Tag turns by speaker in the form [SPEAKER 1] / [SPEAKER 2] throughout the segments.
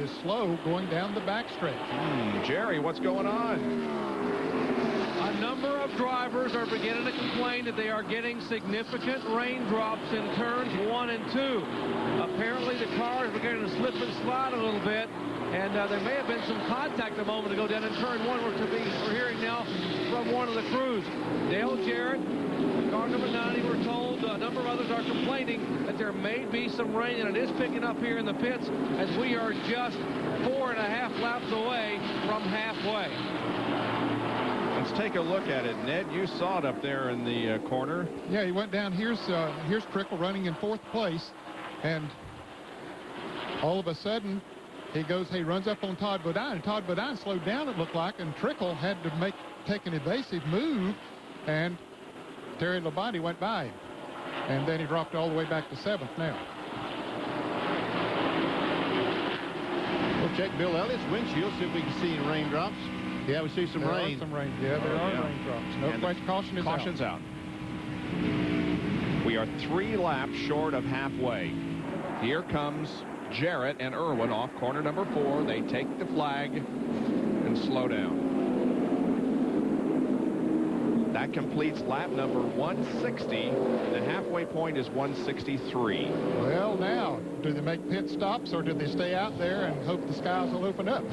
[SPEAKER 1] is slow going down the backstretch.
[SPEAKER 2] Jerry, what's going on?
[SPEAKER 3] A number of drivers are beginning to complain that they are getting significant raindrops in turns 1 and 2. Apparently the car is beginning to slip and slide a little bit, and there may have been some contact a moment ago down in turn 1. We're hearing now from one of the crews. Dale Jarrett, car number 90, we're told a number of others are complaining that there may be some rain, and it is picking up here in the pits as we are just 4.5 laps away from halfway.
[SPEAKER 2] Let's take a look at it. Ned, you saw it up there in the corner.
[SPEAKER 1] Yeah, he went down. Here's Trickle running in 4th place, and all of a sudden he runs up on Todd Bodine, and Todd Bodine slowed down, it looked like, and Trickle had to take an evasive move, and Terry Labonte went by him, and then he dropped all the way back to 7th now.
[SPEAKER 4] We'll check Bill Elliott's windshield, see if we can see any raindrops. Yeah, we see some rain.
[SPEAKER 1] Yeah, there are raindrops. No question. Caution's out.
[SPEAKER 2] We are 3 laps short of halfway. Here comes Jarrett and Irwin off corner number 4. They take the flag and slow down. That completes lap number 160. The halfway point is 163.
[SPEAKER 1] Well, now, do they make pit stops, or do they stay out there and hope the skies will open up?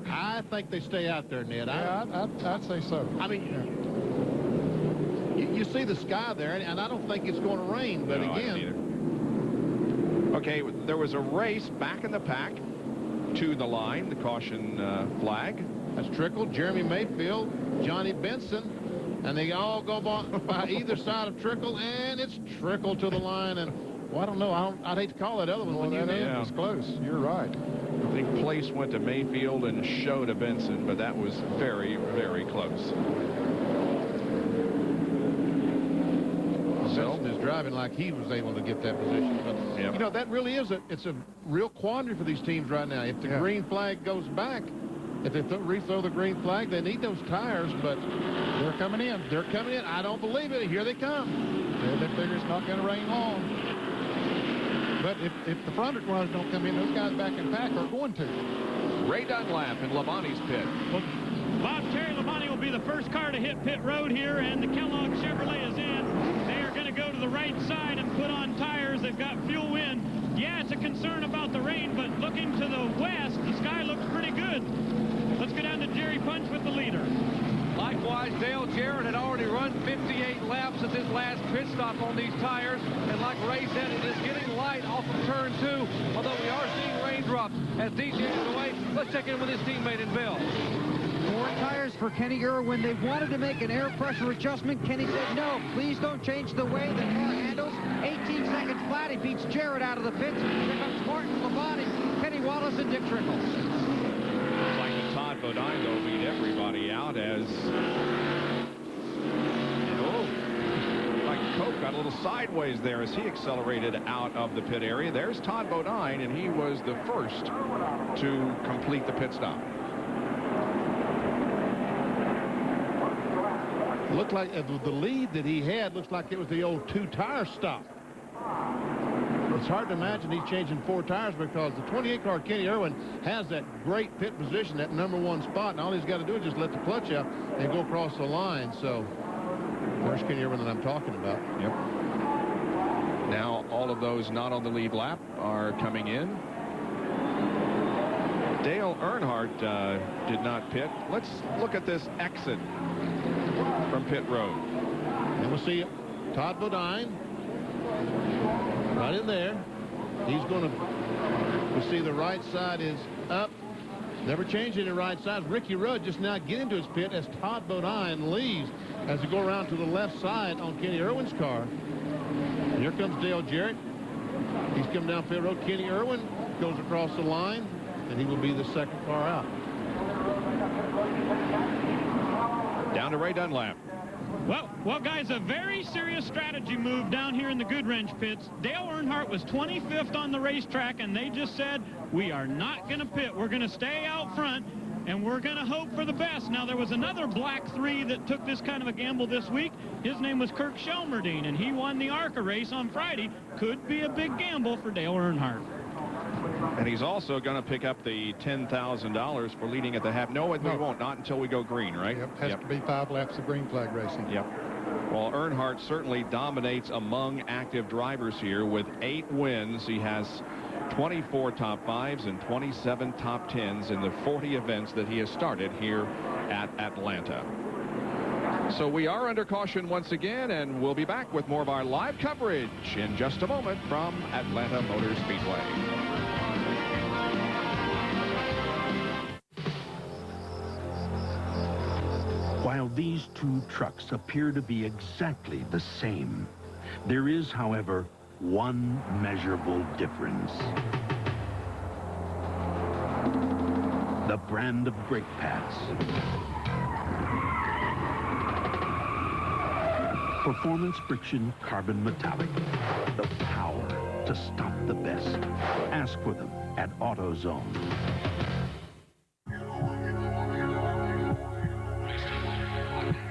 [SPEAKER 4] I think they stay out there, Ned.
[SPEAKER 1] Yeah, I'd say so.
[SPEAKER 4] I mean, you see the sky there, and I don't think it's going to rain, but
[SPEAKER 2] no,
[SPEAKER 4] again.
[SPEAKER 2] Okay, there was a race back in the pack to the line, the caution flag.
[SPEAKER 4] That's Trickle, Jeremy Mayfield, Johnny Benson, and they all go by either side of Trickle, and it's Trickle to the line. And well, I don't know. I'd hate to call that other one.
[SPEAKER 1] Well, that was close. You're right.
[SPEAKER 2] I think place went to Mayfield and show to Benson, but that was very, very close.
[SPEAKER 4] Benson is driving like he was able to get that position. But,
[SPEAKER 2] yep.
[SPEAKER 4] You know, that really is it's a real quandary for these teams right now. If the green flag goes back, if they rethrow the green flag, they need those tires, but
[SPEAKER 1] they're coming in.
[SPEAKER 4] They're coming in. I don't believe it. Here they come.
[SPEAKER 1] Yeah, they figure it's not going to rain long. But if the front runners don't come in, those guys back in pack are going to.
[SPEAKER 2] Ray Dunlap in Labonte's pit.
[SPEAKER 5] Well, Bob, Terry Labonte will be the first car to hit pit road here, and the Kellogg Chevrolet is in. They are going to go to the right side and put on tires. They've got fuel in. Yeah, it's a concern about the rain, but looking to the west, the sky looks pretty good. Let's go down to Jerry Punch with the leader.
[SPEAKER 3] Likewise, Dale Jarrett had already run 58 laps at this last pit stop on these tires. And like Ray said, it is getting light off of turn 2, although we are seeing raindrops as DJ is away. Let's check in with his teammate in Bill.
[SPEAKER 6] 4 tires for Kenny Irwin. They wanted to make an air pressure adjustment. Kenny said, no, please don't change the way the car handles. 18 seconds flat. He beats Jarrett out of the pits. Here comes Martin Labonte, Kenny Wallace, and Dick Trickle.
[SPEAKER 2] Like the Todd Bodine, though, beat everybody out as... like Cope got a little sideways there as he accelerated out of the pit area. There's Todd Bodine, and he was the first to complete the pit stop.
[SPEAKER 4] Looked like the lead that he had looks like it was the old 2-tire stop. It's hard to imagine he's changing 4 tires because the 28 car Kenny Irwin has that great pit position, that #1 spot, and all he's got to do is just let the clutch out and go across the line. So there's Kenny Irwin that I'm talking about.
[SPEAKER 2] Yep. Now all of those not on the lead lap are coming in. Dale Earnhardt did not pit. Let's look at this exit from pit road.
[SPEAKER 4] And we'll see Todd Bodine right in there. He's going to, we'll see the right side is up. Never changing the right side. Ricky Rudd just now getting into his pit as Todd Bodine leaves as they go around to the left side on Kenny Irwin's car. And here comes Dale Jarrett. He's coming down pit road. Kenny Irwin goes across the line, and he will be the second car out.
[SPEAKER 2] Down to Ray Dunlap.
[SPEAKER 5] Well, guys, a very serious strategy move down here in the Goodwrench pits. Dale Earnhardt was 25th on the racetrack, and they just said, we are not going to pit. We're going to stay out front, and we're going to hope for the best. Now, there was another Black 3 that took this kind of a gamble this week. His name was Kirk Shelmerdine, and he won the ARCA race on Friday. Could be a big gamble for Dale Earnhardt.
[SPEAKER 2] And he's also going to pick up the $10,000 for leading at the half. No, we won't. Not until we go green, right?
[SPEAKER 1] Yep, has to be 5 laps of green flag racing.
[SPEAKER 2] Yep. Well, Earnhardt certainly dominates among active drivers here with 8 wins. He has 24 top 5s and 27 top 10s in the 40 events that he has started here at Atlanta. So we are under caution once again, and we'll be back with more of our live coverage in just a moment from Atlanta Motor Speedway.
[SPEAKER 7] While these two trucks appear to be exactly the same, there is, however, one measurable difference. The brand of brake pads. Performance friction carbon metallic. The power to stop the best. Ask for them at AutoZone.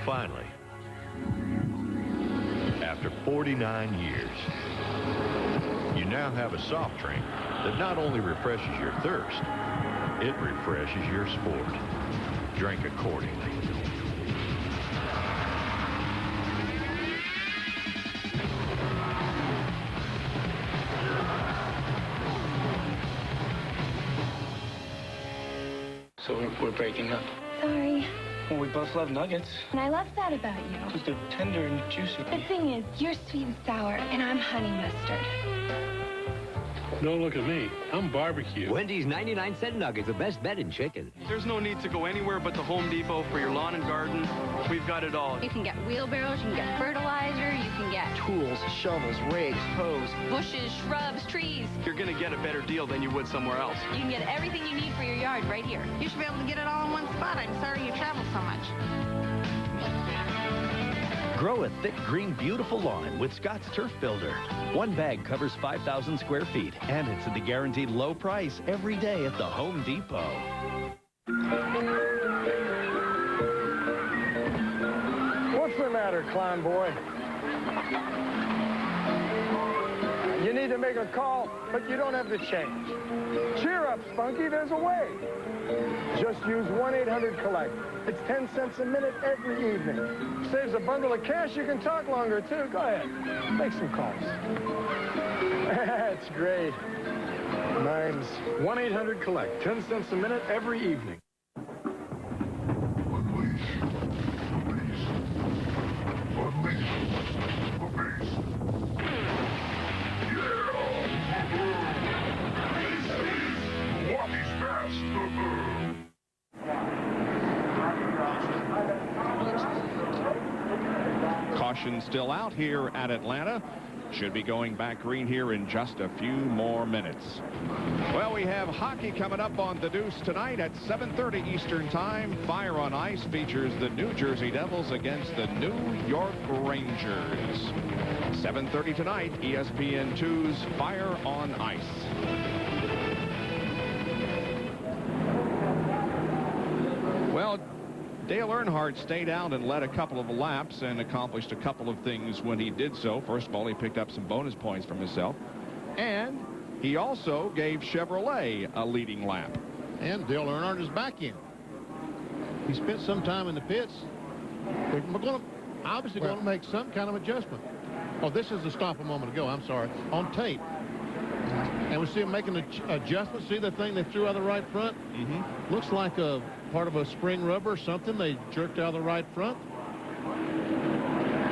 [SPEAKER 8] Finally, after 49 years, you now have a soft drink that not only refreshes your thirst, it refreshes your sport. Drink accordingly.
[SPEAKER 9] So we're breaking up.
[SPEAKER 10] Sorry.
[SPEAKER 9] Well, we both love nuggets.
[SPEAKER 10] And I love that about you.
[SPEAKER 9] Because they're tender and juicy.
[SPEAKER 10] The thing is, you're sweet and sour, and I'm honey mustard.
[SPEAKER 11] Don't look at me. I'm barbecue.
[SPEAKER 12] Wendy's 99-cent nuggets, the best bet in chicken.
[SPEAKER 9] There's no need to go anywhere but the Home Depot for your lawn and garden. We've got it all.
[SPEAKER 10] You can get wheelbarrows, you can get fertilizer, you can get
[SPEAKER 9] Tools, shovels, rakes, hose.
[SPEAKER 10] bushes, shrubs, trees.
[SPEAKER 9] You're going to get a better deal than you would somewhere else.
[SPEAKER 10] You can get everything you need for your yard right here.
[SPEAKER 13] You should be able to get it all in one spot. I'm sorry you travel so much.
[SPEAKER 12] Grow a thick, green, beautiful lawn with Scott's Turf Builder. One bag covers 5,000 square feet, and it's at the guaranteed low price every day at the Home Depot.
[SPEAKER 14] What's the matter, clown boy? You need to make a call, but you don't have the change. Cheer up, Spunky, there's a way. Just use 1-800-COLLECT. It's 10 cents a minute every evening. Saves a bundle of cash, you can talk longer, too. Go ahead, make some calls. That's great. Mine's 1-800-COLLECT. 10 cents a minute every evening.
[SPEAKER 2] Caution still out here at Atlanta. Should be going back green here in just a few more minutes. Well, we have hockey coming up on the Deuce tonight at 7:30 Eastern Time. Fire on Ice features the New Jersey Devils against the New York Rangers. 7:30 tonight, ESPN2's Fire on Ice. Well, Dale Earnhardt stayed out and led a couple of laps and accomplished a couple of things when he did so. First of all, he picked up some bonus points from himself, and he also gave Chevrolet a leading lap.
[SPEAKER 4] And Dale Earnhardt is back in. He spent some time in the pits. We're obviously going to make some kind of adjustment. Oh, this is the stop a moment ago. I'm sorry. On tape. And we see him making an adjustment. See the thing they threw out of the right front? Mm-hmm. Looks like a part of a spring rubber or something. They jerked out of the right front.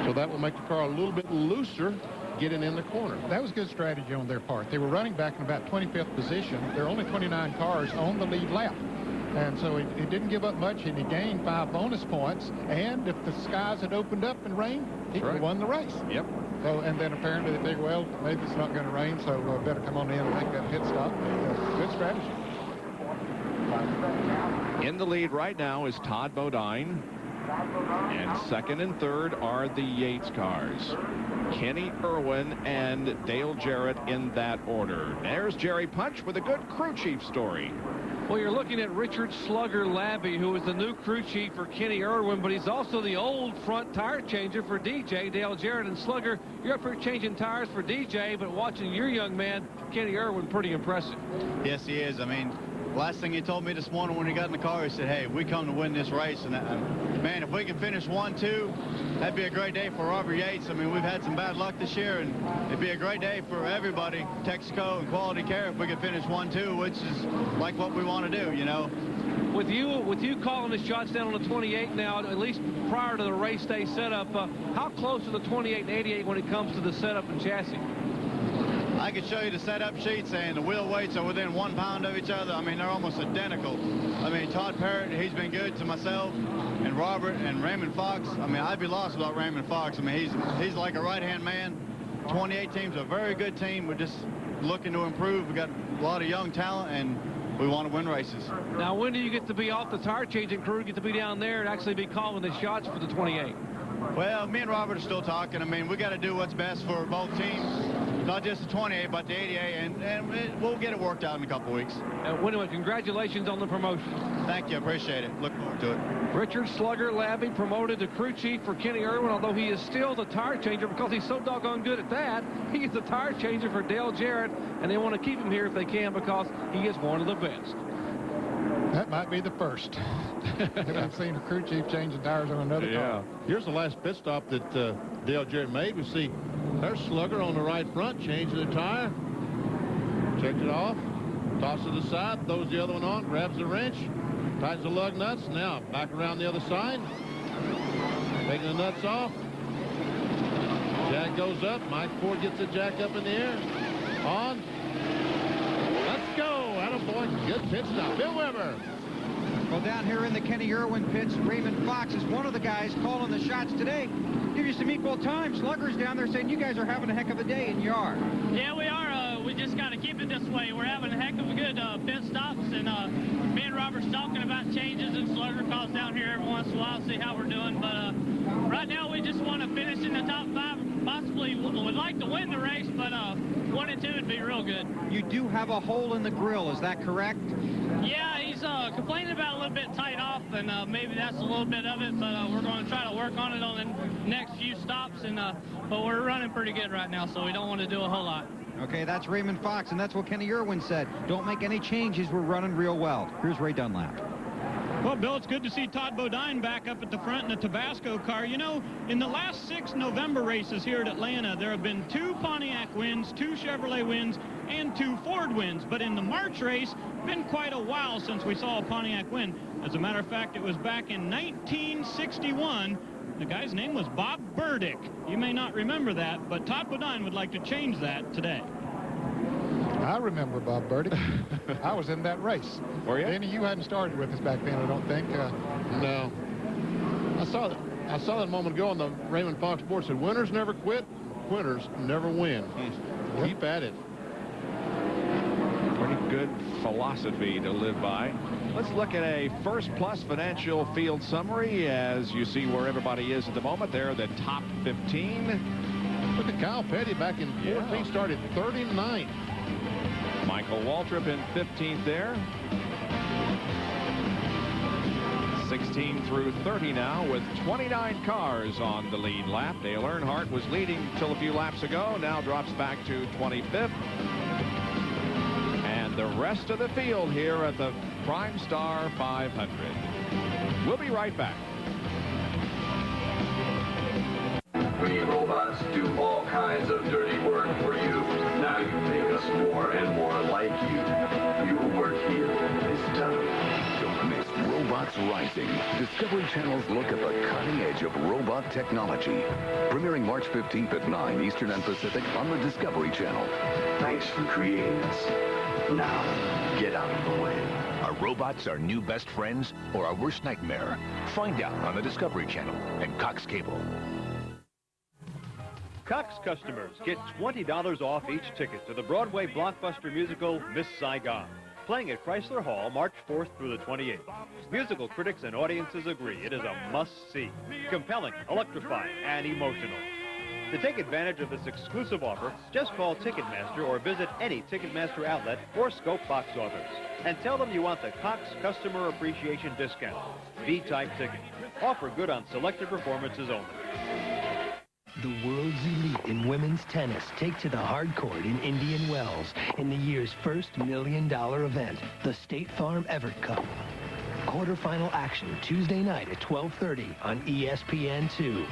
[SPEAKER 4] So that will make the car a little bit looser getting in the corner.
[SPEAKER 1] That was good strategy on their part. They were running back in about 25th position. There are only 29 cars on the lead lap. And so he didn't give up much, and he gained 5 bonus points. And if the skies had opened up and rained, he could have won the race.
[SPEAKER 2] Yep.
[SPEAKER 1] So, and then apparently they figured, well, maybe it's not going to rain, so better come on in and make that pit stop. Good strategy.
[SPEAKER 2] In the lead right now is Todd Bodine. And second and third are the Yates cars. Kenny Irwin and Dale Jarrett in that order. There's Jerry Punch with a good crew chief story.
[SPEAKER 3] Well, you're looking at Richard Slugger Labby, who is the new crew chief for Kenny Irwin, but he's also the old front tire changer for DJ, Dale Jarrett. And Slugger, you're up here changing tires for DJ, but watching your young man, Kenny Irwin, pretty impressive.
[SPEAKER 15] Yes, he is. I mean, last thing he told me this morning when he got in the car, he said, hey, we come to win this race. And, man, if we can finish 1-2, that'd be a great day for Robert Yates. I mean, we've had some bad luck this year, and it'd be a great day for everybody, Texaco and Quality Care, if we could finish 1-2, which is like what we want to do, you know.
[SPEAKER 3] With you calling the shots down on the 28 now, at least prior to the race day setup, how close are the 28 and 88 when it comes to the setup and chassis?
[SPEAKER 15] I could show you the setup sheets, and the wheel weights are within 1 pound of each other. I mean, they're almost identical. I mean, Todd Parrott, he's been good to myself, and Robert and Raymond Fox. I mean, I'd be lost without Raymond Fox. I mean, he's like a right-hand man. 28 team's a very good team. We're just looking to improve. We got a lot of young talent, and we want to win races.
[SPEAKER 3] Now, when do you get to be off the tire changing crew, get to be down there and actually be calling the shots for the 28?
[SPEAKER 15] Well, me and Robert are still talking. I mean, we got to do what's best for both teams. Not just the 28, but the 88, and we'll get it worked out in a couple weeks.
[SPEAKER 3] Anyway, congratulations on the promotion.
[SPEAKER 15] Thank you. Appreciate it. Look forward to it.
[SPEAKER 3] Richard Slugger Labby promoted to crew chief for Kenny Irwin, although he is still the tire changer because he's so doggone good at that. He's the tire changer for Dale Jarrett, and they want to keep him here if they can because he is one of the best.
[SPEAKER 1] That might be the first. We've seen a crew chief changing tires on another car.
[SPEAKER 4] Here's the last pit stop that Dale Jarrett made. We see there's Slugger on the right front, changing the tire. Checked it off, tosses it to the side, throws the other one on, grabs the wrench, tightens the lug nuts. Now back around the other side, taking the nuts off. Jack goes up. Mike Ford gets the jack up in the air. On. Let's go. Attaboy. Good pit stop. Bill Weber.
[SPEAKER 6] Well, down here in the Kenny Irwin pits, Raymond Fox is one of the guys calling the shots today. Give you some equal time. Slugger's down there saying you guys are having a heck of a day, and you are.
[SPEAKER 16] Yeah, we are. We just got to keep it this way. We're having a heck of a good pit stops, and me and Robert's talking about changes, and Slugger calls down here every once in a while, see how we're doing. But right now, we just want to finish in the top 5. Possibly would like to win the race, but 1 and 2 would be real good.
[SPEAKER 6] You do have a hole in the grill, is that correct?
[SPEAKER 16] Yeah, he's complaining about a little bit tight off, and maybe that's a little bit of it, but we're going to try to work on it on the next few stops, and but we're running pretty good right now, so we don't want to do a whole lot.
[SPEAKER 6] Okay, that's Raymond Fox, and that's what Kenny Irwin said. Don't make any changes. We're running real well. Here's Ray Dunlap.
[SPEAKER 5] Well, Bill, it's good to see Todd Bodine back up at the front in the Tabasco car. You know, in the last 6 November races here at Atlanta, there have been 2 Pontiac wins, 2 Chevrolet wins, and 2 Ford wins. But in the March race, been quite a while since we saw a Pontiac win. As a matter of fact, it was back in 1961. The guy's name was Bob Burdick. You may not remember that, but Todd Bodine would like to change that today.
[SPEAKER 1] I remember Bob Burdick. I was in that race.
[SPEAKER 2] Were you?
[SPEAKER 1] Danny, you hadn't started with us back then, I don't think.
[SPEAKER 4] No. I saw that a moment ago on the Raymond Fox board. Said, winners never quit, quitters never win. Keep at it.
[SPEAKER 2] Pretty good philosophy to live by. Let's look at a First Plus Financial Field Summary as you see where everybody is at the moment. They're the top 15.
[SPEAKER 4] Look at Kyle Petty back in 14, started 39th.
[SPEAKER 2] Michael Waltrip in 15th there. 16 through 30 now with 29 cars on the lead lap. Dale Earnhardt was leading till a few laps ago, now drops back to 25th. And the rest of the field here at the Prime Star 500. We'll be right back.
[SPEAKER 17] We robots do all kinds of dirty work for you. Now you make us more and more like you. Your work here is done.
[SPEAKER 18] Don't miss Robots Rising. Discovery Channel's look at the cutting edge of robot technology. Premiering March 15th at 9 Eastern and Pacific on the Discovery Channel.
[SPEAKER 17] Thanks for creating us. Now, get out of the way.
[SPEAKER 18] Are robots our new best friends or our worst nightmare? Find out on the Discovery Channel and Cox Cable.
[SPEAKER 19] Cox customers get $20 off each ticket to the Broadway blockbuster musical Miss Saigon, playing at Chrysler Hall March 4th through the 28th. Musical critics and audiences agree it is a must-see, compelling, electrifying, and emotional. To take advantage of this exclusive offer, just call Ticketmaster or visit any Ticketmaster outlet or Scope box office and tell them you want the Cox Customer Appreciation Discount, V-type ticket. Offer good on selected performances only.
[SPEAKER 20] The world's elite in women's tennis take to the hard court in Indian Wells in the year's first $1 million event, the State Farm Everett Cup. Quarterfinal action Tuesday night at 12:30 on ESPN2.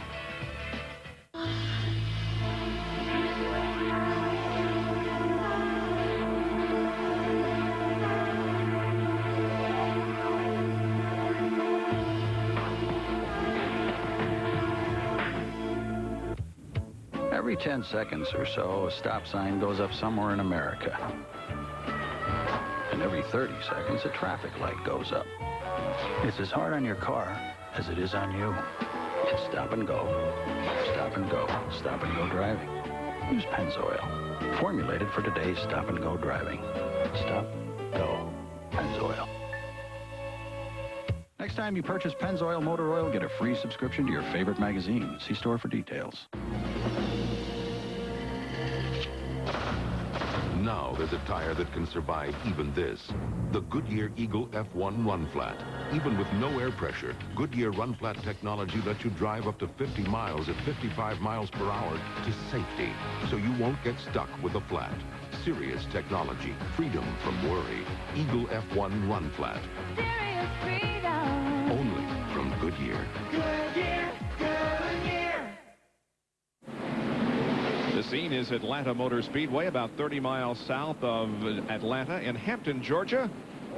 [SPEAKER 21] Every 10 seconds or so, a stop sign goes up somewhere in America. And every 30 seconds, a traffic light goes up. It's as hard on your car as it is on you. It's stop and go, stop and go, stop and go driving. Use Pennzoil, formulated for today's stop and go driving. Stop, go, Pennzoil. Next time you purchase Pennzoil Motor Oil, get a free subscription to your favorite magazine. See store for details.
[SPEAKER 22] Now there's a tire that can survive even this. The Goodyear Eagle F1 Run Flat. Even with no air pressure, Goodyear Run Flat technology lets you drive up to 50 miles at 55 miles per hour to safety, so you won't get stuck with a flat. Serious technology, freedom from worry. Eagle F1 Run Flat.
[SPEAKER 23] Serious freedom.
[SPEAKER 22] Only from Goodyear.
[SPEAKER 23] Goodyear, Goodyear.
[SPEAKER 2] The scene is Atlanta Motor Speedway, about 30 miles south of Atlanta in Hampton, Georgia.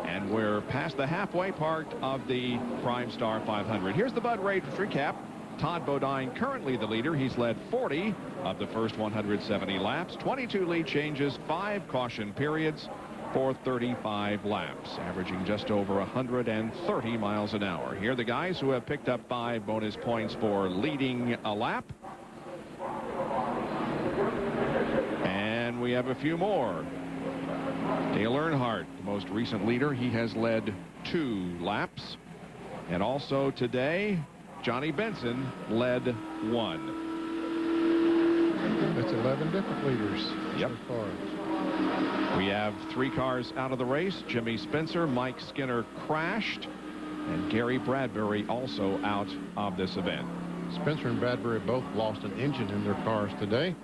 [SPEAKER 2] And we're past the halfway part of the Prime Star 500. Here's the Bud Race recap. Todd Bodine currently the leader. He's led 40 of the first 170 laps, 22 lead changes, 5 caution periods for 35 laps, averaging just over 130 miles an hour. Here are the guys who have picked up 5 bonus points for leading a lap. And we have a few more. Dale Earnhardt, the most recent leader, he has led 2 laps. And also today, Johnny Benson led 1.
[SPEAKER 1] That's 11 different leaders.
[SPEAKER 2] Yep.
[SPEAKER 1] So far.
[SPEAKER 2] We have 3 cars out of the race. Jimmy Spencer, Mike Skinner crashed, and Gary Bradbury also out of this event.
[SPEAKER 4] Spencer and Bradbury both lost an engine in their cars today.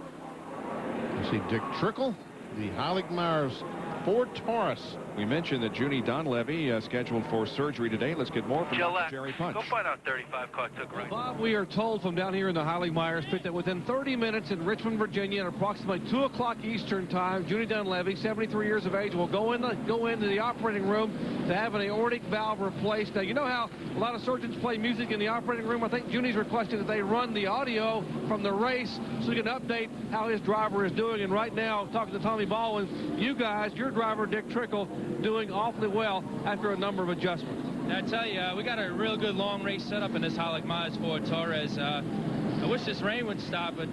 [SPEAKER 4] You see Dick Trickle, the Heilig-Meyers Ford Taurus.
[SPEAKER 2] We mentioned that Junie Donlevy scheduled for surgery today. Let's get more from Jerry Punch.
[SPEAKER 24] Go find out 35 car took right.
[SPEAKER 3] Bob, we are told from down here in the Heilig-Meyers pit that within 30 minutes in Richmond, Virginia, at approximately 2 o'clock Eastern time, Junie Donlevy, 73 years of age, will go into the operating room to have an aortic valve replaced. Now, you know how a lot of surgeons play music in the operating room? I think Junie's requested that they run the audio from the race so he can update how his driver is doing. And right now, talking to Tommy Baldwin, you guys, your driver, Dick Trickle, doing awfully well after a number of adjustments.
[SPEAKER 25] I tell you, we got a real good long race set up in this Heilig-Meyers Ford Taurus. I wish this rain would stop it,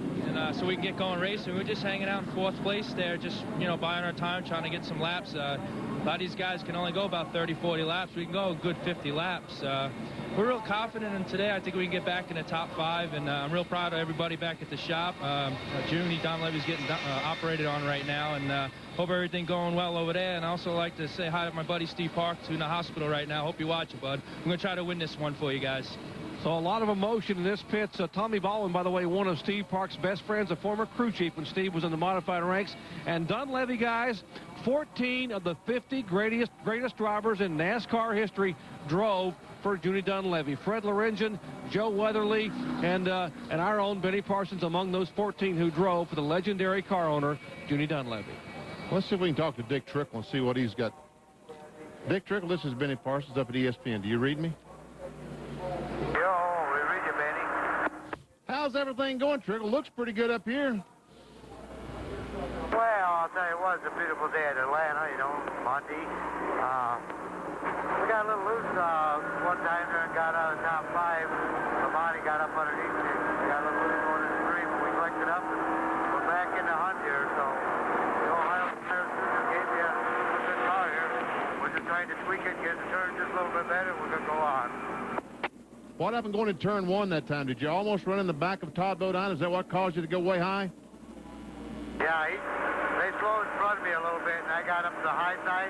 [SPEAKER 25] so we can get going racing. We're just hanging out in 4th place there, just, buying our time, trying to get some laps. A lot of these guys can only go about 30, 40 laps. We can go a good 50 laps. We're real confident in today. I think we can get back in the top 5, and I'm real proud of everybody back at the shop. Junie Donlevy's getting operated on right now, and hope everything going well over there. And I also like to say hi to my buddy Steve Parks, who's in the hospital right now. Hope you watch it, bud. I'm going to try to win this one for you guys.
[SPEAKER 3] So a lot of emotion in this pit. So Tommy Baldwin, by the way, one of Steve Parks' best friends, a former crew chief when Steve was in the modified ranks. And Donlevy, guys, 14 of the 50 greatest drivers in NASCAR history drove for Junie Donlevy. Fred Lorenzen, Joe Weatherly, and our own Benny Parsons among those 14 who drove for the legendary car owner, Junie Donlevy.
[SPEAKER 4] Let's see if we can talk to Dick Trickle and see what he's got. Dick Trickle, this is Benny Parsons up at ESPN. Do you read me?
[SPEAKER 24] Yo, we read you, Benny.
[SPEAKER 4] How's everything going, Trickle? Looks pretty good up here.
[SPEAKER 24] Well, I'll tell you what, it's a beautiful day at Atlanta, Monday. We got a little loose one time there and got out of the top 5. The body got up underneath it. We got a little loose going in the stream, but we collected up and we're back in the hunt here. So the Ohio State gave me a good car here. We're just trying to tweak it, get the turn just a little bit better. We're going to go on.
[SPEAKER 4] What happened going in turn 1 that time? Did you almost run in the back of Todd Bodine? Is that what caused you to go way high?
[SPEAKER 24] Yeah, they slowed in front of me a little bit, and I got up to the high side.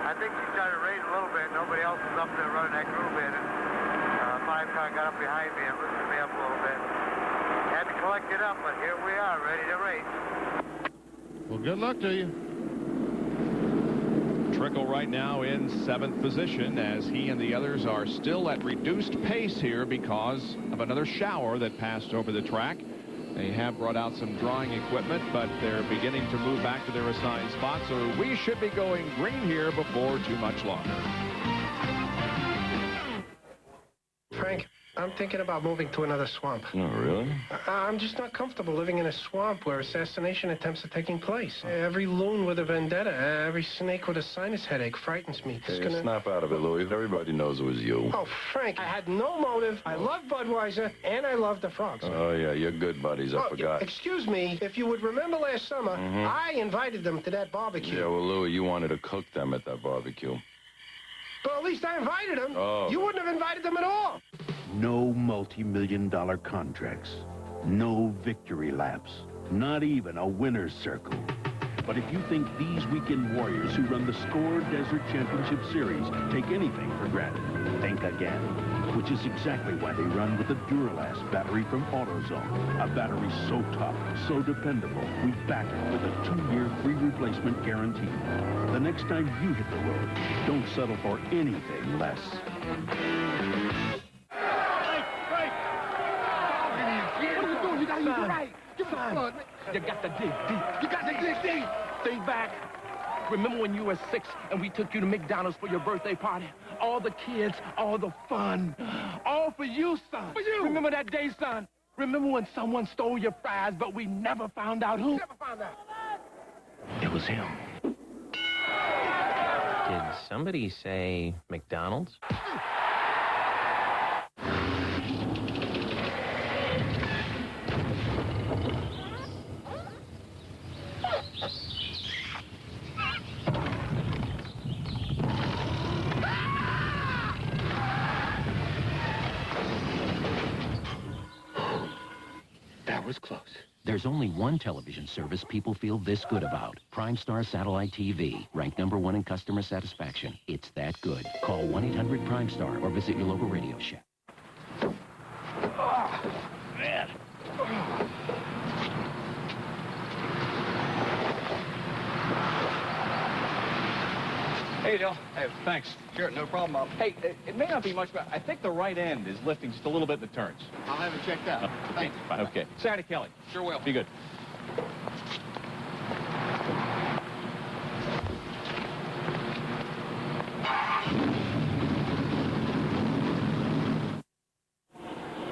[SPEAKER 24] I think he started racing a little bit. Nobody else was up there running that groove in, and 5 car got up behind me and lifted me up a little bit. Had to collect it up, but here we are, ready to race.
[SPEAKER 4] Well, good luck to you.
[SPEAKER 2] Trickle right now in 7th position as he and the others are still at reduced pace here because of another shower that passed over the track. They have brought out some drawing equipment, but they're beginning to move back to their assigned spots, so we should be going green here before too much longer.
[SPEAKER 7] Frank, I'm thinking about moving to another swamp.
[SPEAKER 8] Oh, really?
[SPEAKER 7] I'm just not comfortable living in a swamp where assassination attempts are taking place. Every loon with a vendetta, every snake with a sinus headache frightens me.
[SPEAKER 8] Hey, snap out of it, Louis. Everybody knows it was you.
[SPEAKER 7] Oh, Frank, I had no motive. I love Budweiser, and I love the frogs.
[SPEAKER 8] Oh, yeah, you're good buddies. I forgot.
[SPEAKER 7] Excuse me, if you would remember last summer, I invited them to that barbecue.
[SPEAKER 8] Yeah, well, Louis, you wanted to cook them at that barbecue.
[SPEAKER 7] Well, at least I invited them.
[SPEAKER 8] Oh.
[SPEAKER 7] You wouldn't have invited them at all.
[SPEAKER 9] No multi-million-dollar contracts. No victory laps. Not even a winner's circle. But if you think these weekend warriors who run the SCORE Desert Championship Series take anything for granted, think again. Which is exactly why they run with the Duralast battery from AutoZone. A battery so tough, so dependable, we back it with a 2-year free replacement guarantee. The next time you hit the road, don't settle for anything less.
[SPEAKER 10] What are you doing? You gotta use it right. Give me the blood. You got to dig deep. You got to dig deep. Think back. Remember when you were 6 and we took you to McDonald's for your birthday party? All the kids, all the fun. All for you, son. For you. Remember that day, son? Remember when someone stole your fries, but we never found out who? Never found out.
[SPEAKER 9] It was him.
[SPEAKER 11] Did somebody say McDonald's?
[SPEAKER 10] That was close.
[SPEAKER 26] There's only one television service people feel this good about. Prime Star Satellite TV, ranked #1 in customer satisfaction. It's that good. Call 1-800-PRIME-STAR or visit your local Radio Shack.
[SPEAKER 10] Oh, man.
[SPEAKER 27] Hey, Dale. Hey, thanks. Sure, no problem. Hey, it may not be much, but I think the right end is lifting just a little bit in the turns.
[SPEAKER 24] I'll have it checked out. Thanks.
[SPEAKER 27] Okay. Saturday, Kelly.
[SPEAKER 24] Sure will.
[SPEAKER 27] Be good.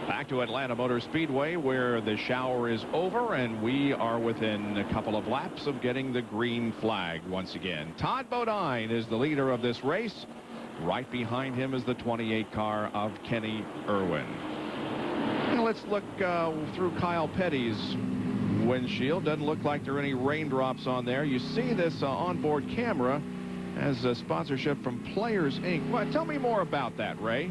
[SPEAKER 2] Back to Atlanta Motor Speedway where the shower is over and we are within a couple of laps of getting the green flag once again. Todd Bodine is the leader of this race. Right behind him is the 28 car of Kenny Irwin. Now let's look through Kyle Petty's windshield. Doesn't look like there are any raindrops on there. You see this onboard camera as a sponsorship from Players Inc. Well, tell me more about that, Ray.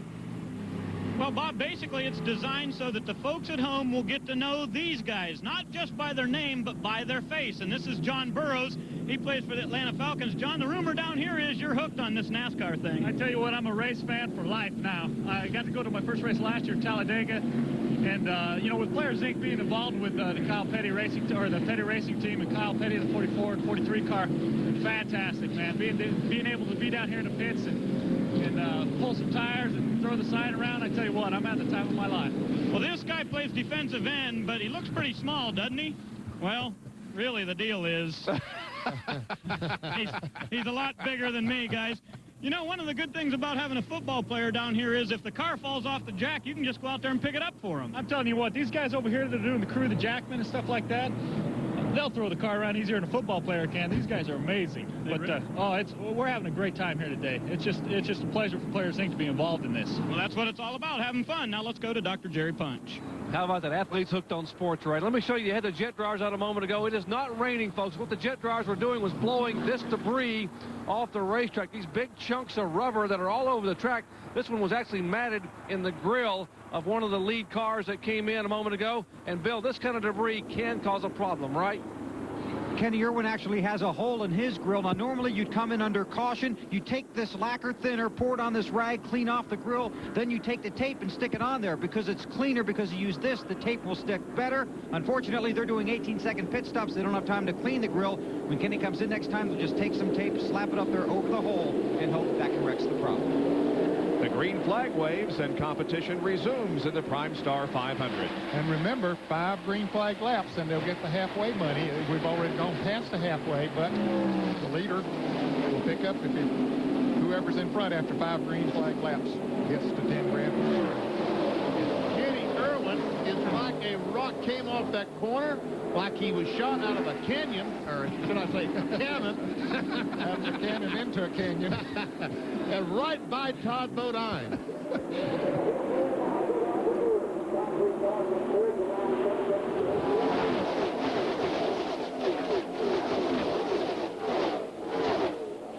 [SPEAKER 5] Well, Bob, basically it's designed so that the folks at home will get to know these guys, not just by their name, but by their face. And this is John Burroughs. He plays for the Atlanta Falcons. John, the rumor down here is you're hooked on this NASCAR thing.
[SPEAKER 28] I tell you what, I'm a race fan for life now. I got to go to my first race last year in Talladega. And, you know, with Players Inc. being involved with the Kyle Petty Racing, or the Petty Racing team, and Kyle Petty, the 44 and 43 car, fantastic, man. Being able to be down here in the pits and pull some tires and throw the sign around, I tell you what, I'm at the time of my life.
[SPEAKER 5] Well, this guy plays defensive end, but he looks pretty small, doesn't he? Well, really, the deal is he's a lot bigger than me, guys. You know, one of the good things about having a football player down here is if the car falls off the jack, you can just go out there and pick it up for him.
[SPEAKER 28] I'm telling you what, these guys over here that are doing the crew, the jackmen and stuff like that, they'll throw the car around easier than a football player can. These guys are amazing. But we're having a great time here today. It's just a pleasure for Players Inc. to be involved in this.
[SPEAKER 5] Well, that's what it's all about, having fun. Now let's go to Dr. Jerry Punch.
[SPEAKER 3] How about that? Athletes hooked on sports, right? Let me show you. You had the jet dryers out a moment ago. It is not raining, folks. What the jet dryers were doing was blowing this debris off the racetrack. These big chunks of rubber that are all over the track. This one was actually matted in the grill of one of the lead cars that came in a moment ago. And, Bill, this kind of debris can cause a problem, right?
[SPEAKER 6] Kenny Irwin actually has a hole in his grill. Now, normally you'd come in under caution. You take this lacquer thinner, pour it on this rag, clean off the grill. Then you take the tape and stick it on there. Because it's cleaner, because you use this, the tape will stick better. Unfortunately, they're doing 18-second pit stops. They don't have time to clean the grill. When Kenny comes in next time, they'll just take some tape, slap it up there over the hole, and hope that corrects the problem.
[SPEAKER 2] The green flag waves and competition resumes in the Prime Star 500.
[SPEAKER 1] And remember, 5 green flag laps and they'll get the halfway money. We've already gone past the halfway, but the leader will pick up if whoever's in front after 5 green flag laps gets to 10 grand.
[SPEAKER 4] Kenny Irwin is like a rock came off that corner, like he was shot out of a canyon, or should I say cannon.
[SPEAKER 1] Out of a cannon into a canyon.
[SPEAKER 4] And right by Todd Bodine.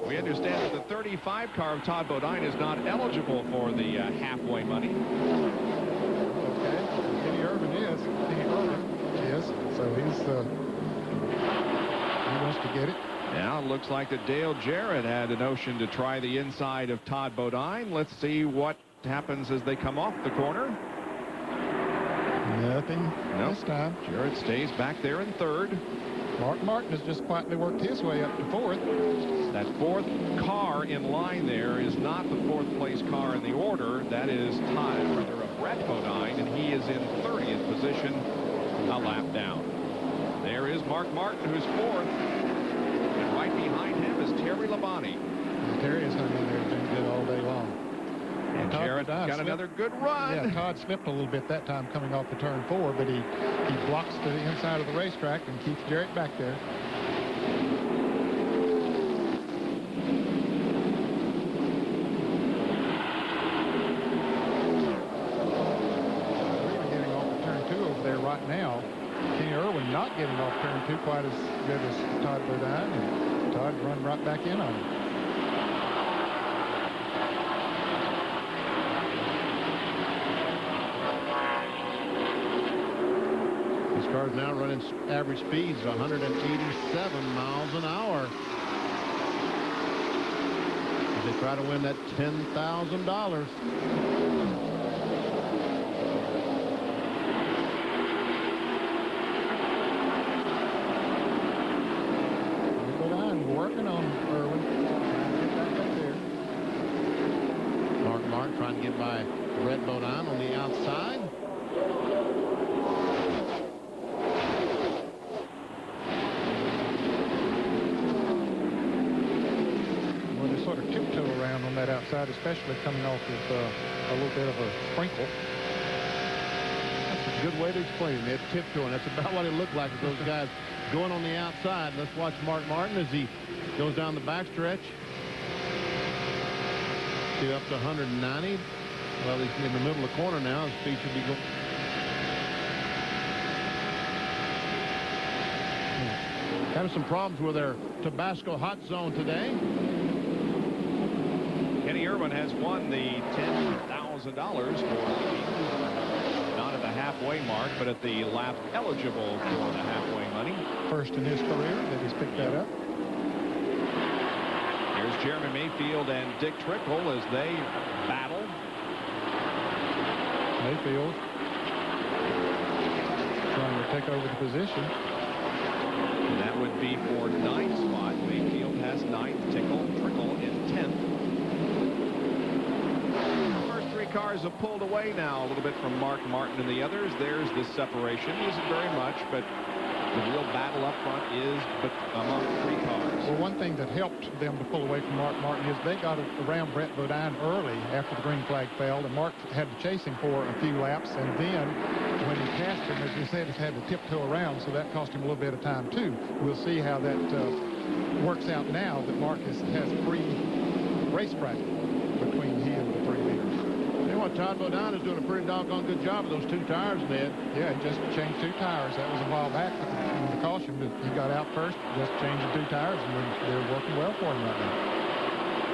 [SPEAKER 2] We understand that the 35 car of Todd Bodine is not eligible for the halfway money.
[SPEAKER 1] Okay, Kenny Irwin is. So he wants to get it.
[SPEAKER 2] Now it looks like that Dale Jarrett had a notion to try the inside of Todd Bodine. Let's see what happens as they come off the corner.
[SPEAKER 1] Nothing this time.
[SPEAKER 2] Jarrett stays back there in third.
[SPEAKER 1] Mark Martin has just quietly worked his way up to fourth.
[SPEAKER 2] That fourth car in line there is not the fourth place car in the order. That is Brett Bodine, and he is in 30th position, a lap down. There is Mark Martin, who's fourth. And right behind him is Terry Labonte.
[SPEAKER 1] Terry has hung in there, been good all day long.
[SPEAKER 2] And Jarrett got another good run.
[SPEAKER 1] Yeah, Todd slipped a little bit that time coming off the turn 4, but he blocks to the inside of the racetrack and keeps Jarrett back there. Really getting off the turn 2 over there right now. Kenny Irwin not getting off turn 2 quite as good as Todd Bodine, and Todd run right back in on him.
[SPEAKER 4] These cars now running average speeds 187 miles an hour. As they try to win that $10,000.
[SPEAKER 1] Working on Irwin. Get back up there.
[SPEAKER 4] Mark trying to get by Brett Bodine on the outside.
[SPEAKER 1] Well, they sort of tiptoe around on that outside, especially coming off with a little bit of a sprinkle.
[SPEAKER 4] That's a good way to explain it. They're tiptoeing. That's about what it looked like with those guys going on the outside. Let's watch Mark Martin as he goes down the backstretch. See, up to 190. Well, he's in the middle of the corner now. His speed should be going. Having some problems with their Tabasco hot zone today.
[SPEAKER 2] Kenny Irwin has won the $10,000 for not at the halfway mark, but at the lap eligible for the halfway money.
[SPEAKER 1] First in his career that he's picked that up.
[SPEAKER 2] Here's Jeremy Mayfield and Dick Trickle as they battle.
[SPEAKER 1] Mayfield trying to take over the position.
[SPEAKER 2] And that would be for 9th spot. Mayfield has 9th, Trickle in 10th. The first 3 cars have pulled away now a little bit from Mark Martin and the others. There's the separation. Isn't very much, but the real battle up front is among 3 cars.
[SPEAKER 1] Well, one thing that helped them to pull away from Mark Martin is they got around Brett Bodine early after the green flag failed, and Mark had to chase him for a few laps, and then when he passed him, as you said, he had to tiptoe around, so that cost him a little bit of time too. We'll see how that works out now that Mark has free racetrack between he and the 3 leaders.
[SPEAKER 4] You know Todd Bodine is doing a pretty doggone good job of those 2 tires, Ned.
[SPEAKER 1] Yeah, he just changed 2 tires. That was a while back in the caution, but he got out first, just changed the 2 tires, and they're working well for him right now.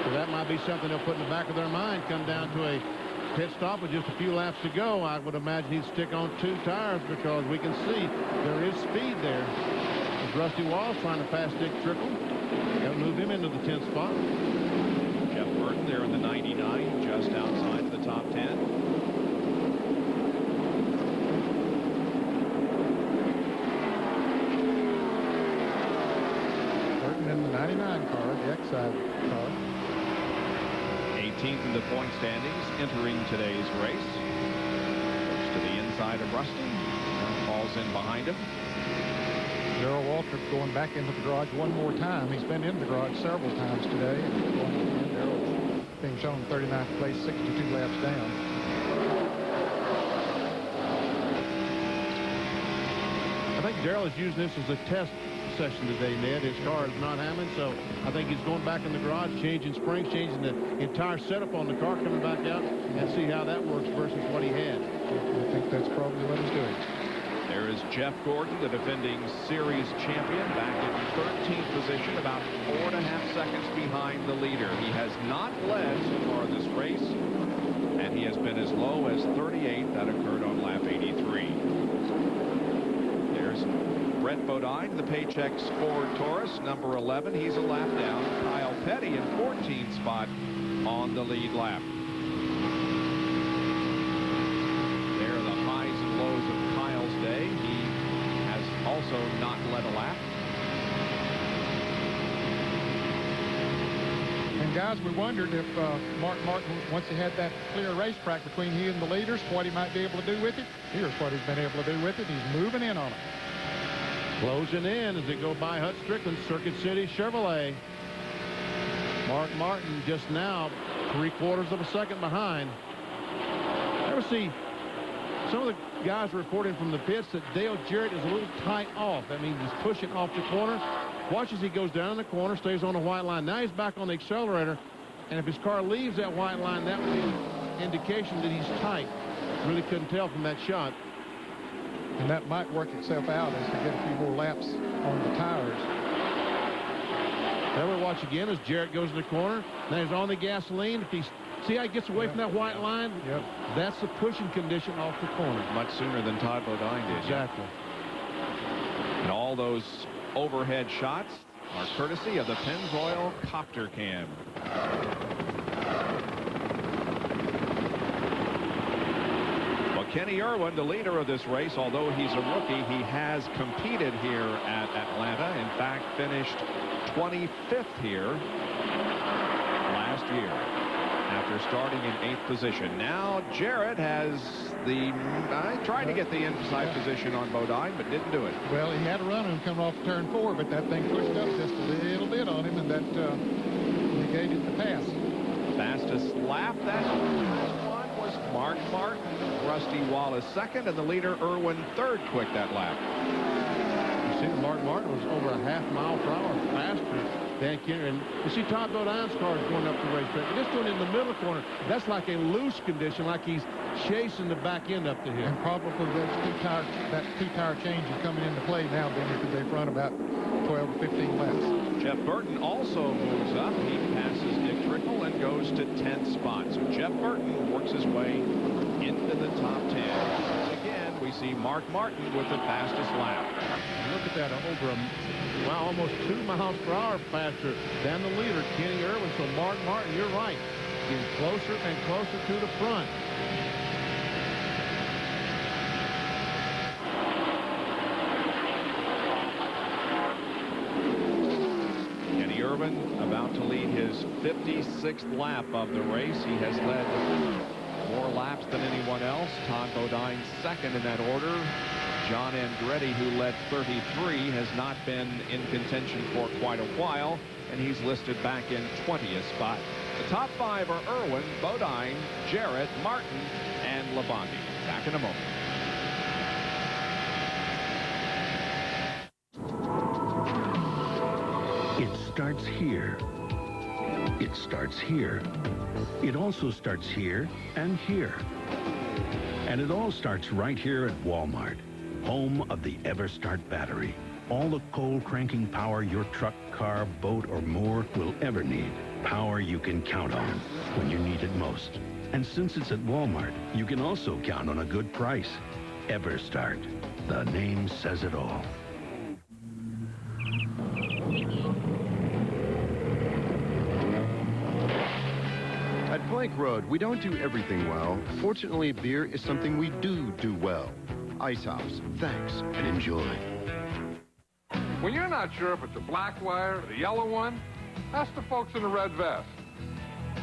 [SPEAKER 4] So that might be something they'll put in the back of their mind. Come down to a pit stop with just a few laps to go. I would imagine he'd stick on 2 tires because we can see there is speed there. As Rusty Wallace trying to pass Dick Trickle. Got to move him into the 10th spot.
[SPEAKER 2] Jeff Burton there in the 99, just outside the top 10.
[SPEAKER 1] Burton in the 99 car, the X-side car.
[SPEAKER 2] 18th in the point standings, entering today's race. Goes to the inside of Rusty. Now falls in behind him.
[SPEAKER 1] Darrell Waltrip going back into the garage one more time. He's been in the garage several times today. Darrell being shown 39th place, 62 laps down.
[SPEAKER 4] I think Darrell is using this as a test session today, Ned. His car is not Hammond, so I think he's going back in the garage, changing springs, changing the entire setup on the car, coming back out and see how that works versus what he had.
[SPEAKER 1] I think that's probably what he's doing.
[SPEAKER 2] There is Jeff Gordon, the defending series champion, back in 13th position, about 4.5 seconds behind the leader. He has not led so far this race, and he has been as low as 38. That occurred on lap 83. There's Brett Bodine, the Paychex Ford Taurus, number 11. He's a lap down. Kyle Petty in 14th spot on the lead lap. There are the highs and lows of Kyle's day. He has also not led a lap.
[SPEAKER 1] And guys, we wondered if Mark Martin, once he had that clear racetrack between he and the leaders, what he might be able to do with it. Here's what he's been able to do with it. He's moving in on it.
[SPEAKER 4] Closing in as they go by Hut Strickland, Circuit City Chevrolet. Mark Martin just now 3/4 of a second behind. Ever see some of the guys reporting from the pits that Dale Jarrett is a little tight off. That means he's pushing off the corner. Watch as he goes down in the corner, stays on the white line. Now he's back on the accelerator, and if his car leaves that white line, that would be an indication that he's tight. Really couldn't tell from that shot.
[SPEAKER 1] And that might work itself out as they get a few more laps on the tires.
[SPEAKER 4] There we watch again as Jarrett goes in the corner. Now he's on the gasoline. If he's, see how he gets away from that white line?
[SPEAKER 1] Yep.
[SPEAKER 4] That's the pushing condition off the corner.
[SPEAKER 2] Much sooner than Todd Bodine did.
[SPEAKER 4] Exactly.
[SPEAKER 2] And all those overhead shots are courtesy of the Pennzoil Copter Cam. Kenny Irwin, the leader of this race, although he's a rookie, he has competed here at Atlanta. In fact, finished 25th here last year after starting in 8th position. Now Jarrett has the tried to get the inside position on Bodine, but didn't do it.
[SPEAKER 1] Well, he had a run on him coming off turn 4, but that thing pushed up just a little bit on him, and that negated the pass.
[SPEAKER 2] Fastest lap that one was Mark Martin. Rusty Wallace second, and the leader Irwin third quick that lap.
[SPEAKER 4] You see, Mark Martin was over a half mile per hour faster than Kenny. And you see Todd Bodine's car is going up the racetrack. This one in the middle corner, that's like a loose condition, like he's chasing the back end up the hill.
[SPEAKER 1] And probably that two-tire change is coming into play now, then, because they've run about 12 to 15 laps.
[SPEAKER 2] Jeff Burton also moves up. He passes Dick Trickle and goes to 10th spot. So Jeff Burton works his way into the top 10. Again, we see Mark Martin with the fastest lap.
[SPEAKER 4] Look at that, over almost 2 miles per hour faster than the leader, Kenny Irwin. So Mark Martin, you're right, getting closer and closer to the front.
[SPEAKER 2] Kenny Irwin about to lead his 56th lap of the race. He has led more laps than anyone else. Todd Bodine second in that order. John Andretti, who led 33, has not been in contention for quite a while, and he's listed back in 20th spot. The top 5 are Irwin, Bodine, Jarrett, Martin, and Labonte. Back in a moment.
[SPEAKER 9] It starts here. It starts here. It also starts here and here. And it all starts right here at Walmart, home of the EverStart battery. All the coal cranking power your truck, car, boat, or more will ever need. Power you can count on when you need it most. And since it's at Walmart, you can also count on a good price. EverStart. The name says it all.
[SPEAKER 12] At Plank Road, we don't do everything well. Fortunately, beer is something we do well. Ice House, thanks and enjoy.
[SPEAKER 13] When you're not sure if it's a black wire or the yellow one, ask the folks in the red vest.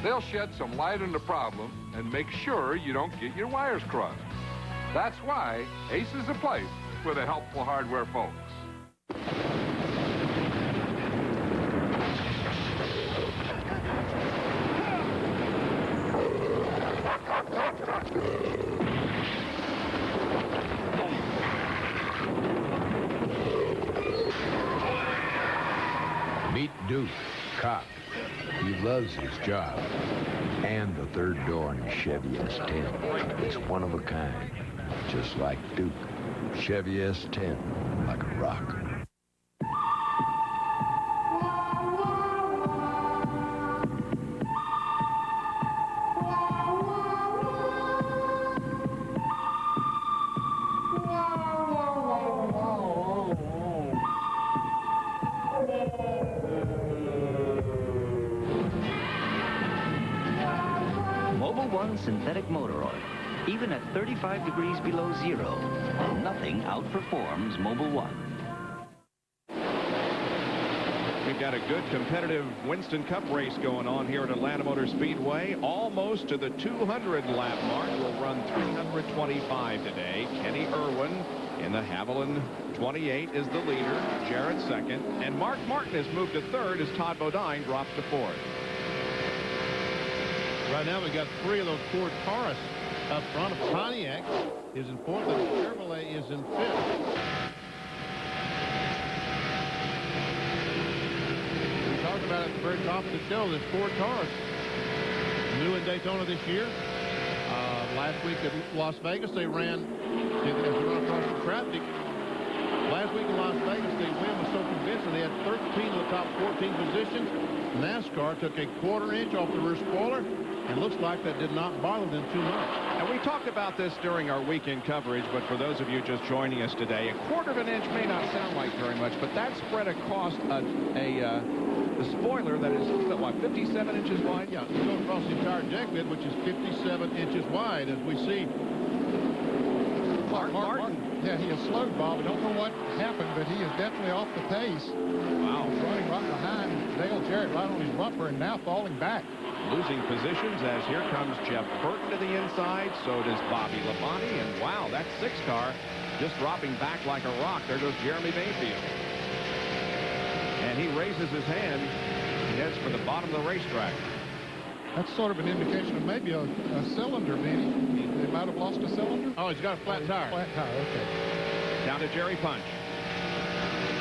[SPEAKER 13] They'll shed some light on the problem and make sure you don't get your wires crossed. That's why Ace is the place for the helpful hardware folks.
[SPEAKER 14] Meet Duke, cop. He loves his job. And the third door in Chevy S10. It's one of a kind, just like Duke. Chevy S10, like a rock.
[SPEAKER 15] Synthetic motor oil. Even at 35 degrees below zero, nothing outperforms Mobil 1.
[SPEAKER 2] We've got a good competitive Winston Cup race going on here at Atlanta Motor Speedway. Almost to the 200 lap mark. We'll run 325 today. Kenny Irwin in the Haviland 28 is the leader. Jarrett second. And Mark Martin has moved to third as Todd Bodine drops to fourth.
[SPEAKER 4] Right now, we got three of those Ford Taurus up front. Of Pontiac is in fourth, and Chevrolet is in fifth. We talked about it at the very top of the show. This Ford Taurus, new in Daytona this year. Last week at Las Vegas, they ran. They run across the traffic. Last week in Las Vegas, the win was so convincing. They had 13 of the top 14 positions. NASCAR took a quarter inch off the rear spoiler, and looks like that did not bother them too much.
[SPEAKER 2] And we talked about this during our weekend coverage, but for those of you just joining us today, a quarter of an inch may not sound like very much, but that spread across the spoiler that is, what, 57 inches wide?
[SPEAKER 4] Yeah, it goes across the entire deck bed, which is 57 inches wide, as we see.
[SPEAKER 1] Mark Martin. Yeah, he has slowed, Bob. I don't know what happened, but he is definitely off the pace.
[SPEAKER 2] Wow.
[SPEAKER 1] He's running right behind Dale Jarrett, right on his bumper, and now falling back.
[SPEAKER 2] Losing positions as here comes Jeff Burton to the inside. So does Bobby Labonte. And wow, that 6 car just dropping back like a rock. There goes Jeremy Mayfield. And he raises his hand. He heads for the bottom of the racetrack.
[SPEAKER 1] That's sort of an indication of maybe a cylinder, Benny. They might have lost a cylinder.
[SPEAKER 4] Oh, he's got a flat tire.
[SPEAKER 1] Flat tire, okay.
[SPEAKER 2] Down to Jerry Punch.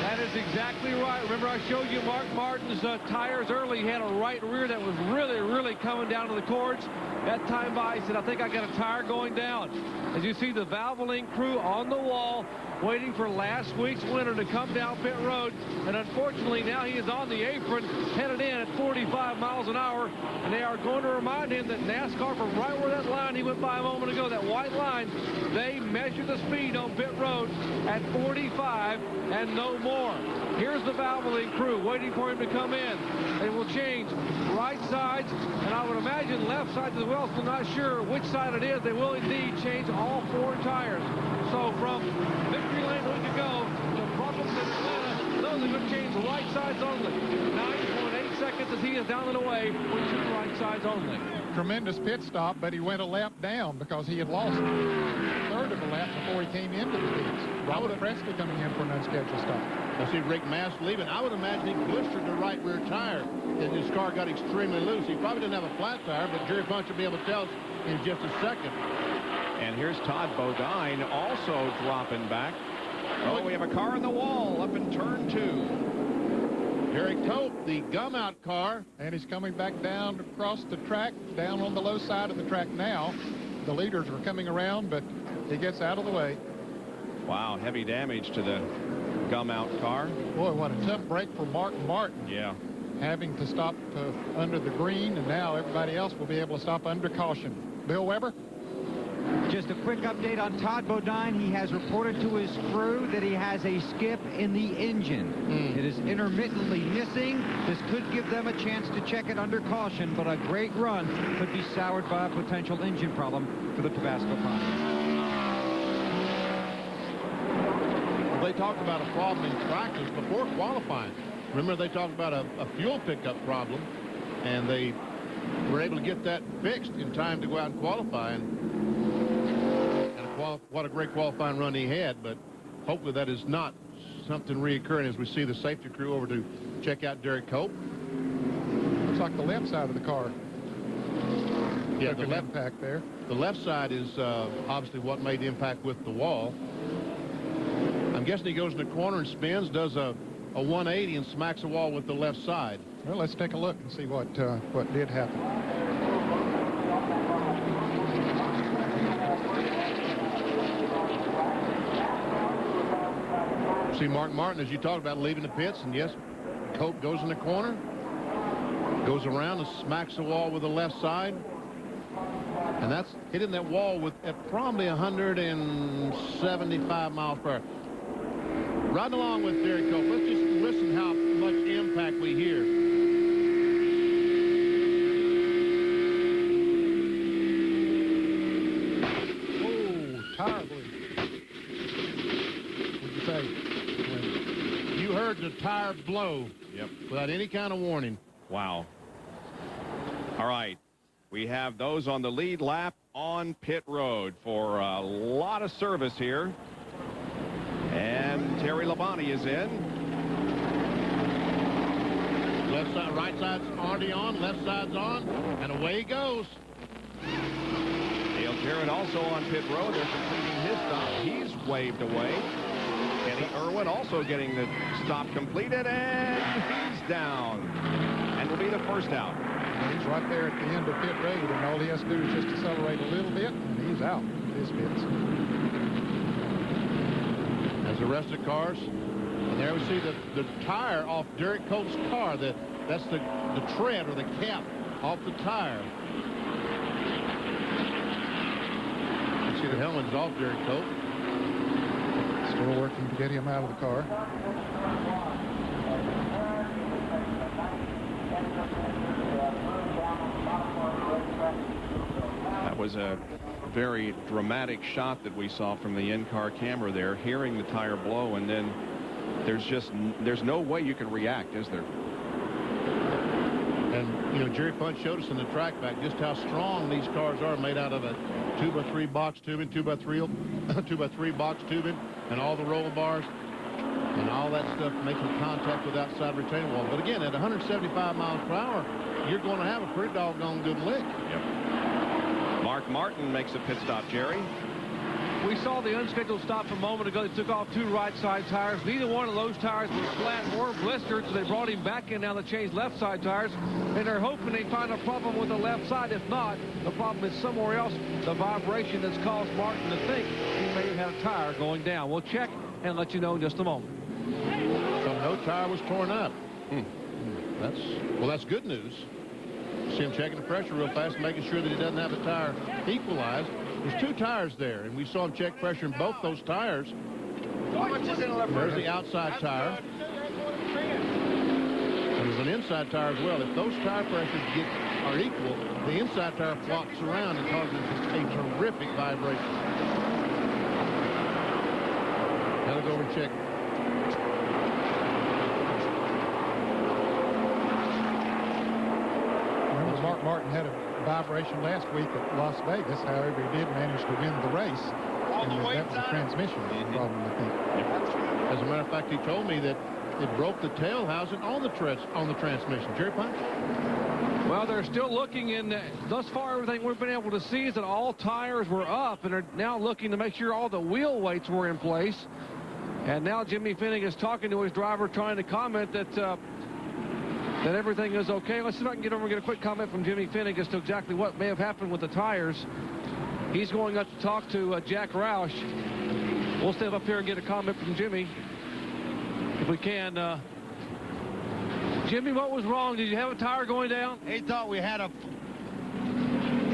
[SPEAKER 3] That is exactly right. Remember, I showed you Mark Martin's tires early. He had a right rear that was really coming down to the cords. That time by, he said, I think I got a tire going down. As you see the Valvoline crew on the wall, waiting for last week's winner to come down pit road. And unfortunately, now he is on the apron, headed in at 45 miles an hour. And they are going to remind him that NASCAR, from right where that line he went by a moment ago, that white line, they measure the speed on pit road at 45 and no more. Here's the Valvoline crew waiting for him to come in. They will change right sides, and I would imagine left sides as well. Still not sure which side it is. They will indeed change all 4 tires. So from victory lane we could go to Buffalo to Atlanta. Those are going to change right sides only. 9.8 seconds as he is down and away with 2 right sides only.
[SPEAKER 1] Tremendous pit stop, but he went a lap down because he had lost a third of a lap before he came into the pits. Robert Presley coming in for an unscheduled stop.
[SPEAKER 4] I see Rick Mast leaving. I would imagine he blistered the right rear tire, and his car got extremely loose. He probably didn't have a flat tire, but Jerry Punch will be able to tell us in just a second.
[SPEAKER 2] And here's Todd Bodine also dropping back. Oh, we have a car on the wall up in turn 2.
[SPEAKER 4] Derek Cope, the gum-out car.
[SPEAKER 1] And he's coming back down across the track, down on the low side of the track now. The leaders are coming around, but he gets out of the way.
[SPEAKER 2] Wow, heavy damage to the gum-out car.
[SPEAKER 1] Boy, what a tough break for Martin.
[SPEAKER 2] Yeah.
[SPEAKER 1] Having to stop under the green, and now everybody else will be able to stop under caution. Bill Weber?
[SPEAKER 6] Just a quick update on Todd Bodine. He has reported to his crew that he has a skip in the engine. It is intermittently missing. This could give them a chance to check it under caution, but a great run could be soured by a potential engine problem for the Tabasco Pirates.
[SPEAKER 4] They talked about a problem in practice before qualifying. Remember, they talked about a fuel pickup problem, and they were able to get that fixed in time to go out and qualify. And what a great qualifying run he had, but hopefully that is not something reoccurring as we see the safety crew over to check out Derek Cope.
[SPEAKER 1] Looks like the left side of the car.
[SPEAKER 4] Yeah, the left
[SPEAKER 1] impact there.
[SPEAKER 4] The left side is obviously what made the impact with the wall. I'm guessing he goes in the corner and spins, does a 180 and smacks the wall with the left side.
[SPEAKER 1] Well, let's take a look and see what did happen.
[SPEAKER 4] See Mark Martin, as you talked about, leaving the pits, and yes, Cope goes in the corner, goes around and smacks the wall with the left side. And that's hitting that wall with at probably 175 miles per hour. Riding along with Derek Cope. Let's just listen how much impact we hear.
[SPEAKER 1] Oh, tire bleed. What'd you say?
[SPEAKER 4] You heard the tire blow.
[SPEAKER 2] Yep.
[SPEAKER 4] Without any kind of warning.
[SPEAKER 2] Wow. All right. We have those on the lead lap on pit road for a lot of service here. And Terry Labonte is in.
[SPEAKER 4] Left side, right side's already on, left side's on, and away he goes.
[SPEAKER 2] Dale Jarrett also on pit road. They're completing his stop. He's waved away. Kenny Irwin also getting the stop completed, and he's down. And will be the first out.
[SPEAKER 1] Well, he's right there at the end of pit road, and all he has to do is just accelerate a little bit, and he's out of his pits.
[SPEAKER 4] As the rest of the cars, and there we see the tire off Derek Cope's car. That's the tread or the cap off the tire. You see the helmet's off Derek Cope.
[SPEAKER 1] Still working to get him out of the car.
[SPEAKER 2] That was a very dramatic shot that we saw from the in-car camera there, hearing the tire blow, and then there's no way you can react, is there?
[SPEAKER 4] And you know, Jerry Punch showed us in the track back just how strong these cars are, made out of a 2x3 box tubing, 2x3 box tubing, and all the roll bars and all that stuff making contact with outside retaining wall. But again, at 175 miles per hour, you're going to have a pretty doggone good lick.
[SPEAKER 2] Yep. Mark Martin makes a pit stop, Jerry.
[SPEAKER 3] We saw the unscheduled stop a moment ago. They took off two right side tires. Neither one of those tires was flat or blistered, so they brought him back in. Now they changed left side tires, and they're hoping they find a problem with the left side. If not, the problem is somewhere else. The vibration that's caused Martin to think he may have had a tire going down. We'll check and let you know in just a moment.
[SPEAKER 4] So no tire was torn up. That's good news. See him checking the pressure real fast, making sure that he doesn't have the tire equalized. There's two tires there, and we saw him check pressure in both those tires. There's the outside tire. And there's an inside tire as well. If those tire pressures are equal, the inside tire flops around and causes a terrific vibration. Now let's go over and check.
[SPEAKER 1] Remember, Mark Martin had a vibration last week at Las Vegas. However, he did manage to win the race. And that was a transmission problem, I think.
[SPEAKER 4] As a matter of fact, he told me that it broke the tail housing on the transmission. Jerry Punch?
[SPEAKER 3] Well, they're still looking, and thus far everything we've been able to see is that all tires were up, and are now looking to make sure all the wheel weights were in place. And now Jimmy Finning is talking to his driver, trying to comment that that everything is okay. Let's see if I can get over and get a quick comment from Jimmy Finnick as to exactly what may have happened with the tires. He's going up to talk to Jack Roush. We'll step up here and get a comment from Jimmy if we can. Jimmy, what was wrong? Did you have a tire going down?
[SPEAKER 16] He thought we had a...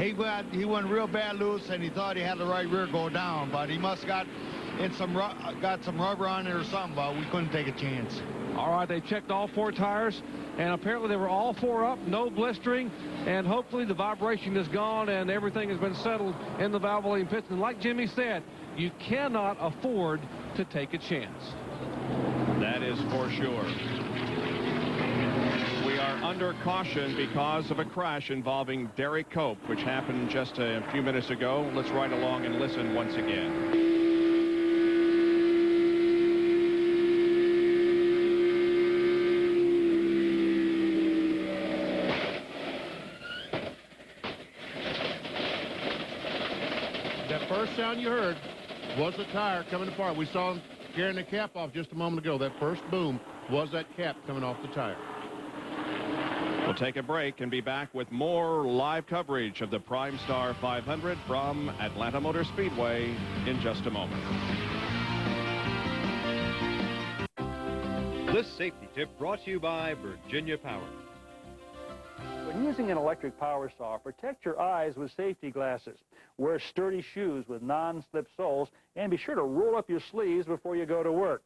[SPEAKER 16] He went real bad loose, and he thought he had the right rear go down, but he must got some rubber on it or something, but we couldn't take a chance.
[SPEAKER 3] All right, they checked all 4 tires, and apparently they were all 4 up, no blistering, and hopefully the vibration is gone and everything has been settled in the Valvoline pits. And like Jimmy said, you cannot afford to take a chance.
[SPEAKER 2] That is for sure. We are under caution because of a crash involving Derek Cope, which happened just a few minutes ago. Let's ride along and listen once again.
[SPEAKER 4] That first sound you heard was the tire coming apart. We saw him tearing the cap off just a moment ago. That first boom was that cap coming off the tire.
[SPEAKER 2] We'll take a break and be back with more live coverage of the Prime Star 500 from Atlanta Motor Speedway in just a moment.
[SPEAKER 17] This safety tip brought to you by Virginia Power.
[SPEAKER 18] When using an electric power saw, protect your eyes with safety glasses. Wear sturdy shoes with non-slip soles, and be sure to roll up your sleeves before you go to work.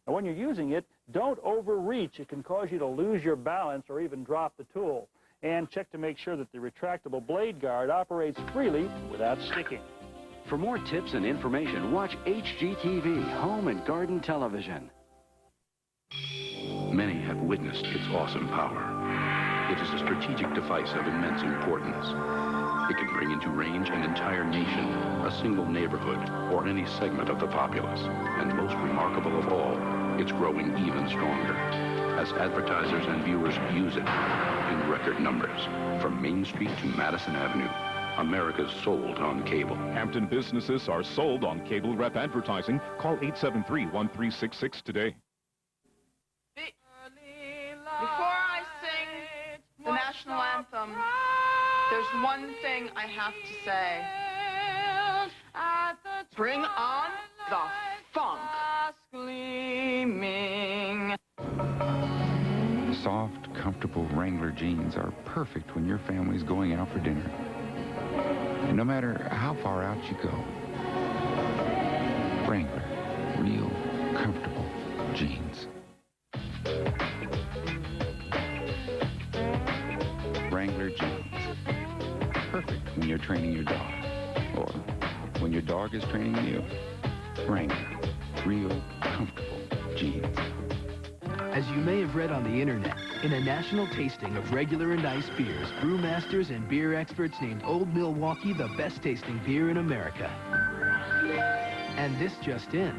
[SPEAKER 18] Now, when you're using it, don't overreach. It can cause you to lose your balance or even drop the tool. And check to make sure that the retractable blade guard operates freely without sticking.
[SPEAKER 19] For more tips and information, watch HGTV, Home and Garden Television.
[SPEAKER 20] Many have witnessed its awesome power. It is a strategic device of immense importance. It can bring into range an entire nation, a single neighborhood, or any segment of the populace. And most remarkable of all, it's growing even stronger as advertisers and viewers use it in record numbers. From Main Street to Madison Avenue, America's sold on cable.
[SPEAKER 21] Hampton businesses are sold on cable rep advertising. Call 873-1366 today.
[SPEAKER 22] Before I sing the national anthem, there's one thing I have to say. Bring on the funk. Gleaming.
[SPEAKER 23] Soft, comfortable Wrangler jeans are perfect when your family's going out for dinner. And no matter how far out you go, Wrangler, real comfortable jeans. Wrangler jeans, perfect when you're training your dog, or when your dog is training you. Wrangler, real comfortable jeans.
[SPEAKER 29] As you may have read on the internet, in a national tasting of regular and ice beers, brewmasters and beer experts named Old Milwaukee the best tasting beer in America. And this just in,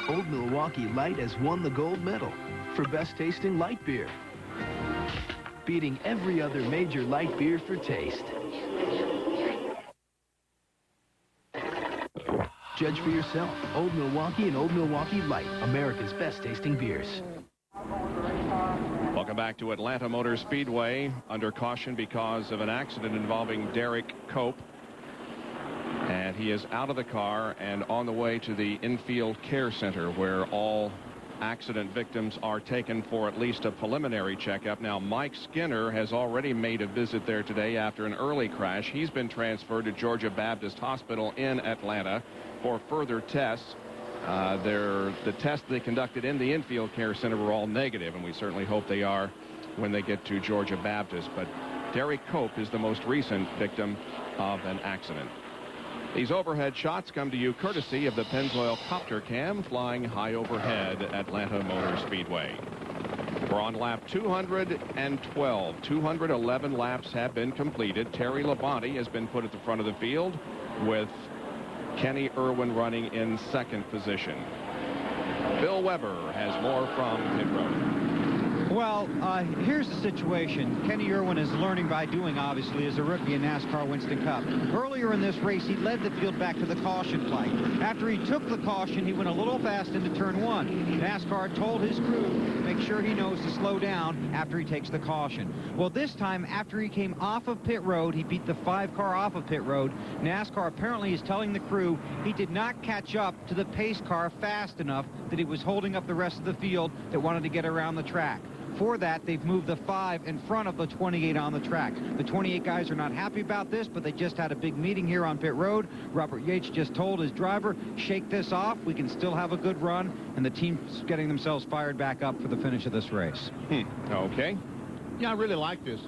[SPEAKER 29] Old Milwaukee Light has won the gold medal for best tasting light beer, beating every other major light beer for taste. Judge for yourself. Old Milwaukee and Old Milwaukee Light, America's best tasting beers.
[SPEAKER 2] Welcome back to Atlanta Motor Speedway. Under caution because of an accident involving Derek Cope. And he is out of the car and on the way to the infield care center where all accident victims are taken for at least a preliminary checkup. Now, Mike Skinner has already made a visit there today after an early crash. He's been transferred to Georgia Baptist Hospital in Atlanta for further tests. The tests they conducted in the infield care center were all negative, and we certainly hope they are when they get to Georgia Baptist. But Derek Cope is the most recent victim of an accident. These overhead shots come to you courtesy of the Pennzoil Copter Cam flying high overhead at Atlanta Motor Speedway. We're on lap 212. 211 laps have been completed. Terry Labonte has been put at the front of the field with Kenny Irwin running in second position. Bill Weber has more from pit road.
[SPEAKER 6] Well, here's the situation. Kenny Irwin is learning by doing, obviously, as a rookie in NASCAR Winston Cup. Earlier in this race, he led the field back to the caution flag. After he took the caution, he went a little fast into turn 1. NASCAR told his crew to make sure he knows to slow down after he takes the caution. Well, this time, after he came off of pit road, he beat the 5 car off of pit road. NASCAR apparently is telling the crew he did not catch up to the pace car fast enough that he was holding up the rest of the field that wanted to get around the track. For that, they've moved the 5 in front of the 28 on the track. The 28 guys are not happy about this, but they just had a big meeting here on pit road. Robert Yates just told his driver, shake this off. We can still have a good run. And the team's getting themselves fired back up for the finish of this race.
[SPEAKER 2] Okay.
[SPEAKER 4] Yeah, I really like this.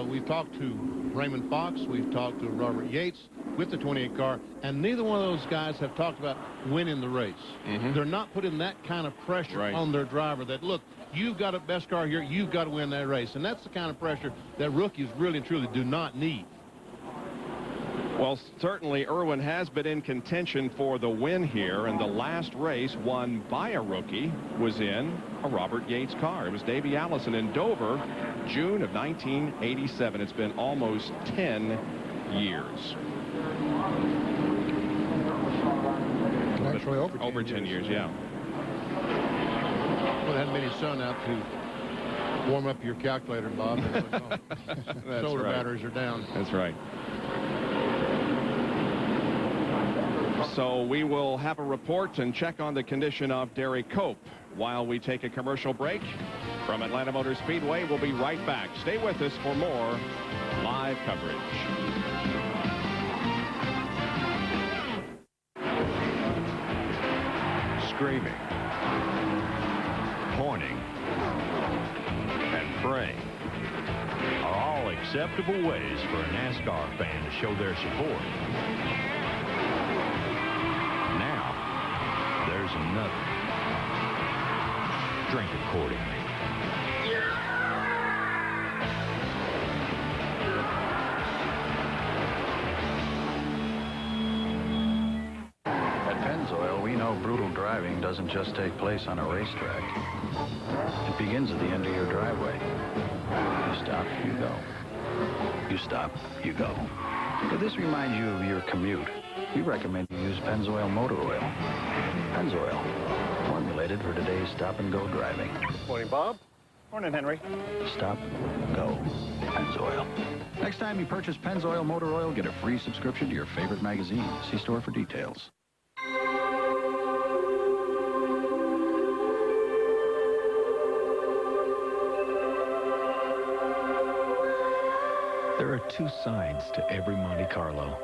[SPEAKER 4] We've talked to Raymond Fox. We've talked to Robert Yates with the 28 car, and neither one of those guys have talked about winning the race. They're not putting that kind of pressure on their driver that, look, you've got a best car here, you've got to win that race. And that's the kind of pressure that rookies really and truly do not need.
[SPEAKER 2] Well, certainly Irwin has been in contention for the win here, and the last race won by a rookie was in a Robert Yates car. It was Davey Allison in Dover, June of 1987. It's been almost 10 years.
[SPEAKER 1] Actually,
[SPEAKER 2] over 10 years, yeah.
[SPEAKER 4] Well, there hadn't been any sun out to warm up your calculator, Bob. Solar batteries are down.
[SPEAKER 2] That's right. So we will have a report and check on the condition of Derek Cope while we take a commercial break. From Atlanta Motor Speedway, we'll be right back. Stay with us for more live coverage.
[SPEAKER 7] Screaming, pointing, and praying are all acceptable ways for a NASCAR fan to show their support. Now, there's another. Drink accordingly.
[SPEAKER 23] At Pennzoil, we know brutal driving doesn't just take place on a racetrack. It begins at the end of your driveway. You stop, you go. You stop, you go. If this reminds you of your commute, we recommend you use Pennzoil Motor Oil. Pennzoil, formulated for today's stop-and-go driving.
[SPEAKER 8] Morning, Bob. Morning, Henry.
[SPEAKER 23] Stop, go, Pennzoil. Next time you purchase Pennzoil Motor Oil, get a free subscription to your favorite magazine. See store for details.
[SPEAKER 10] There are two sides to every Monte Carlo.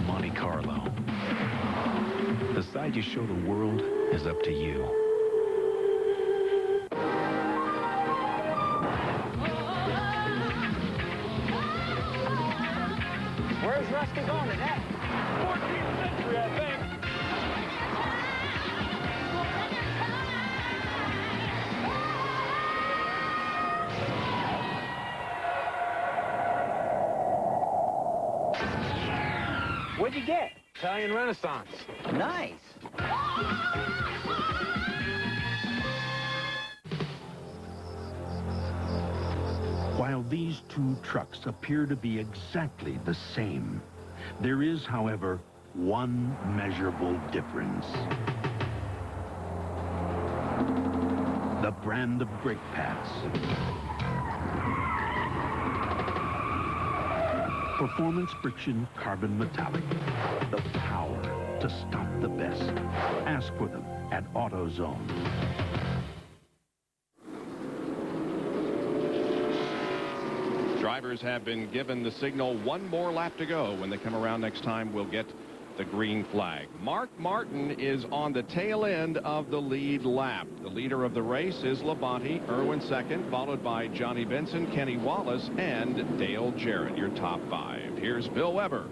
[SPEAKER 10] Monte Carlo. The side you show the world is up to you.
[SPEAKER 8] Where's Rusty going today? 14th century, I think. What'd you get? Italian Renaissance.
[SPEAKER 11] Nice.
[SPEAKER 9] While these two trucks appear to be exactly the same, there is, however, one measurable difference. The brand of brake pads. Performance friction carbon metallic. The power to stop the best. Ask for them at AutoZone.
[SPEAKER 2] Drivers have been given the signal, one more lap to go. When they come around next time, we'll get the green flag. Mark Martin is on the tail end of the lead lap. The leader of the race is Labonte, Irwin second, followed by Johnny Benson, Kenny Wallace, and Dale Jarrett, your top five. Here's Bill Weber.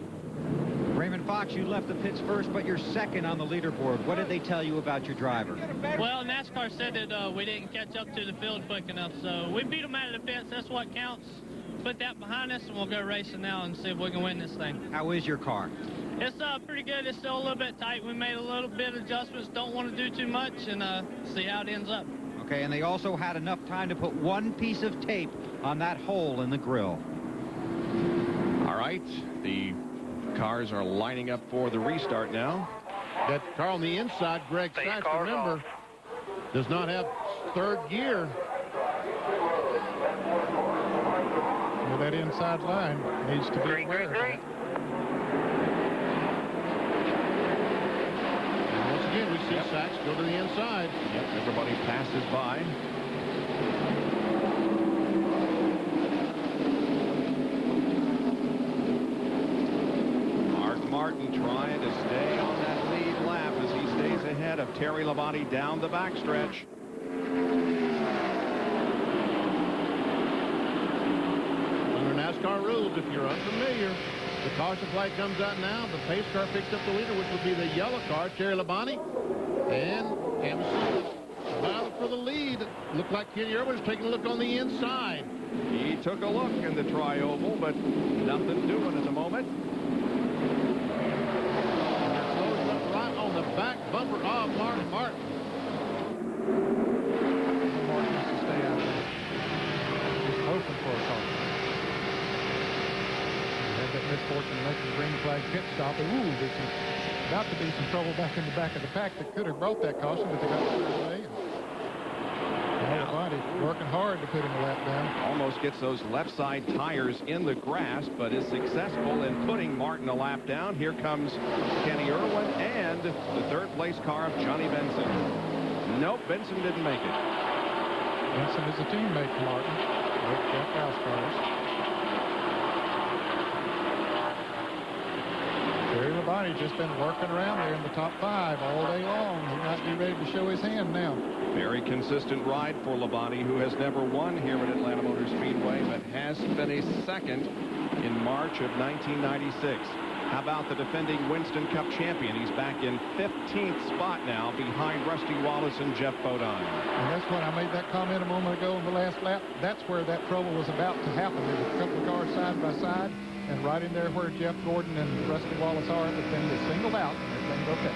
[SPEAKER 6] Raymond Fox, you left the pits first, but you're second on the leaderboard. What did they tell you about your driver?
[SPEAKER 24] Well, NASCAR said that we didn't catch up to the field quick enough, so we beat them out of the pits. That's what counts.
[SPEAKER 5] put that behind us, and we'll go racing now and see if we can win this thing.
[SPEAKER 6] How is your car?
[SPEAKER 5] It's pretty good. It's still a little bit tight. We made a little bit of adjustments. Don't want to do too much, and see how it ends up.
[SPEAKER 6] Okay, and they also had enough time to put one piece of tape on that hole in the grill.
[SPEAKER 2] All right, the cars are lining up for the restart now.
[SPEAKER 4] That car on the inside, Greg Sykes, remember, does not have third gear.
[SPEAKER 1] Well, that inside line needs to be aware of that.
[SPEAKER 4] And once again, we see Sykes go to the inside.
[SPEAKER 2] Yep, everybody passes by. Martin trying to stay on that lead lap as he stays ahead of Terry Labonte down the backstretch.
[SPEAKER 4] Under NASCAR rules, if you're unfamiliar, the caution flag comes out now. The pace car picks up the leader, which would be the yellow car, Terry Labonte. And Emerson battle for the lead. Looked like Kenny Irwin was taking a look on the inside.
[SPEAKER 2] He took a look in the tri-oval, but nothing doing at the moment.
[SPEAKER 4] The back bumper of Mark Martin.
[SPEAKER 1] Martin has to stay out there. He's hoping for a call. He had that misfortune to make the green flag pit stop. Ooh, there's about to be some trouble back in the back of the pack that could have brought that caution, but they got it away. Body working hard to put him a lap down.
[SPEAKER 2] Almost gets those left side tires in the grass, but is successful in putting Martin a lap down. Here comes Kenny Irwin and the third place car of Johnny Benson. Nope, Benson didn't make it.
[SPEAKER 1] Benson is a teammate to Martin with Jeff House cars. Terry Labonte's just been working around there in the top 5 all day long. He might be ready to show his hand now.
[SPEAKER 2] Very consistent ride for Labonte, who has never won here at Atlanta Motor Speedway, but has finished second in March of 1996. How about the defending Winston Cup champion? He's back in 15th spot now behind Rusty Wallace and Jeff Bodine.
[SPEAKER 1] And that's when I made that comment a moment ago in the last lap. That's where that trouble was about to happen. There were a couple of cars side by side, and right in there where Jeff Gordon and Rusty Wallace are, but then they singled out, and everything's okay.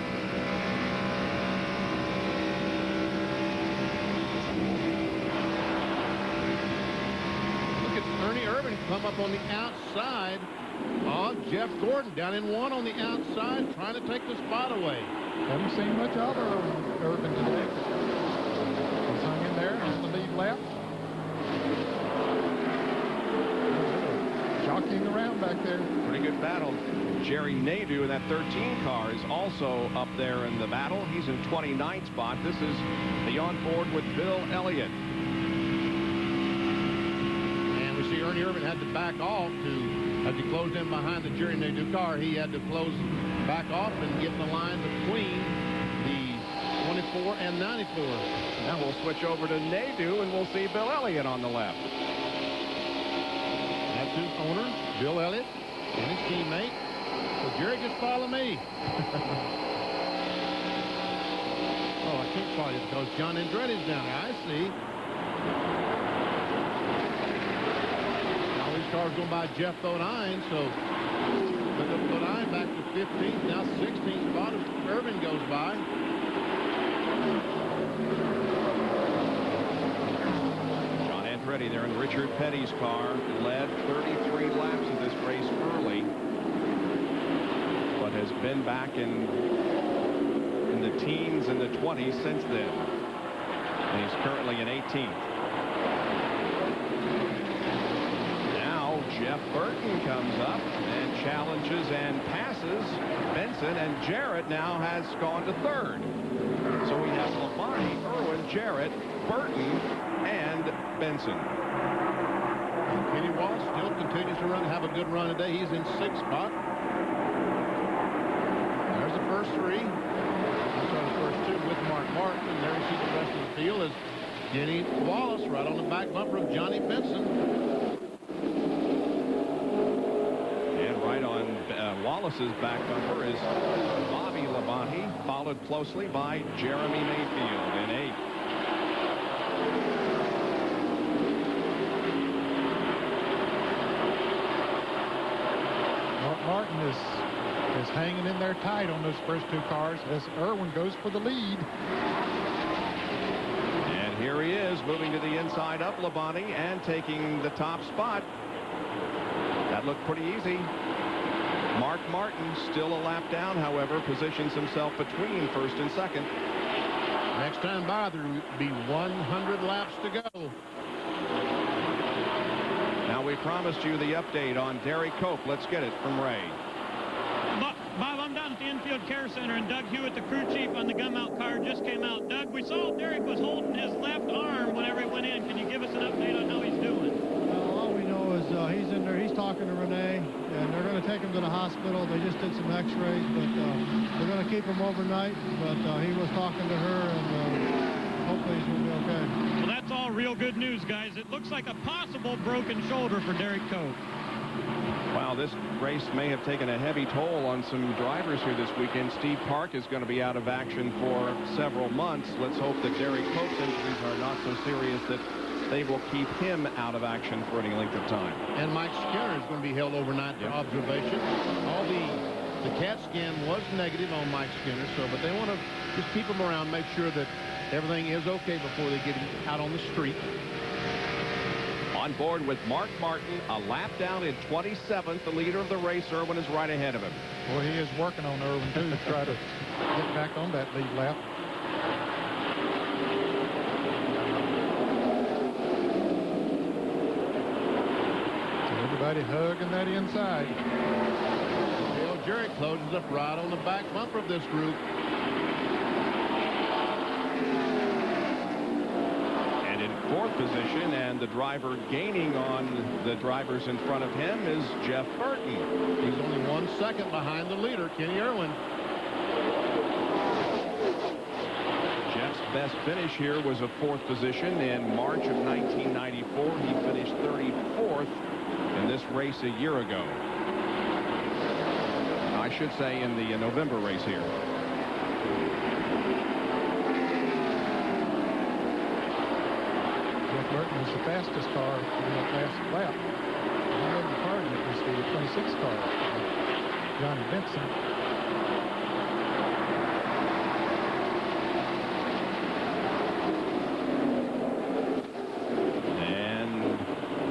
[SPEAKER 4] Ernie Irvin come up on the outside of Jeff Gordon, down in 1 on the outside, trying to take the spot away.
[SPEAKER 1] Haven't seen much of Irvin today. He's hung in there on the lead lap. Jockeying around back there.
[SPEAKER 2] Pretty good battle. Jerry Nadeau in that 13 car is also up there in the battle. He's in 29th spot. This is the on board with Bill Elliott.
[SPEAKER 4] See, Ernie Irvin had to back off as he closed in behind the Jerry Nadeau car. He had to back off and get in the line between the 24 and 94.
[SPEAKER 2] Now we'll switch over to Nadeau, and we'll see Bill Elliott on the left.
[SPEAKER 4] That's his owner, Bill Elliott, and his teammate. So Jerry, just follow me. Oh, I can't follow you because John Andretti's down there. I see. Cars going by Jeff Bodine, so look up Bodine back to 15th, now 16th spot as Irvin goes by.
[SPEAKER 2] John Andretti there in Richard Petty's car, led 33 laps of this race early, but has been back in the teens and the 20s since then. And he's currently in 18th. Jeff Burton comes up and challenges and passes Benson, and Jarrett now has gone to third. So we have Labonte, Irwin, Jarrett, Burton, and Benson.
[SPEAKER 4] Kenny Wallace still continues to have a good run today. He's in 6th spot. There's the first 3. That's on the first 2 with Mark Martin, and there you see the rest of the field is Kenny Wallace right on the back bumper of Johnny Benson.
[SPEAKER 2] Wallace's back bumper is Bobby Labonte, followed closely by Jeremy Mayfield in 8th.
[SPEAKER 1] Martin is hanging in there tight on those first two cars as Irwin goes for the lead.
[SPEAKER 2] And here he is moving to the inside up Labonte and taking the top spot. That looked pretty easy. Mark Martin still a lap down, however, positions himself between first and second.
[SPEAKER 4] Next time by, there will be 100 laps to go.
[SPEAKER 2] Now, we promised you the update on Derek Cope. Let's get it from Ray.
[SPEAKER 11] Bob, I'm down at the infield care center, and Doug Hewitt, the crew chief on the gum-out car, just came out. Doug, we saw Derek was holding his left arm whenever he went in. Can you give us an update on how he's doing?
[SPEAKER 12] All we know is he's in there. He's talking to Renee, and they're going to take him to the hospital. They just did some x-rays, but they're going to keep him overnight. But he was talking to her, and hopefully he's going to be okay.
[SPEAKER 11] Well, that's all real good news, guys. It looks like a possible broken shoulder for Derek Cope.
[SPEAKER 2] Wow, this race may have taken a heavy toll on some drivers here this weekend. Steve Park is going to be out of action for several months. Let's hope that Derek Cope's injuries are not so serious that they will keep him out of action for any length of time.
[SPEAKER 4] And Mike Skinner is going to be held overnight for observation. All the CAT scan was negative on Mike Skinner, but they want to just keep him around, make sure that everything is okay before they get him out on the street.
[SPEAKER 2] On board with Mark Martin, a lap down in 27th. The leader of the race, Irwin, is right ahead of him.
[SPEAKER 1] Well, he is working on Irwin, too, to try to get back on that lead lap. So everybody hugging that inside.
[SPEAKER 4] Dale Jarrett closes up right on the back bumper of this group.
[SPEAKER 2] Fourth position, and the driver gaining on the drivers in front of him is Jeff Burton.
[SPEAKER 4] He's only 1 second behind the leader, Kenny Irwin.
[SPEAKER 2] Jeff's best finish here was a fourth position in March of 1994. He finished 34th in this race a year ago. I should say in the November race here.
[SPEAKER 1] Burton was the fastest car in that last lap. I beg your pardon, it was the 26 car, Johnny Benson.
[SPEAKER 2] And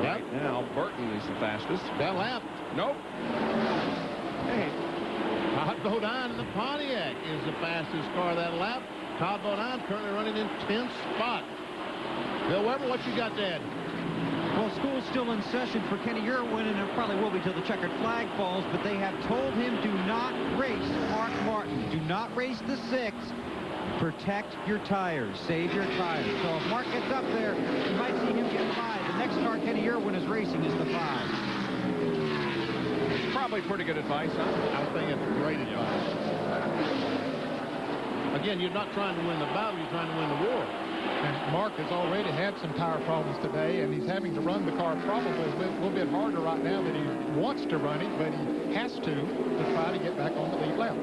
[SPEAKER 2] right now, Burton is the fastest.
[SPEAKER 4] That lap?
[SPEAKER 2] Nope.
[SPEAKER 4] Hey, Todd Bodine in the Pontiac is the fastest car that lap. Todd Bodine currently running in 10th spot. Bill Weber, what you got, Dad?
[SPEAKER 6] Well, school's still in session for Kenny Irwin, and it probably will be till the checkered flag falls, but they have told him do not race Mark Martin. Do not race the 6. Protect your tires. Save your tires. So if Mark gets up there, you might see him get 5. The next car Kenny Irwin is racing is the 5.
[SPEAKER 2] Probably pretty good advice, huh?
[SPEAKER 4] I think it's great advice. Again, you're not trying to win the battle, you're trying to win the war.
[SPEAKER 1] And Mark has already had some tire problems today, and he's having to run the car probably a little bit harder right now than he wants to run it, but he has to try to get back on the lead lap.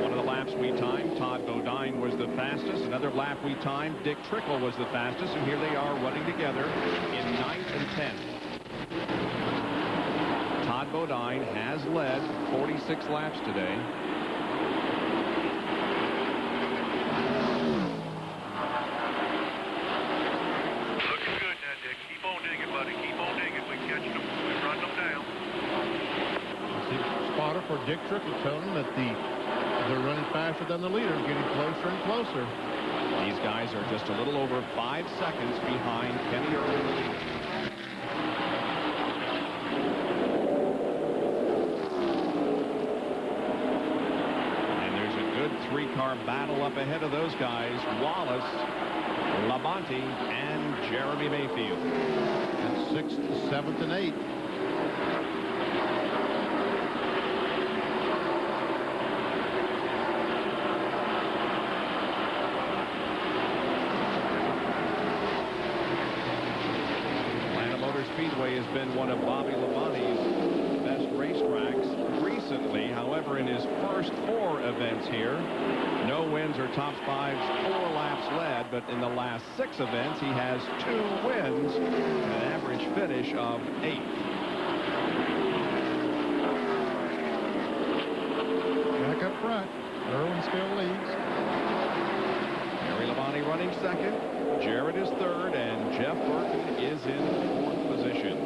[SPEAKER 2] One of the laps we timed, Todd Bodine was the fastest. Another lap we timed, Dick Trickle was the fastest, and here they are running together in 9th and 10th. Todd Bodine has led 46 laps today.
[SPEAKER 4] For Dick Trickle telling them that they're running faster than the leader, getting closer and closer.
[SPEAKER 2] These guys are just a little over 5 seconds behind Kenny Irwin. And there's a good 3-car battle up ahead of those guys. Wallace, Labonte, and Jeremy Mayfield.
[SPEAKER 4] That's 6th, 7th, and 8th.
[SPEAKER 2] Speedway has been one of Bobby Labonte's best racetracks recently. However, in his first 4 events here, no wins or top 5s, 4 laps led, but in the last 6 events, he has 2 wins and an average finish of 8th.
[SPEAKER 1] Irwin still leads.
[SPEAKER 2] Terry Labonte running second. Jarrett is third, and Jeff Burton is in fourth position.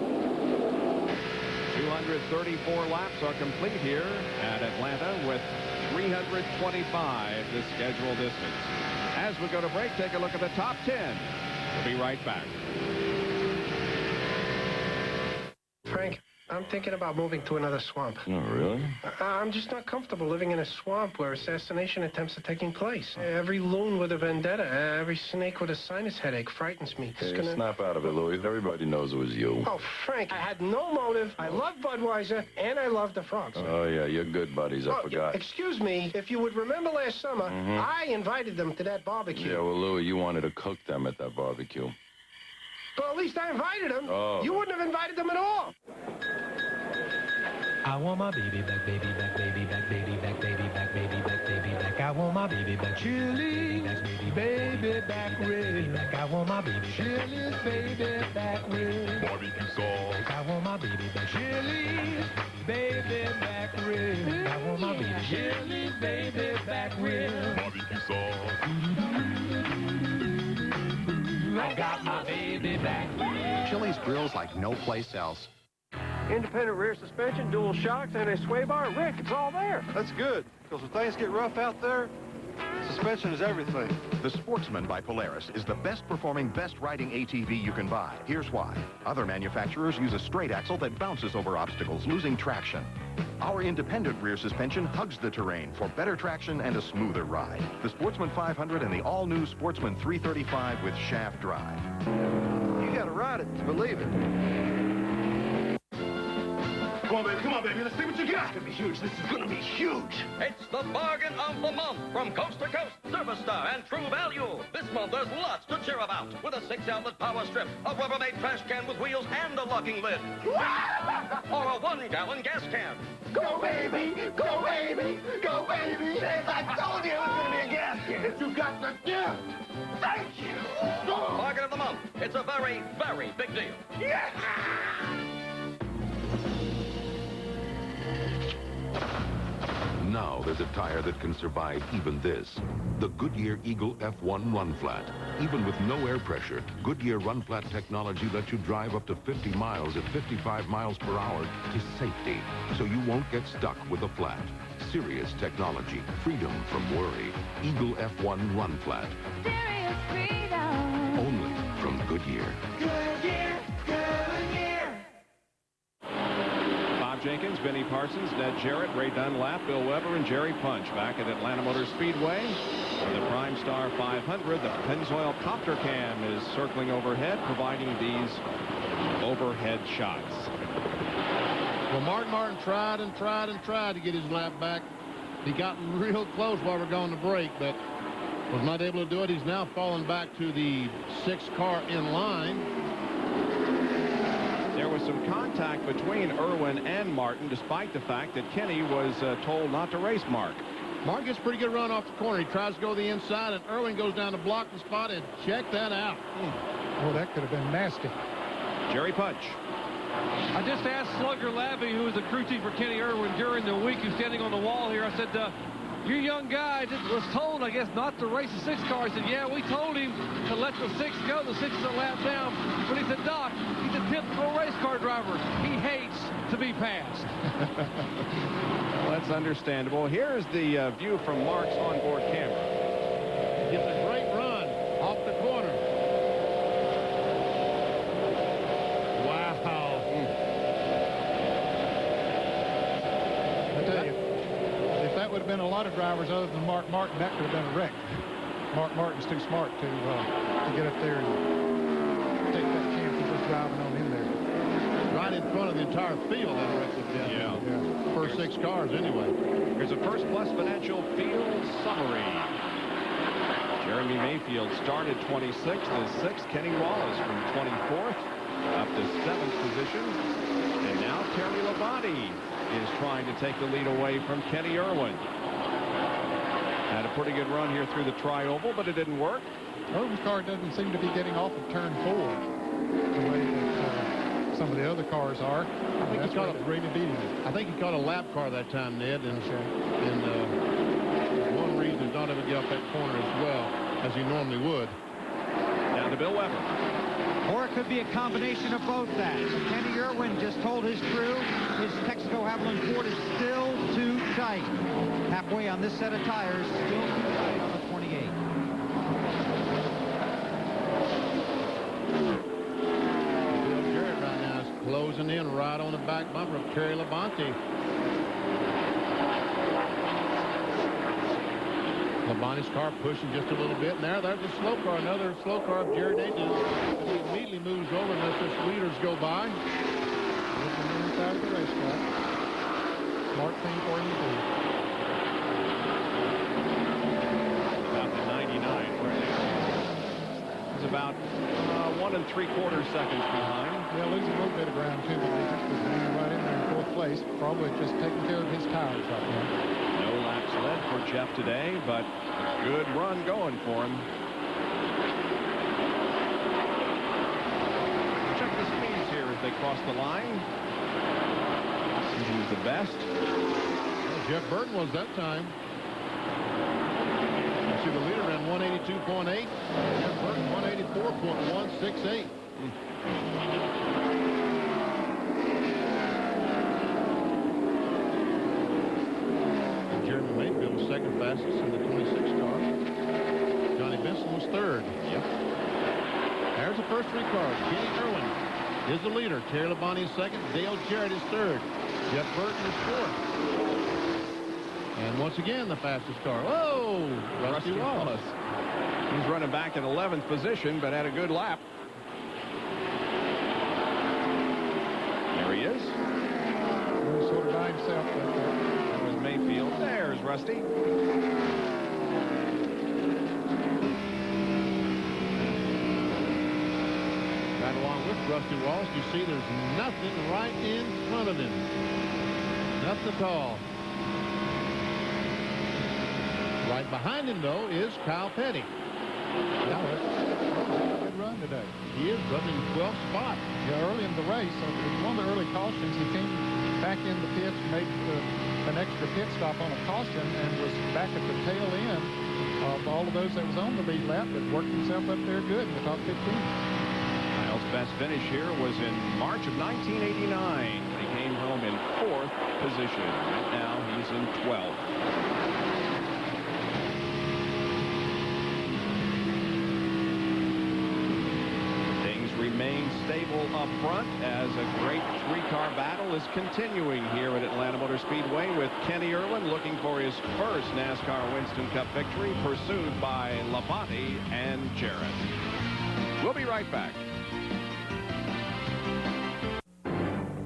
[SPEAKER 2] 234 laps are complete here at Atlanta with 325 the scheduled distance. As we go to break, take a look at the top 10. We'll be right back.
[SPEAKER 13] Frank, I'm thinking about moving to another swamp.
[SPEAKER 7] Oh, really?
[SPEAKER 13] I'm just not comfortable living in a swamp where assassination attempts are taking place. Every loon with a vendetta, every snake with a sinus headache frightens me.
[SPEAKER 7] Hey, snap out of it, Louis. Everybody knows it was you.
[SPEAKER 13] Oh, Frank, I had no motive. I love Budweiser, and I love the frogs.
[SPEAKER 7] Oh, yeah, you're good buddies. I forgot.
[SPEAKER 13] Excuse me, if you would remember last summer, I invited them to that barbecue.
[SPEAKER 7] Yeah, well, Louis, you wanted to cook them at that barbecue.
[SPEAKER 13] Well, at least I invited them.
[SPEAKER 7] Oh.
[SPEAKER 13] You wouldn't have invited them at all.
[SPEAKER 14] I want my baby back, baby back, baby back, baby back, baby back, baby back, baby back. I want my baby back, chili, baby back rib. I want my baby chili, baby back rib. Barbecue sauce. I want my baby back, chili, baby back rib. I want my baby chili, baby back rib. Barbecue sauce. I got my baby back.
[SPEAKER 15] Chili's grills like no place else.
[SPEAKER 13] Independent rear suspension, dual shocks, and a sway bar. Rick, it's all there.
[SPEAKER 16] That's good, because when things get rough out there, suspension is everything.
[SPEAKER 24] The Sportsman by Polaris is the best performing, best riding ATV you can buy. Here's why. Other manufacturers use a straight axle that bounces over obstacles, losing traction. Our independent rear suspension hugs the terrain for better traction and a smoother ride. The Sportsman 500 and the all-new Sportsman 335 with shaft drive.
[SPEAKER 16] You gotta ride it to believe it.
[SPEAKER 24] Come on, baby, let's see what you got. It's gonna be huge. This is gonna be huge.
[SPEAKER 25] It's the bargain of the month from Coast to Coast, Superstar, and True Value. This month, there's lots to cheer about with a 6-outlet power strip, a Rubbermaid trash can with wheels and a locking lid, or a 1-gallon gas can.
[SPEAKER 24] Go, baby! Go, baby! Go, baby! I told you it was gonna be a gas can. You got the gift. Thank you.
[SPEAKER 25] Bargain of the month. It's a very, very big deal.
[SPEAKER 24] Yeah!
[SPEAKER 26] Now there's a tire that can survive even this. The Goodyear Eagle F1 Run Flat. Even with no air pressure, Goodyear Run Flat technology lets you drive up to 50 miles at 55 miles per hour to safety, so you won't get stuck with a flat. Serious technology, freedom from worry. Eagle F1 Run Flat.
[SPEAKER 27] Serious freedom.
[SPEAKER 26] Only from Goodyear.
[SPEAKER 27] Goodyear, Goodyear.
[SPEAKER 2] Bob Jenkins, Benny Parsons, Ned Jarrett, Ray Dunlap, Bill Weber, and Jerry Punch back at Atlanta Motor Speedway. For the Prime Star 500, the Pennzoil Copter Cam is circling overhead, providing these overhead shots.
[SPEAKER 4] Well, Martin tried and tried and tried to get his lap back. He got real close while we're going to break, but was not able to do it. He's now fallen back to the 6th car in line.
[SPEAKER 2] There was some contact between Irwin and Martin, despite the fact that Kenny was told not to race Mark.
[SPEAKER 4] Mark gets a pretty good run off the corner. He tries to go the inside, and Irwin goes down to block the spot, and check that out.
[SPEAKER 1] Oh, that could have been nasty.
[SPEAKER 2] Jerry Punch.
[SPEAKER 3] I just asked Slugger Labby, who was the crew chief for Kenny Irwin during the week, who's standing on the wall here. I said, your young guy was told, I guess, not to race the 6 car. He said, yeah, we told him to let the 6 go. The 6 is a lap down. But he said, Doc, he's a typical race car driver. He hates to be passed.
[SPEAKER 2] Well, that's understandable. Here's the view from Mark's onboard camera.
[SPEAKER 4] Gets a great run off the corner. Wow.
[SPEAKER 1] I tell you, if that would have been a lot of drivers other than Mark Martin, that could have been a wreck. Mark Martin's too smart to get up there and take that chance of just driving on in there.
[SPEAKER 4] Right in front of the entire field, that wreck would have been.
[SPEAKER 2] Yeah.
[SPEAKER 4] First 6 cars, anyway.
[SPEAKER 2] Here's a First Plus Financial Field summary. Jeremy Mayfield started 26th. The 6th, Kenny Wallace from 24th up to 7th position. And now Terry Labonte is trying to take the lead away from Kenny Irwin. Had a pretty good run here through the tri-oval, but it didn't work.
[SPEAKER 1] Irwin's car doesn't seem to be getting off of turn 4 the way that some of the other cars are.
[SPEAKER 4] I think he caught a lap car that time, Ned, and up that corner as well as he normally would.
[SPEAKER 2] Down to Bill Weber.
[SPEAKER 6] Or it could be a combination of both that. Kenny Irwin just told his crew his Texaco Havoline Ford is still too tight. Halfway on this set of tires, still too tight on the 28.
[SPEAKER 4] Bill Jarrett right now is closing in right on the back bumper of Terry Labonte. Labonte's car pushing just a little bit, and there's a slow car, another slow car of Jared Nathan. He immediately moves over and lets his leaders go by.
[SPEAKER 1] Looking inside of the racetrack. Smart thing for him to do.
[SPEAKER 2] About the 99 right now. He's about 1 3/4 seconds behind.
[SPEAKER 1] Yeah, losing a little bit of ground too, but he's running right in there in 4th place. Probably just taking care of his tires right now.
[SPEAKER 2] No laps led for Jeff today, but a good run going for him. Check the speeds here as they cross the line. See who's the best.
[SPEAKER 4] Well, Jeff Burton was that time. You see the leader ran 182.8. Jeff Burton 184.168. Jeremy Mayfield was second fastest in the 26 car. Johnny Benson was third.
[SPEAKER 2] Yep.
[SPEAKER 4] There's the first 3 cars. Kenny Irwin is the leader. Terry Labonte is second. Dale Jarrett is third. Jeff Burton is fourth. And once again, the fastest car. Whoa! Rusty Wallace.
[SPEAKER 2] He's running back in 11th position, but had a good lap. There he is.
[SPEAKER 1] He's sort of by himself back there.
[SPEAKER 2] That was Mayfield. There's Rusty.
[SPEAKER 4] Right along with Rusty Wallace, you see there's nothing right in front of him. Nothing at all. Right behind him, though, is Kyle Petty.
[SPEAKER 1] Yeah, good run today.
[SPEAKER 4] He is running 12th spot.
[SPEAKER 1] Yeah, early in the race, one of the early cautions, he came back in the pits, made an extra pit stop on a caution, and was back at the tail end of all of those that was on the lead lap, but worked himself up there good in the top 15.
[SPEAKER 2] Kyle's best finish here was in March of 1989. He came home in 4th position. Right now, he's in 12th. Remain stable up front as a great 3-car battle is continuing here at Atlanta Motor Speedway, with Kenny Irwin looking for his first NASCAR Winston Cup victory, pursued by Labonte and Jarrett. We'll be right back.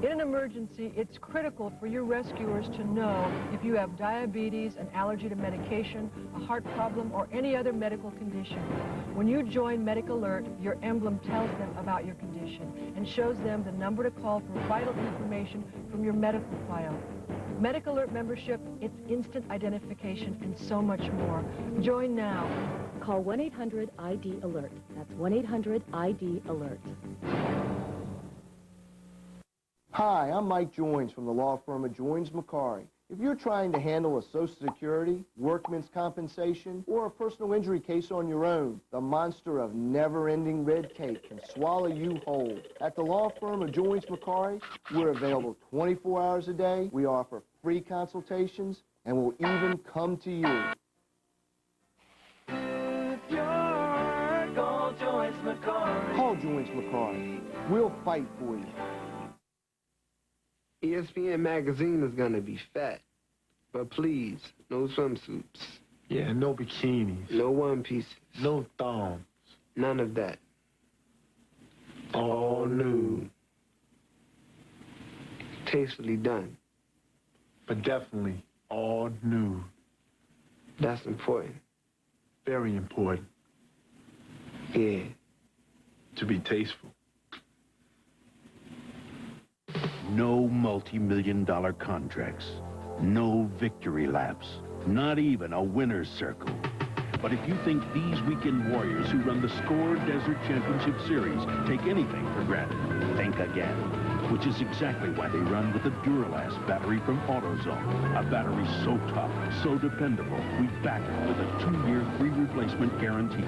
[SPEAKER 17] In an emergency, it's critical for your rescuers to know if you have diabetes, an allergy to medication, a heart problem, or any other medical condition. When you join Medic Alert, your emblem tells them about your condition and shows them the number to call for vital information from your medical file. Medic Alert membership, it's instant identification and so much more. Join now.
[SPEAKER 18] Call 1-800-ID-ALERT. That's 1-800-ID-ALERT.
[SPEAKER 19] Hi, I'm Mike Joins from the law firm of Joins McCarry. If you're trying to handle a Social Security, workman's compensation, or a personal injury case on your own, the monster of never-ending red tape can swallow you whole. At the law firm of Joins McCarry, we're available 24 hours a day. We offer free consultations, and we'll even come to you.
[SPEAKER 14] If you're call Joins McCarry.
[SPEAKER 19] Call Joins McCarry. We'll fight for you.
[SPEAKER 20] ESPN magazine is gonna be fat, but please, no swimsuits.
[SPEAKER 21] Yeah, no bikinis.
[SPEAKER 20] No one pieces.
[SPEAKER 21] No thongs.
[SPEAKER 20] None of that. All nude. Tastefully done.
[SPEAKER 21] But definitely all nude.
[SPEAKER 20] That's important.
[SPEAKER 21] Very important.
[SPEAKER 20] Yeah.
[SPEAKER 21] To be tasteful.
[SPEAKER 9] No multi-million-dollar contracts. No victory laps. Not even a winner's circle. But if you think these weekend warriors who run the SCORE Desert Championship Series take anything for granted, think again. Which is exactly why they run with the Duralast battery from AutoZone. A battery so tough, so dependable, we back it with a 2-year free replacement guarantee.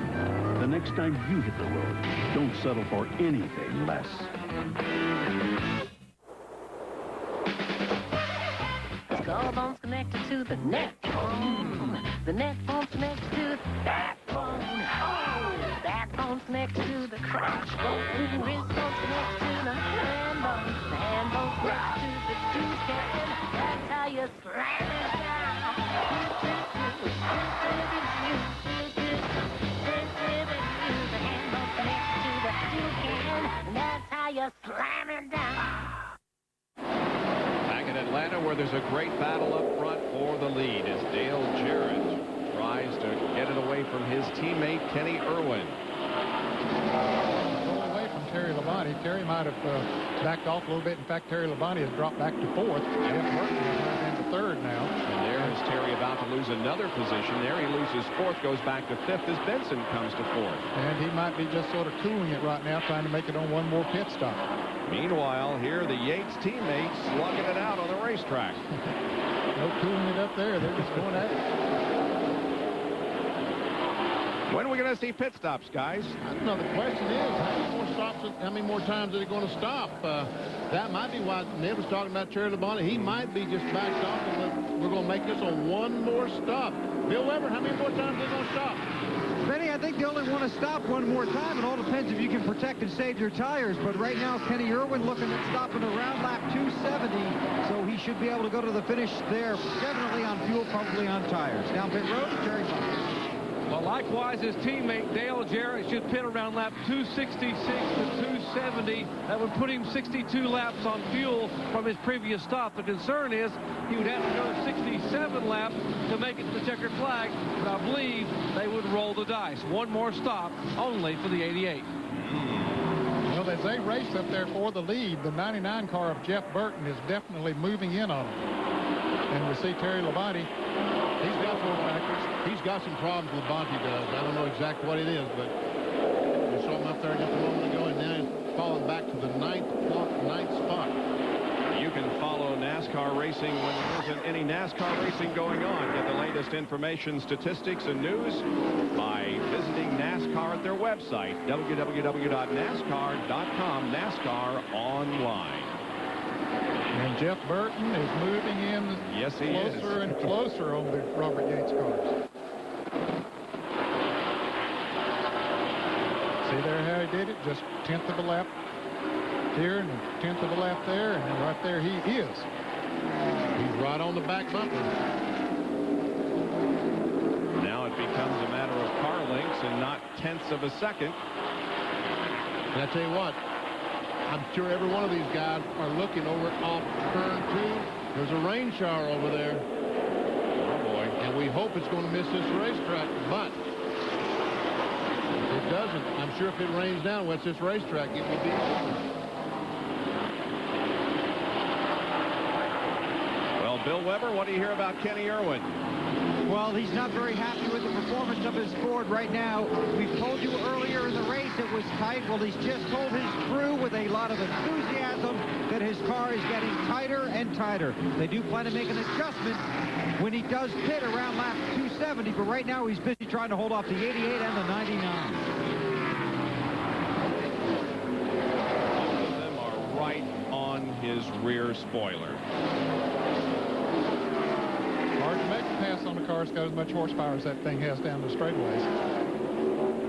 [SPEAKER 9] The next time you hit the road, don't settle for anything less.
[SPEAKER 5] Scorebone's connected to the net phone. The net phone's connected to the backbone. Oh, the backbone's connected to the crossbone. Wrist bone's connected to the hand bone. The hand bone's connected to the toucan. That's how you slam it down. The hand bone's connected to the toucan. And that's how you slam it down.
[SPEAKER 2] Back in Atlanta, where there's a great battle up front for the lead as Dale Jarrett tries to get it away from his teammate Kenny Irwin.
[SPEAKER 1] Pulled away from Terry Labonte. Terry might have backed off a little bit. In fact, Terry Labonte has dropped back to 4th. Jeff Burton has moved into 3rd now.
[SPEAKER 2] And there is Terry about to lose another position. There he loses 4th, goes back to 5th as Benson comes to 4th.
[SPEAKER 1] And he might be just sort of cooling it right now, trying to make it on one more pit stop.
[SPEAKER 2] Meanwhile, here the Yates teammates slugging it out on the racetrack.
[SPEAKER 1] No cooling it up there. They're just going at it.
[SPEAKER 2] When are we going to see pit stops, guys?
[SPEAKER 4] I don't know. The question is, how many more times are they going to stop? That might be why Ned was talking about Terry Labonte. He might be just backed off, and we're going to make this on one more stop. Bill Weber, how many more times are they going to stop?
[SPEAKER 6] Benny, I think they only want to stop one more time. It all depends if you can protect and save your tires. But right now, Kenny Irwin looking at stopping around lap 270. So he should be able to go to the finish there, definitely on fuel, probably on tires. Down pit road, Terry Labonte.
[SPEAKER 3] Well, likewise, his teammate Dale Jarrett should pit around lap 266 to 270. That would put him 62 laps on fuel from his previous stop. The concern is he would have to go 67 laps to make it to the checkered flag, but I believe they would roll the dice. One more stop only for the 88.
[SPEAKER 1] Well, as they race up there for the lead, the 99 car of Jeff Burton is definitely moving in on them. And we see Terry Labonte.
[SPEAKER 4] He's got 4 factors. He's got some problems, Labonte does. I don't know exactly what it is, but we saw him up there just a moment ago, and now he's falling back to the ninth spot.
[SPEAKER 2] You can follow NASCAR racing when there isn't any NASCAR racing going on. Get the latest information, statistics, and news by visiting NASCAR at their website, www.nascar.com, NASCAR Online.
[SPEAKER 1] And Jeff Burton is moving in closer and closer on the Robert Yates cars. See there how he did it? Just 1/10 of a lap here and a 1/10 of a lap there, and right there he is.
[SPEAKER 4] He's right on the back bumper.
[SPEAKER 2] Now it becomes a matter of car lengths and not 1/10 of a second.
[SPEAKER 4] And I tell you what, I'm sure every one of these guys are looking over off turn 2. There's a rain shower over there.
[SPEAKER 2] Oh, boy.
[SPEAKER 4] And we hope it's going to miss this racetrack. But if it doesn't, I'm sure if it rains down what's this racetrack, it will be over.
[SPEAKER 2] Well, Bill Weber, what do you hear about Kenny Irwin?
[SPEAKER 6] Well, he's not very happy with the performance of his Ford right now. We've told you earlier in the race it was tight. Well, he's just told his crew with a lot of enthusiasm that his car is getting tighter and tighter. They do plan to make an adjustment when he does pit around lap 270, but right now he's busy trying to hold off the 88 and the 99.
[SPEAKER 2] Both of them are right on his rear spoiler.
[SPEAKER 1] Hard to make a pass on the car. It's got as much horsepower as that thing has down the straightaways.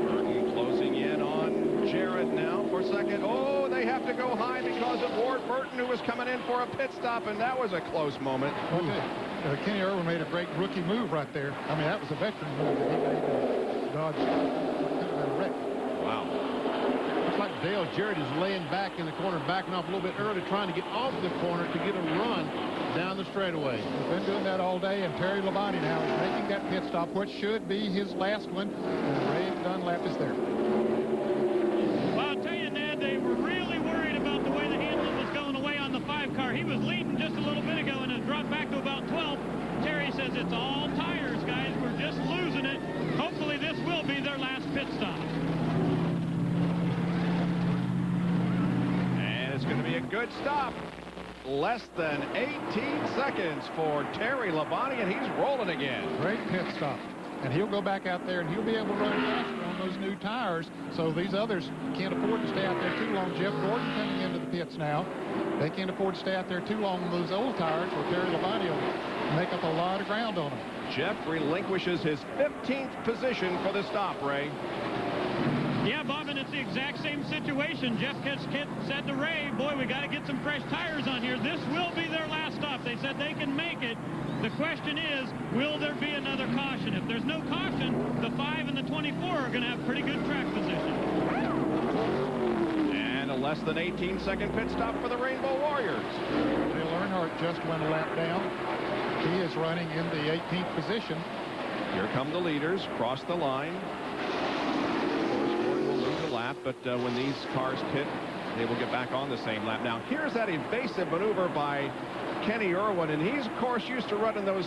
[SPEAKER 2] Burton closing in on Jarrett now for second. Oh, they have to go high because of Ward Burton, who was coming in for a pit stop, and that was a close moment.
[SPEAKER 1] Okay. Kenny Irwin made a great rookie move right there. I mean, that was a veteran move that he made to dodge. Could have been a wreck.
[SPEAKER 2] Wow.
[SPEAKER 4] Looks like Dale Jarrett is laying back in the corner, backing off a little bit early, trying to get off the corner to get a run down the straightaway.
[SPEAKER 1] He's been doing that all day, and Terry Labonte now is making that pit stop, which should be his last one. And Ray Dunlap is there.
[SPEAKER 8] Well, I'll tell you, Ned, they were really worried about the way the handling was going away on the 5 car. He was leading just a little bit ago and has dropped back to about 12th. Terry says it's all tires, guys. We're just losing it. Hopefully
[SPEAKER 2] be a good stop. Less than 18 seconds for Terry Labonte, and he's rolling again.
[SPEAKER 1] Great pit stop. And he'll go back out there, and he'll be able to run faster on those new tires, so these others can't afford to stay out there too long. Jeff Gordon coming into the pits now. They can't afford to stay out there too long on those old tires, or Terry Labonte will make up a lot of ground on them.
[SPEAKER 2] Jeff relinquishes his 15th position for the stop, Ray.
[SPEAKER 8] Yeah, Bob, and it's the exact same situation. Jeff said to Ray, boy, we got to get some fresh tires on here. This will be their last stop. They said they can make it. The question is, will there be another caution? If there's no caution, the 5 and the 24 are going to have pretty good track position.
[SPEAKER 2] And a less than 18-second pit stop for the Rainbow Warriors.
[SPEAKER 1] Dale Earnhardt just went a lap down. He is running in the 18th position.
[SPEAKER 2] Here come the leaders, cross the line. Gordon will lose a lap, but when these cars pit, they will get back on the same lap. Now, here's that evasive maneuver by Kenny Irwin, and he's, of course, used to running those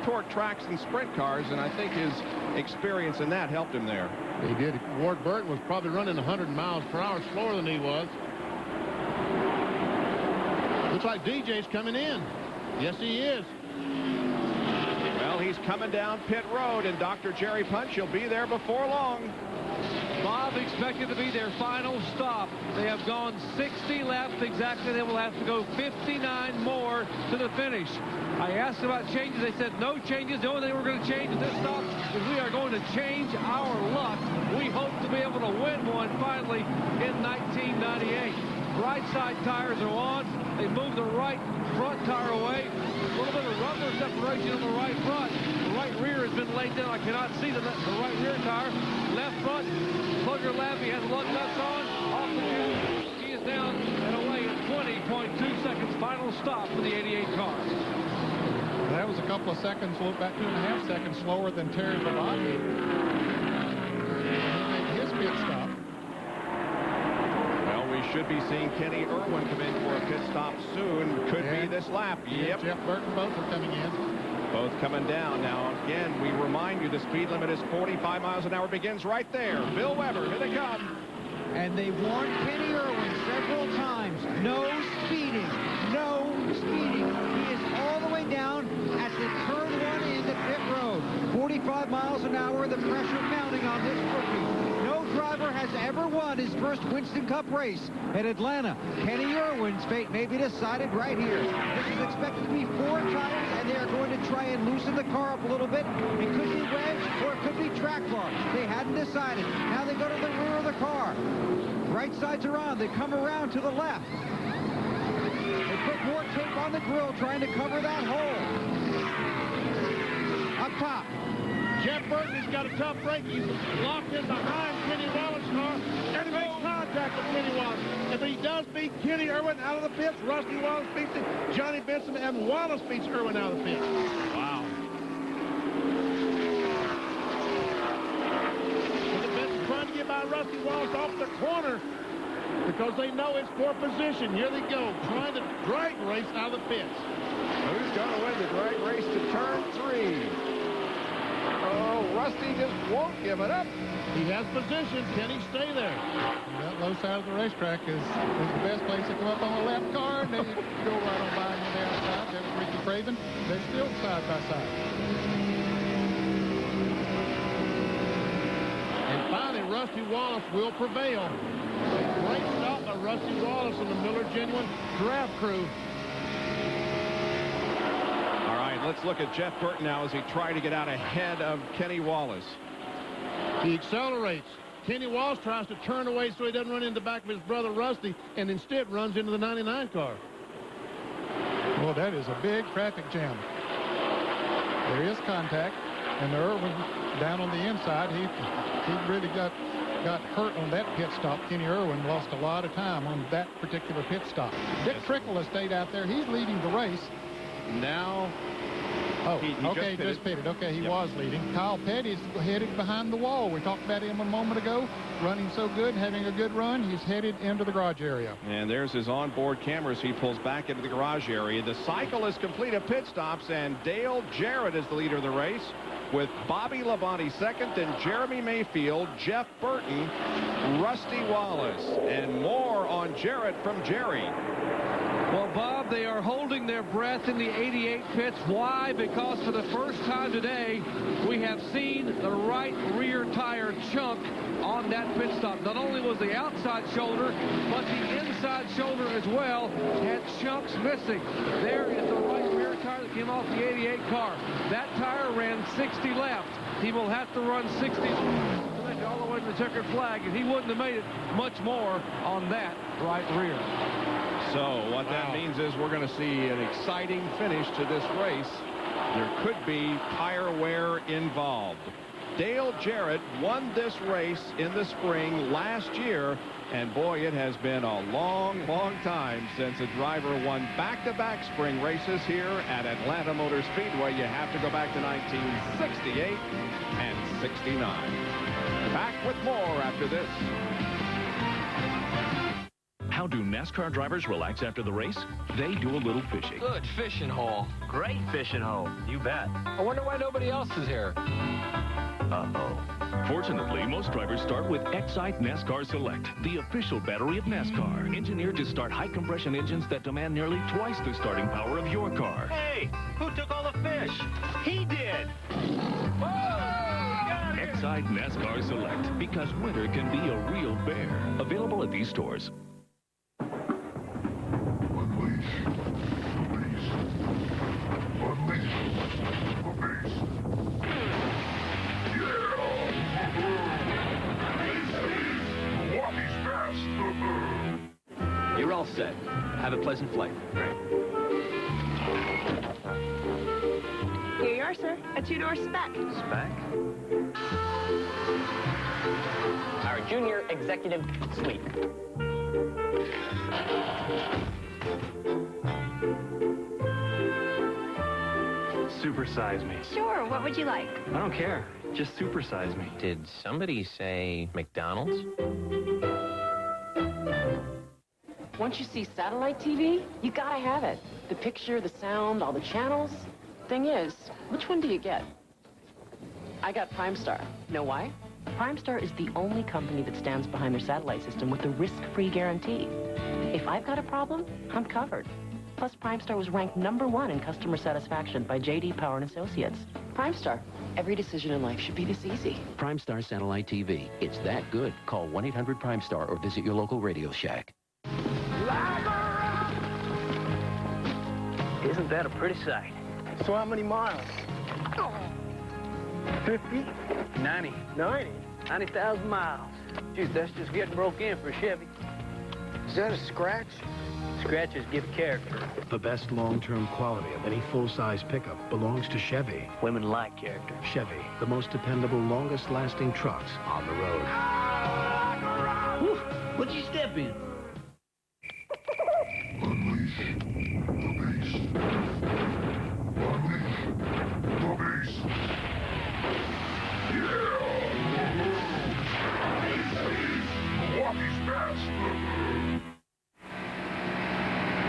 [SPEAKER 2] short tracks and sprint cars, and I think his experience in that helped him there.
[SPEAKER 4] He did. Ward Burton was probably running 100 miles per hour slower than he was. Looks like DJ's coming in. Yes, he is.
[SPEAKER 2] Well, he's coming down pit road, and Dr. Jerry Punch, he'll be there before long.
[SPEAKER 3] Bob expected to be their final stop. They have gone 60 laps exactly. They will have to go 59 more to the finish. I asked about changes. They said no changes. The only thing we're going to change at this stop is we are going to change our luck. We hope to be able to win one finally in 1998. Right side tires are on. They moved the right front tire away. A little bit of rubber separation on the right front. The right rear has been laid down. I cannot see the right rear tire. Left front, Slugger Labby has lug nuts on. Off the tube. He is down and away at 20.2 seconds. Final stop for the 88 car.
[SPEAKER 1] That was a couple of seconds, about 2.5 seconds slower than Terry Labonte. He made his pit stop.
[SPEAKER 2] Well, we should be seeing Kenny Irwin come in for a pit stop soon. Could be this lap. Yep.
[SPEAKER 1] Jeff Burton, both are coming in.
[SPEAKER 2] Both coming down. Now, again, we remind you the speed limit is 45 miles an hour. Begins right there. Bill Weber, here they come.
[SPEAKER 6] And they warned Kenny Irwin several times, no speeding, no speeding. He is all the way down at the turn 1 into pit road. 45 miles an hour, the pressure mounting on this rookie. No driver has ever won his first Winston Cup race at Atlanta. Kenny Irwin's fate may be decided right here. This is expected to be 4 tires, and they are going to try and loosen the car up a little bit. It could be wedge, or it could be track bar. They hadn't decided. Now they go to the rear of the car. Right sides are on. They come around to the left. They put more tape on the grill trying to cover that hole. Up top.
[SPEAKER 4] Jeff Burton has got a tough break. He's locked in behind Kenny Wallace's car, and he makes contact with Kenny Wallace. If he does beat Kenny Irwin out of the pits, Rusty Wallace beats him, Johnny Benson, and Wallace beats Irwin out of the pits.
[SPEAKER 2] Wow.
[SPEAKER 4] Benson trying to get by Rusty Wallace off the corner because they know it's for position. Here they go, trying to drag race out of the pits.
[SPEAKER 2] Who's going to win the drag race to turn 3? Oh, Rusty just won't give it up.
[SPEAKER 4] He has position. Can he stay there?
[SPEAKER 1] That low side of the racetrack is the best place to come up on the left car, and then you go right on by on the outside. That was Ricky Craven. They're still side by side.
[SPEAKER 4] And finally, Rusty Wallace will prevail. A great stop by Rusty Wallace and the Miller Genuine draft crew.
[SPEAKER 2] Let's look at Jeff Burton now as he tried to get out ahead of Kenny Wallace.
[SPEAKER 4] He accelerates. Kenny Wallace tries to turn away so he doesn't run in the back of his brother Rusty, and instead runs into the 99 car.
[SPEAKER 1] Well, that is a big traffic jam. There is contact, and Irwin down on the inside. He really got hurt on that pit stop. Kenny Irwin lost a lot of time on that particular pit stop. Dick Trickle has stayed out there. He's leading the race.
[SPEAKER 2] Now,
[SPEAKER 1] he just pitted. Okay, he was leading. Kyle Petty's headed behind the wall. We talked about him a moment ago, running so good, having a good run. He's headed into the garage area.
[SPEAKER 2] And there's his onboard cameras. He pulls back into the garage area. The cycle has completed pit stops, and Dale Jarrett is the leader of the race. with Bobby Labonte second, and Jeremy Mayfield, Jeff Burton, Rusty Wallace, and more on Jarrett from Jerry.
[SPEAKER 3] Well, Bob, they are holding their breath in the 88 pits. Why? Because for the first time today, we have seen the right rear tire chunk on that pit stop. Not only was the outside shoulder, but the inside shoulder as well had chunks missing. There is the right rear tire that came off the 88 car. That tire ran 60 laps. He will have to run 60 all the way to the checkered flag, and he wouldn't have made it much more on that right rear.
[SPEAKER 2] So what that means is we're going to see an exciting finish to this race. There could be tire wear involved. Dale Jarrett won this race in the spring last year, and boy, it has been a long, long time since a driver won back-to-back spring races here at Atlanta Motor Speedway. You have to go back to 1968 and 69. Back with more after this.
[SPEAKER 7] How do NASCAR drivers relax after the race? They do a little fishing.
[SPEAKER 10] Good fishing hole. Great fishing hole. You bet. I wonder why nobody else is here.
[SPEAKER 7] Uh-oh. Fortunately, most drivers start with Excite NASCAR Select, the official battery of NASCAR, engineered to start high-compression engines that demand nearly twice the starting power of your car.
[SPEAKER 10] Hey, who took all the fish? He did. Whoa!
[SPEAKER 7] Excite NASCAR Select, because winter can be a real bear. Available at these stores.
[SPEAKER 10] You're all set. Have a pleasant flight. Great.
[SPEAKER 11] Here you are, sir. A two-door spec.
[SPEAKER 10] Spec?
[SPEAKER 11] Our junior executive suite.
[SPEAKER 10] Supersize me.
[SPEAKER 11] Sure. What would you like?
[SPEAKER 10] I don't care. Just supersize me. Did somebody say McDonald's?
[SPEAKER 12] Once you see satellite TV, you gotta have it. The picture, the sound, all the channels. Thing is, which one do you get? I got Primestar. Know why? Primestar is the only company that stands behind their satellite system with a risk-free guarantee. If I've got a problem, I'm covered. Plus, Primestar was ranked #1 in customer satisfaction by J.D. Power & Associates. Primestar. Every decision in life should be this easy.
[SPEAKER 15] Primestar Satellite TV. It's that good. Call 1-800-PRIMESTAR or visit your local Radio Shack.
[SPEAKER 10] Isn't that a pretty sight?
[SPEAKER 13] So how many miles? 50?
[SPEAKER 10] 90. 90,000 miles. Shoot, that's just getting broke in for a Chevy.
[SPEAKER 13] Is that a scratch?
[SPEAKER 10] Scratches give character.
[SPEAKER 22] The best long-term quality of any full-size pickup belongs to Chevy.
[SPEAKER 10] Women like character.
[SPEAKER 22] Chevy, the most dependable, longest-lasting trucks on the road.
[SPEAKER 10] Whew, what'd you step in?
[SPEAKER 14] Unleash the beast. Unleash the beast. Yeah! Milwaukee's best.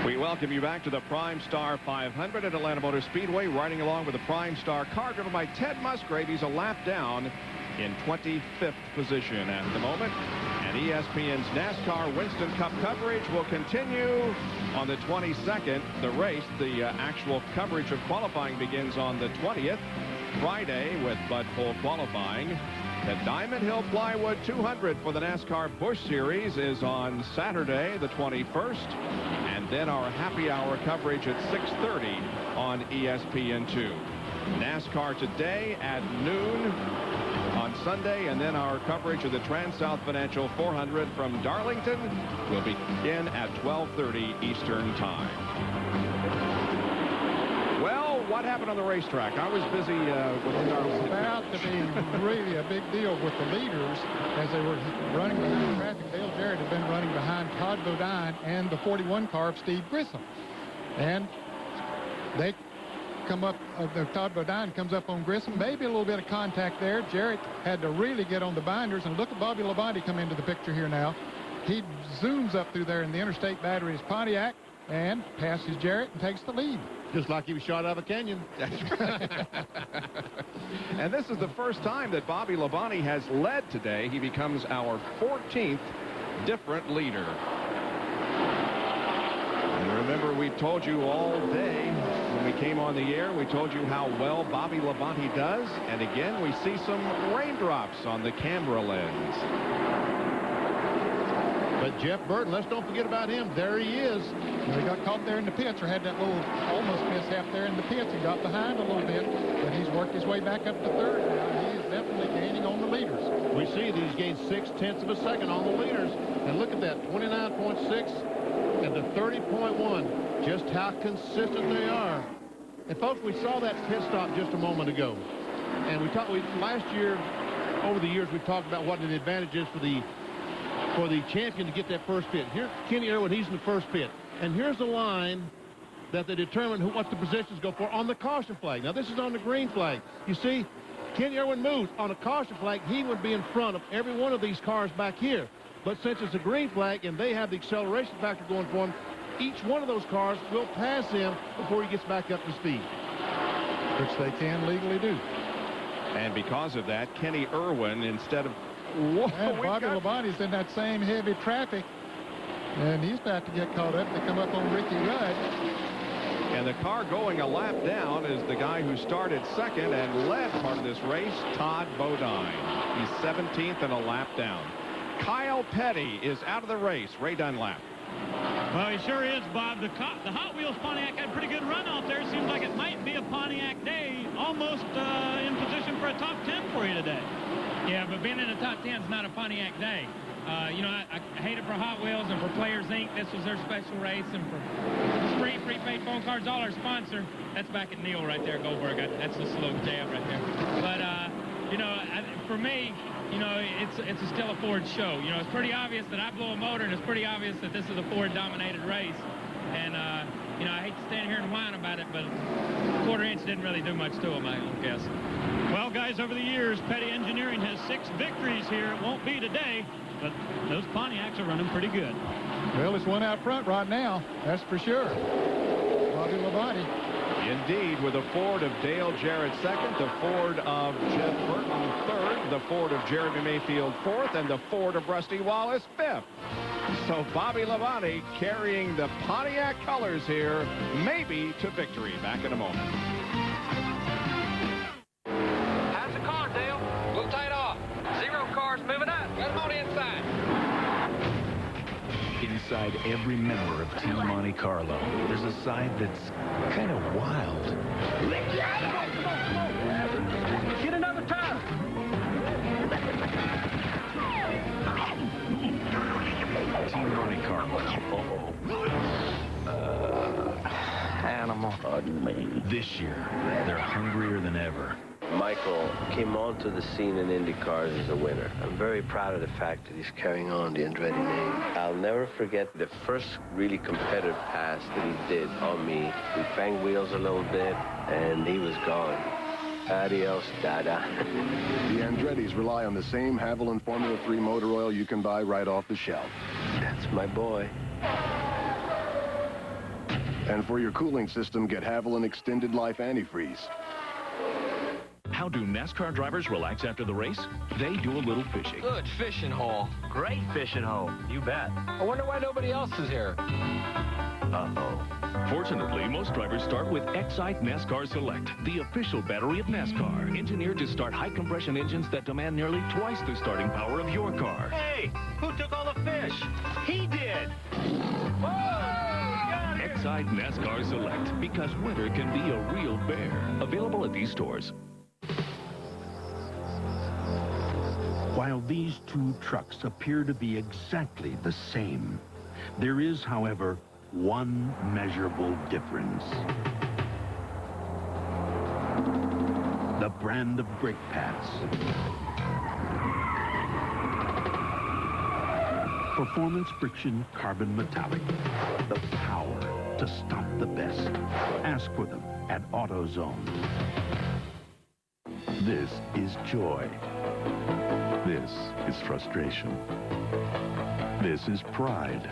[SPEAKER 2] We welcome you back to the Primestar 500 at Atlanta Motor Speedway. Riding along with the Primestar car driven by Ted Musgrave. He's a lap down in 25th position at the moment. And ESPN's NASCAR Winston Cup coverage will continue on the 22nd. The race, the actual coverage of qualifying begins on the 20th, Friday, with Bud Full qualifying. The Diamond Hill Plywood 200 for the NASCAR Busch Series is on Saturday, the 21st. And then our happy hour coverage at 6:30 on ESPN2. NASCAR today at noon on Sunday, and then our coverage of the Trans-South Financial 400 from Darlington will begin at 12:30 Eastern Time. Well, what happened on the racetrack? I was busy with the
[SPEAKER 1] It was about to be really a big deal with the leaders as they were running behind traffic. Dale Jarrett had been running behind Todd Bodine and the 41 car of Steve Grissom. And they come up, Todd Bodine comes up on Grissom, maybe a little bit of contact there. Jarrett had to really get on the binders, and look at Bobby Labonte come into the picture here now. He zooms up through there in the interstate battery of his Pontiac and passes Jarrett and takes the lead.
[SPEAKER 4] Just like he was shot out of a canyon.
[SPEAKER 2] And this is the first time that Bobby Labonte has led today. He becomes our 14th different leader. And remember, we told you all day when we came on the air, we told you how well Bobby Labonte does. And again, we see some raindrops on the camera lens.
[SPEAKER 4] But Jeff Burton, let's don't forget about him. There he is.
[SPEAKER 1] He got caught there in the pits, or had that little almost mishap there in the pits, and got behind a little bit. But he's worked his way back up to third now. He is definitely gaining on the leaders.
[SPEAKER 4] We see that he's gained 0.6 of a second on the leaders. And look at that, 29.6 and the 30.1. Just how consistent they are. And folks, we saw that pit stop just a moment ago. And last year, over the years, we've talked about what an advantage is for the champion to get that first pit. Here, Kenny Irwin, he's in the first pit. And here's the line that they determine what the positions go for on the caution flag. Now, this is on the green flag. You see, Kenny Irwin moves. On a caution flag, he would be in front of every one of these cars back here. But since it's a green flag and they have the acceleration factor going for him, each one of those cars will pass him before he gets back up to speed.
[SPEAKER 1] Which they can legally do.
[SPEAKER 2] And because of that, Kenny Irwin, instead of...
[SPEAKER 1] And Bobby Labonte's in that same heavy traffic, and he's about to get caught up. They come up on Ricky Rudd.
[SPEAKER 2] And the car going a lap down is the guy who started second and led part of this race, Todd Bodine. He's 17th and a lap down. Kyle Petty is out of the race. Ray Dunlap.
[SPEAKER 8] Well, he sure is, Bob. The Hot Wheels Pontiac had a pretty good run out there. Seems like it might be a Pontiac day, almost in position for a top 10 for you today.
[SPEAKER 16] Yeah, but being in the top 10 is not a Pontiac day. You know, I hate it for Hot Wheels and for Players Inc. This was their special race, and for Sprint Prepaid Phone Cards, all our sponsor. That's back at Neil right there, Goldberg. That's the slow jab right there. But you know, for me, you know, it's still a Ford show. You know, it's pretty obvious that I blow a motor, and it's pretty obvious that this is a Ford-dominated race. And you know, I hate to stand here and whine about it, but quarter inch didn't really do much to him, I guess.
[SPEAKER 8] Well, guys, over the years, Petty Engineering has 6 victories here. It won't be today, but those Pontiacs are running pretty good.
[SPEAKER 1] Well, there's one out front right now, that's for sure. Bobby Labonte.
[SPEAKER 2] Indeed, with the Ford of Dale Jarrett second, the Ford of Jeff Burton third, the Ford of Jeremy Mayfield fourth, and the Ford of Rusty Wallace fifth. So Bobby Labonte carrying the Pontiac colors here, maybe to victory. Back in a moment.
[SPEAKER 3] How's the car, Dale? A little tight off. 0 cars moving up. Get them on the inside.
[SPEAKER 7] Inside every member of Team Monte Carlo, there's a side that's kind of wild.
[SPEAKER 3] Get another tire.
[SPEAKER 7] Team Monte Carlo.
[SPEAKER 10] Animal. Pardon me.
[SPEAKER 7] This year, they're hungrier than ever.
[SPEAKER 10] Michael came onto the scene in IndyCars as a winner. I'm very proud of the fact that he's carrying on the Andretti name. I'll never forget the first really competitive pass that he did on me. We banged wheels a little bit, and he was gone. Adios, Dada.
[SPEAKER 17] The Andrettis rely on the same Haviland Formula 3 motor oil you can buy right off the shelf.
[SPEAKER 10] That's my boy.
[SPEAKER 17] And for your cooling system, get Haviland Extended Life Antifreeze.
[SPEAKER 7] How do NASCAR drivers relax after the race? They do a little fishing.
[SPEAKER 3] Good fishing hole. Great fishing hole. You bet. I wonder why nobody else is here.
[SPEAKER 7] Uh-oh. Fortunately, most drivers start with Excite NASCAR Select, the official battery of NASCAR, engineered to start high-compression engines that demand nearly twice the starting power of your car.
[SPEAKER 3] Hey, who took all the fish? He did. Whoa!
[SPEAKER 7] Excite NASCAR Select, because winter can be a real bear. Available at these stores.
[SPEAKER 9] While these two trucks appear to be exactly the same, there is, however, one measurable difference. The brand of brake pads. Performance friction carbon metallic. The power to stop the best. Ask for them at AutoZone. This is joy.
[SPEAKER 23] This is frustration. This is pride.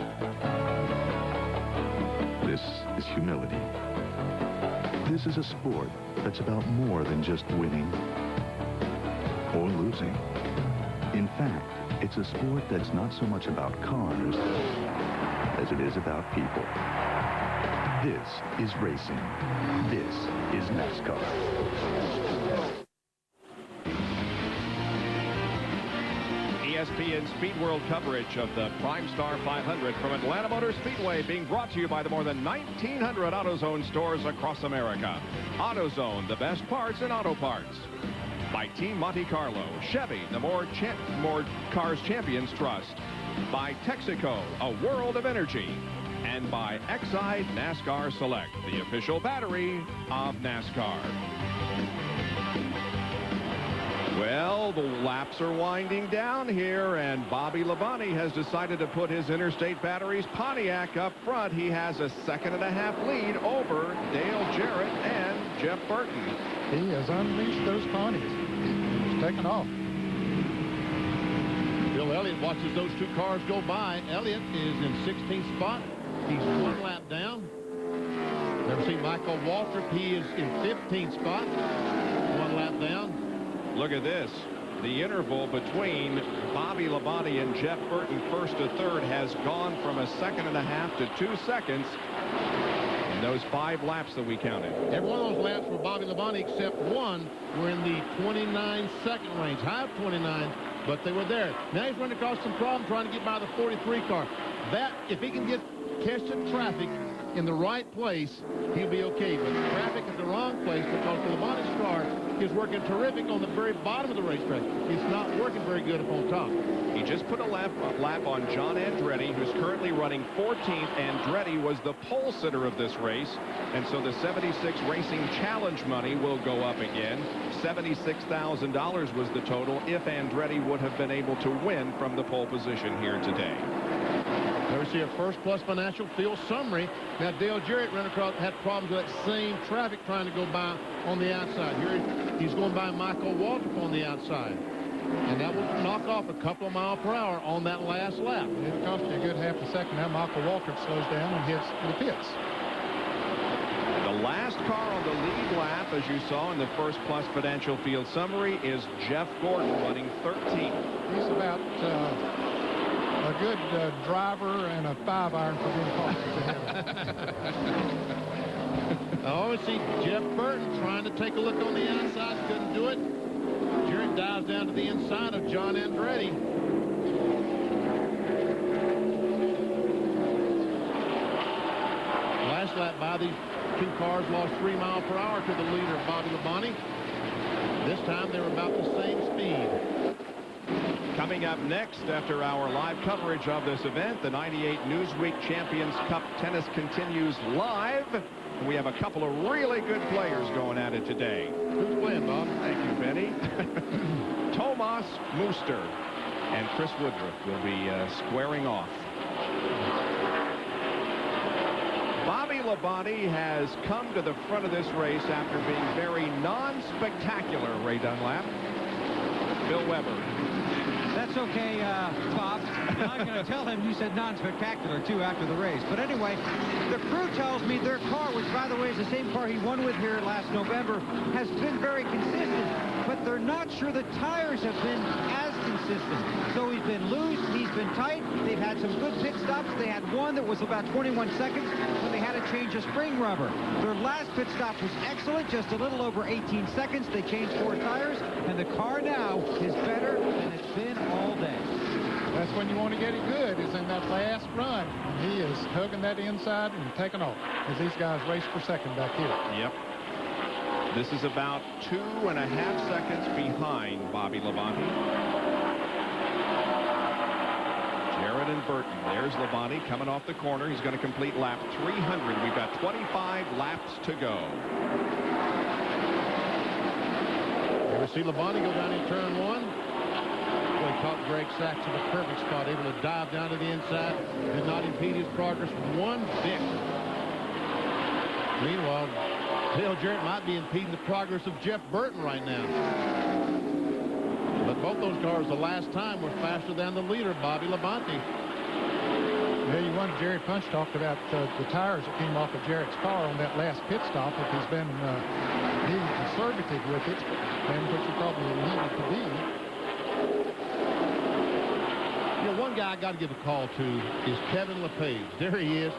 [SPEAKER 23] This is humility. This is a sport that's about more than just winning or losing. In fact, it's a sport that's not so much about cars as it is about people. This is racing. This is NASCAR.
[SPEAKER 2] ESPN Speed World coverage of the Prime Star 500 from Atlanta Motor Speedway, being brought to you by the more than 1,900 AutoZone stores across America. AutoZone, the best parts in auto parts. By Team Monte Carlo, Chevy, the more cars champions trust. By Texaco, a world of energy. And by Exide NASCAR Select, the official battery of NASCAR. Well, the laps are winding down here, and Bobby Labonte has decided to put his Interstate Batteries Pontiac up front. He has a 2.5-second lead over Dale Jarrett and Jeff Burton.
[SPEAKER 1] He has unleashed those ponies. He's taken off.
[SPEAKER 4] Bill Elliott watches those two cars go by. Elliott is in 16th spot. He's 1 lap down. Never seen Michael Waltrip. He is in 15th spot. 1 lap down.
[SPEAKER 2] Look at this. The interval between Bobby Labonte and Jeff Burton, first to third, has gone from a 1.5 seconds to 2 seconds in those 5 laps that we counted.
[SPEAKER 4] Every one of those laps for Bobby Labonte except one were in the 29-second range. High of 29, but they were there. Now he's running across some problem trying to get by the 43 car. That, if he can catch some traffic in the right place, he'll be okay. But the traffic is the wrong place because the Labonte's car is working terrific on the very bottom of the racetrack. It's not working very good up on top.
[SPEAKER 2] He just put a lap on John Andretti, who's currently running 14th. Andretti was the pole sitter of this race, and so the 76 Racing Challenge money will go up again. $76,000 was the total if Andretti would have been able to win from the pole position here today.
[SPEAKER 4] There we see a First Plus Financial Field summary. Now Dale Jarrett had problems with that same traffic trying to go by on the outside. Here he's going by Michael Waltrip on the outside. And that will knock off a couple of miles per hour on that last lap.
[SPEAKER 1] It cost you a good half a second. Now Michael Waltrip slows down and hits the pits.
[SPEAKER 2] The last car on the lead lap, as you saw in the First Plus Financial Field summary, is Jeff Gordon running 13th.
[SPEAKER 1] He's about a good driver and a 5-iron for being caught.
[SPEAKER 4] I always see Jeff Burton trying to take a look on the outside. Couldn't do it. Jarrett dives down to the inside of John Andretti. Last lap by, these two cars lost 3 miles per hour to the leader, Bobby Labonte. This time they were about the same speed.
[SPEAKER 2] Coming up next, after our live coverage of this event, the 98 Newsweek Champions Cup Tennis continues live. We have a couple of really good players going at it today.
[SPEAKER 4] Who's playing, Bob?
[SPEAKER 2] Thank you, Benny. Tomas Muster and Chris Woodruff will be squaring off. Bobby Labonte has come to the front of this race after being very non-spectacular, Ray Dunlap. Bill Weber.
[SPEAKER 6] That's okay, Bob. I'm going to tell him you said non-spectacular, too, after the race. But anyway, the crew tells me their car, which, by the way, is the same car he won with here last November, has been very consistent. But they're not sure the tires have been as consistent. So he's been loose, he's been tight. They've had some good pit stops. They had one that was about 21 seconds when they had to change a spring rubber. Their last pit stop was excellent, just a little over 18 seconds. They changed 4 tires, and the car now is better than it's been all day.
[SPEAKER 1] That's when you want to get it good, is in that last run. He is hugging that inside and taking off as these guys race for second back here.
[SPEAKER 2] Yep. This is about 2.5 seconds behind Bobby Labonte. Jarrett and Burton. There's Labonte coming off the corner. He's going to complete lap 300. We've got 25 laps to go.
[SPEAKER 4] Here we see Labonte go down in turn 1. Well, he caught Greg Sachs in a perfect spot, able to dive down to the inside, did not impede his progress one bit. Meanwhile, Dale Jarrett might be impeding the progress of Jeff Burton right now. But both those cars the last time were faster than the leader, Bobby Labonte.
[SPEAKER 1] Yeah, you wonder, Jerry Punch talked about the tires that came off of Jarrett's car on that last pit stop, if he's been being conservative with it, and which he probably needed to be.
[SPEAKER 4] You know, one guy I got to give a call to is Kevin LePage. There he is.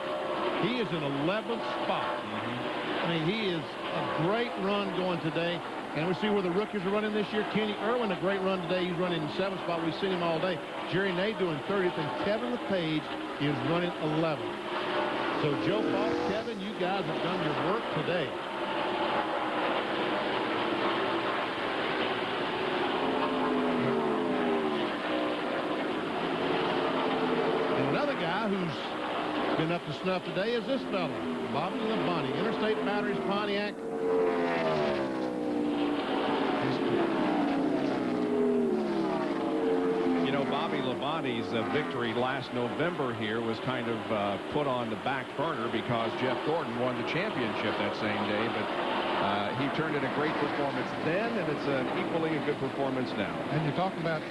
[SPEAKER 4] He is in 11th spot. I mean, he is a great run going today. And we see where the rookies are running this year. Kenny Irwin, a great run today. He's running in 7th spot. We've seen him all day. Jerry Ney doing 30th, and Kevin LePage is running 11th. So Joe Fox, Kevin, you guys have done your work today. And another guy who's been up to snuff today is this fella, Bobby Labonte, Interstate Batteries Pontiac.
[SPEAKER 2] Bobby Labonte's victory last November here was kind of put on the back burner because Jeff Gordon won the championship that same day, but he turned in a great performance then, and it's equally a good performance now.
[SPEAKER 1] And you're talking about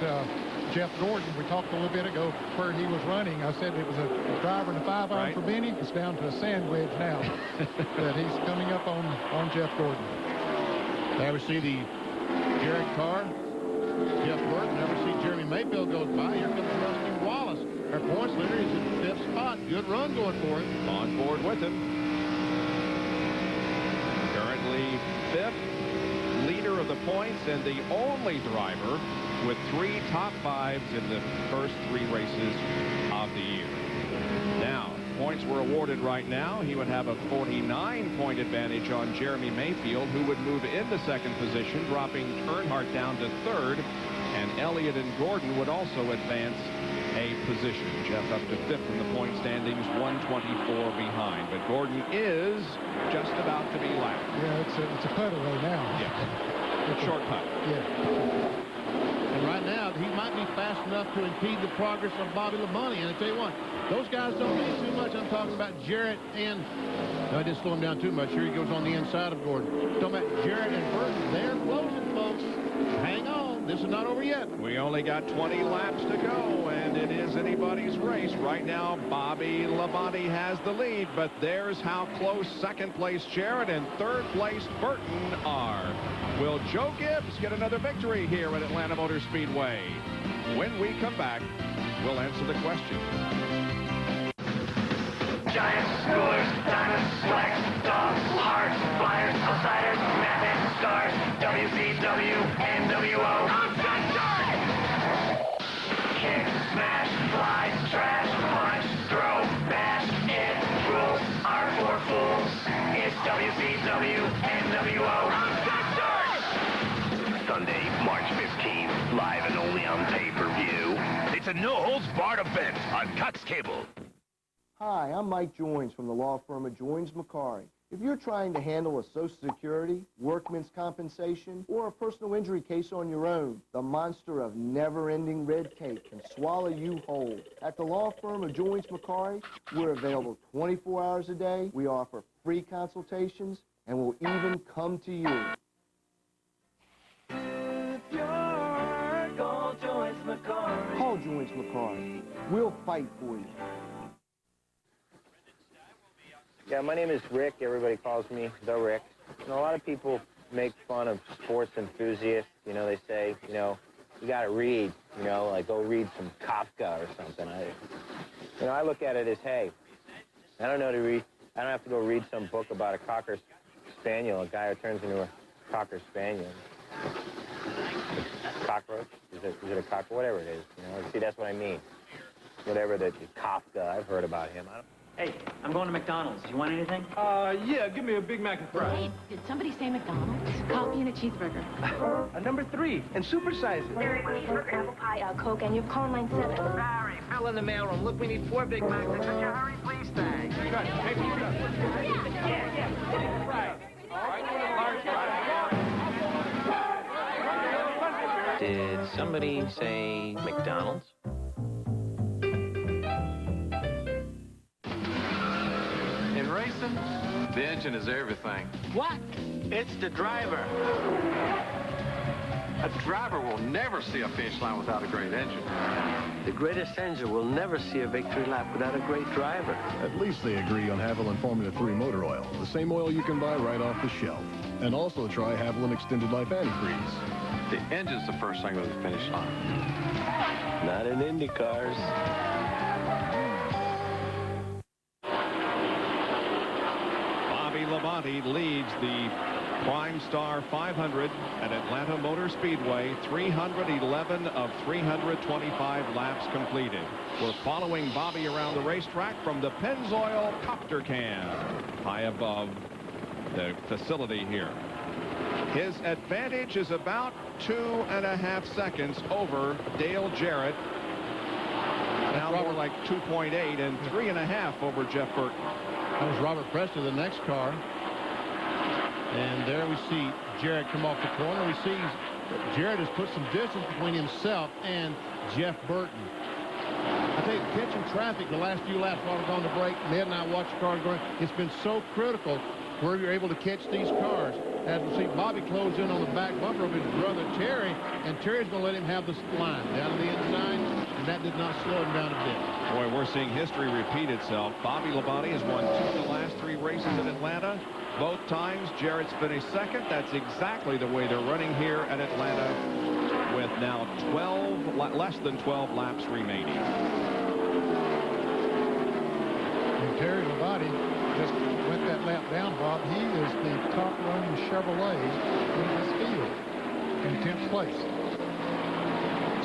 [SPEAKER 1] Jeff Gordon. We talked a little bit ago where he was running. I said it was a driver and a 5-iron for Benny. It's down to a sandwich now that he's coming up on Jeff Gordon.
[SPEAKER 4] There we see the Jared Carr, Jeff Burton. Never see Jeremy Mayfield goes by. Here comes Rusty Wallace. Our points leader is in 5th spot. Good run going for him.
[SPEAKER 2] On board with him. Currently 5th, leader of the points, and the only driver with 3 top 5s in the first 3 races of the year. Now, points were awarded right now. He would have a 49-point advantage on Jeremy Mayfield, who would move into 2nd position, dropping Earnhardt down to 3rd, and Elliott and Gordon would also advance a position. Jeff up to 5th in the point standings, 124 behind, but Gordon is just about to be lapped.
[SPEAKER 1] Yeah, it's a cutaway now.
[SPEAKER 2] Yeah, it's a short cut.
[SPEAKER 1] Yeah.
[SPEAKER 4] And right now, he might be fast enough to impede the progress of Bobby Labonte. And I tell you what, those guys don't mean too much. I'm talking about Jarrett and... No, I didn't slow him down too much. Here he goes on the inside of Gordon. Talking about Jarrett and Burton. They're closing, folks. Hang on. This is not over yet.
[SPEAKER 2] We only got 20 laps to go, and it is anybody's race. Right now, Bobby Labonte has the lead, but there's how close 2nd place Jarrett and 3rd place Burton are. Will Joe Gibbs get another victory here at Atlanta Motor Speedway? When we come back, we'll answer the question.
[SPEAKER 18] Giants, schoolers, diamonds, slacks, dogs, hearts, flyers, outsiders, methods, stars, WCW, NWO, outside stars! Kick, smash, fly, trash, punch, throw, bash, it, rules, are for fools. It's WCW, NWO, outside stars! Sunday, March 15th, live and only on pay-per-view. It's a no-holds-barred event on Cox Cable.
[SPEAKER 19] Hi, I'm Mike Joins from the law firm of Joins McCarry. If you're trying to handle a Social Security, workman's compensation, or a personal injury case on your own, the monster of never-ending red tape can swallow you whole. At the law firm of Joins McCarry, we're available 24 hours a day. We offer free consultations, and we'll even come to you.
[SPEAKER 18] If you're call Joins McCarry.
[SPEAKER 19] Call Joins McCarry. We'll fight for you.
[SPEAKER 20] Yeah, my name is Rick. Everybody calls me the Rick. You know, a lot of people make fun of sports enthusiasts. You know, they say, you know, you got to read, you know, like go read some Kafka or something. I look at it as, hey, I don't know to read. I don't have to go read some book about a Cocker Spaniel, a guy who turns into a Cocker Spaniel. Cockroach? Is it a cockroach? Whatever it is, you know. See, that's what I mean. Whatever the Kafka, I've heard about him.
[SPEAKER 24] Hey, I'm going to McDonald's. You want anything?
[SPEAKER 3] Yeah, give me a Big Mac and fries.
[SPEAKER 12] Hey, did somebody say McDonald's? Coffee and a cheeseburger.
[SPEAKER 24] Number 3, and supersize it.
[SPEAKER 11] Larry, cheeseburger, apple pie, Coke, and you have call line 7.
[SPEAKER 24] Larry, fill in the mailroom. Look, we need 4 Big Macs. Could you hurry, please? Thanks.
[SPEAKER 10] Did somebody say McDonald's?
[SPEAKER 25] In racing, the engine is everything.
[SPEAKER 24] What? It's the driver.
[SPEAKER 25] A driver will never see a finish line without a great engine.
[SPEAKER 10] The greatest engine will never see a victory lap without a great driver.
[SPEAKER 17] At least they agree on Haviland Formula 3 motor oil, the same oil you can buy right off the shelf. And also try Haviland Extended Life Antifreeze.
[SPEAKER 25] The engine's the first thing to the finish line.
[SPEAKER 10] Not in Indy cars.
[SPEAKER 2] Bobby Labonte leads the Prime Star 500 at Atlanta Motor Speedway. 311 of 325 laps completed. We're following Bobby around the racetrack from the Pennzoil Copter Cam high above the facility here. His advantage is about 2.5 seconds over Dale Jarrett. Now more like 2.8 and 3.5 over Jeff Burton.
[SPEAKER 4] That was Robert Preston, the next car. And there we see Jarrett come off the corner. We see Jarrett has put some distance between himself and Jeff Burton. I tell you, catching traffic the last few laps while we're on the break, Ned and I watched the cars going, it's been so critical where you're able to catch these cars. As we see Bobby close in on the back bumper of his brother Terry, and Terry's going to let him have the line down to the inside, and that did not slow him down a bit.
[SPEAKER 2] Boy, we're seeing history repeat itself. Bobby Labonte has won 2 of the last 3 races in Atlanta. Both times, Jarrett's finished second. That's exactly the way they're running here at Atlanta with now less than 12 laps remaining.
[SPEAKER 1] And Terry Labonte just went that lap down, Bob. He is the top running Chevrolet in this field in 10th place.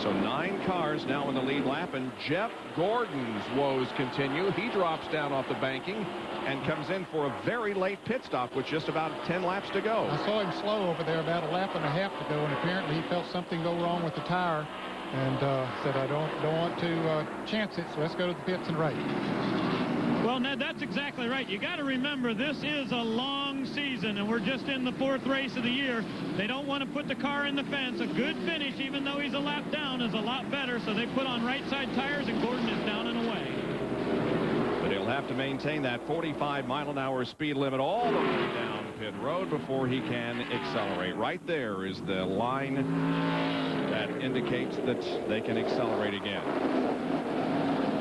[SPEAKER 2] So 9 cars now in the lead lap, and Jeff Gordon's woes continue. He drops down off the banking and comes in for a very late pit stop with just about 10 laps to go.
[SPEAKER 1] I saw him slow over there about 1.5 laps to go, and apparently he felt something go wrong with the tire and said, I don't want to chance it, so let's go to the pits and race.
[SPEAKER 8] Well, Ned, that's exactly right. You got to remember, this is a long season, and we're just in the 4th race of the year. They don't want to put the car in the fence. A good finish, even though he's a lap down, is a lot better, so they put on right-side tires, and Gordon is down and away.
[SPEAKER 2] But he'll have to maintain that 45-mile-an-hour speed limit all the way down pit road before he can accelerate. Right there is the line that indicates that they can accelerate again.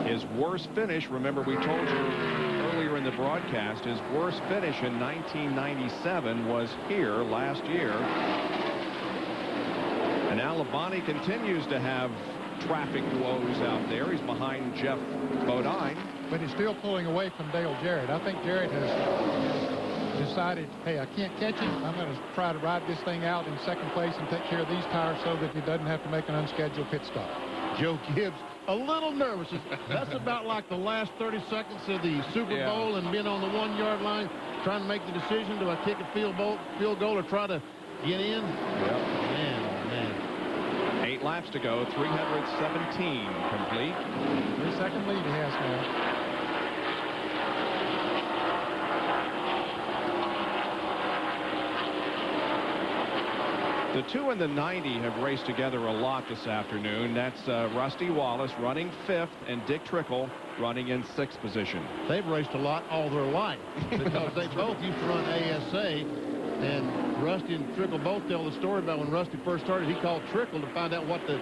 [SPEAKER 2] His worst finish, remember we told you earlier in the broadcast, his worst finish in 1997 was here last year. And now Labonte continues to have traffic woes out there. He's behind Jeff Bodine.
[SPEAKER 1] But he's still pulling away from Dale Jarrett. I think Jarrett has decided, hey, I can't catch him. I'm going to try to ride this thing out in 2nd place and take care of these tires so that he doesn't have to make an unscheduled pit stop.
[SPEAKER 4] Joe Gibbs a little nervous. That's about like the last 30 seconds of the Super Bowl and being on the 1-yard line trying to make the decision, do I kick a field goal or try to get in? Man.
[SPEAKER 2] 8 laps to go, 317 complete.
[SPEAKER 1] 3-second lead he has now.
[SPEAKER 2] The 2 and the 90 have raced together a lot this afternoon. That's Rusty Wallace running 5th and Dick Trickle running in 6th position.
[SPEAKER 4] They've raced a lot all their life because they both used to run ASA, and Rusty and Trickle both tell the story about when Rusty first started. He called Trickle to find out what the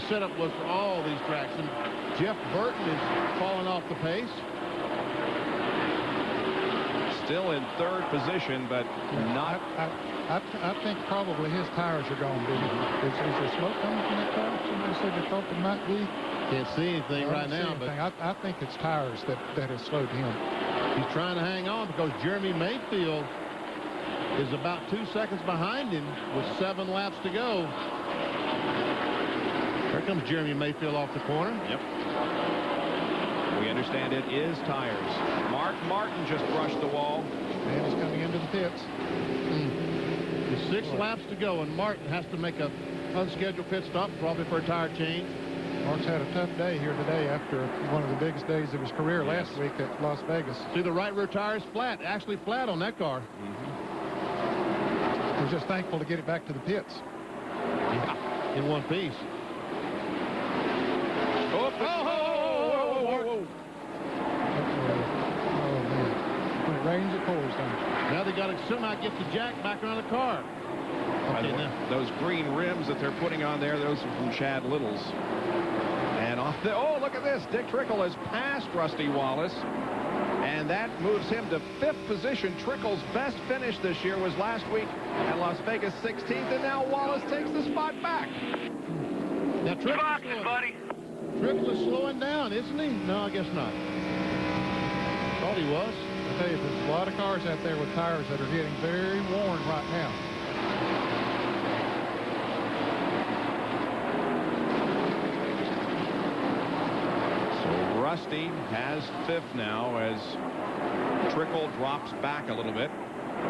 [SPEAKER 4] setup was for all these tracks. And Jeff Burton is falling off the pace.
[SPEAKER 2] Still in 3rd position, but not.
[SPEAKER 1] I think probably his tires are gone. Is there smoke coming from that car? Somebody said they thought there might be.
[SPEAKER 4] Can't see anything right now, but
[SPEAKER 1] I think it's tires that have slowed him.
[SPEAKER 4] He's trying to hang on because Jeremy Mayfield is about 2 seconds behind him with 7 laps to go. Here comes Jeremy Mayfield off the corner.
[SPEAKER 2] Yep. We understand it is tires. Mark Martin just brushed the wall.
[SPEAKER 1] And he's coming into the pits.
[SPEAKER 4] With 6 laps to go, and Martin has to make a unscheduled pit stop, probably for a tire change.
[SPEAKER 1] Mark's had a tough day here today after one of the biggest days of his career last week at Las Vegas.
[SPEAKER 4] See, the right rear tire is flat, actually flat on that car.
[SPEAKER 1] He's just thankful to get it back to the pits.
[SPEAKER 4] Yeah, in one piece.
[SPEAKER 2] Oh,
[SPEAKER 1] When it rains, it pours down.
[SPEAKER 4] Now they got to somehow get the jack back around the car.
[SPEAKER 2] Those green rims that they're putting on there, those are from Chad Little's. And off the, oh, look at this. Dick Trickle has passed Rusty Wallace. And that moves him to 5th position. Trickle's best finish this year was last week at Las Vegas 16th. And now Wallace takes the spot back.
[SPEAKER 4] Now, Trickle is slowing down, isn't he? No, I guess not. Thought he was.
[SPEAKER 1] I tell you, there's a lot of cars out there with tires that are getting very worn right now.
[SPEAKER 2] So Rusty has 5th now as Trickle drops back a little bit.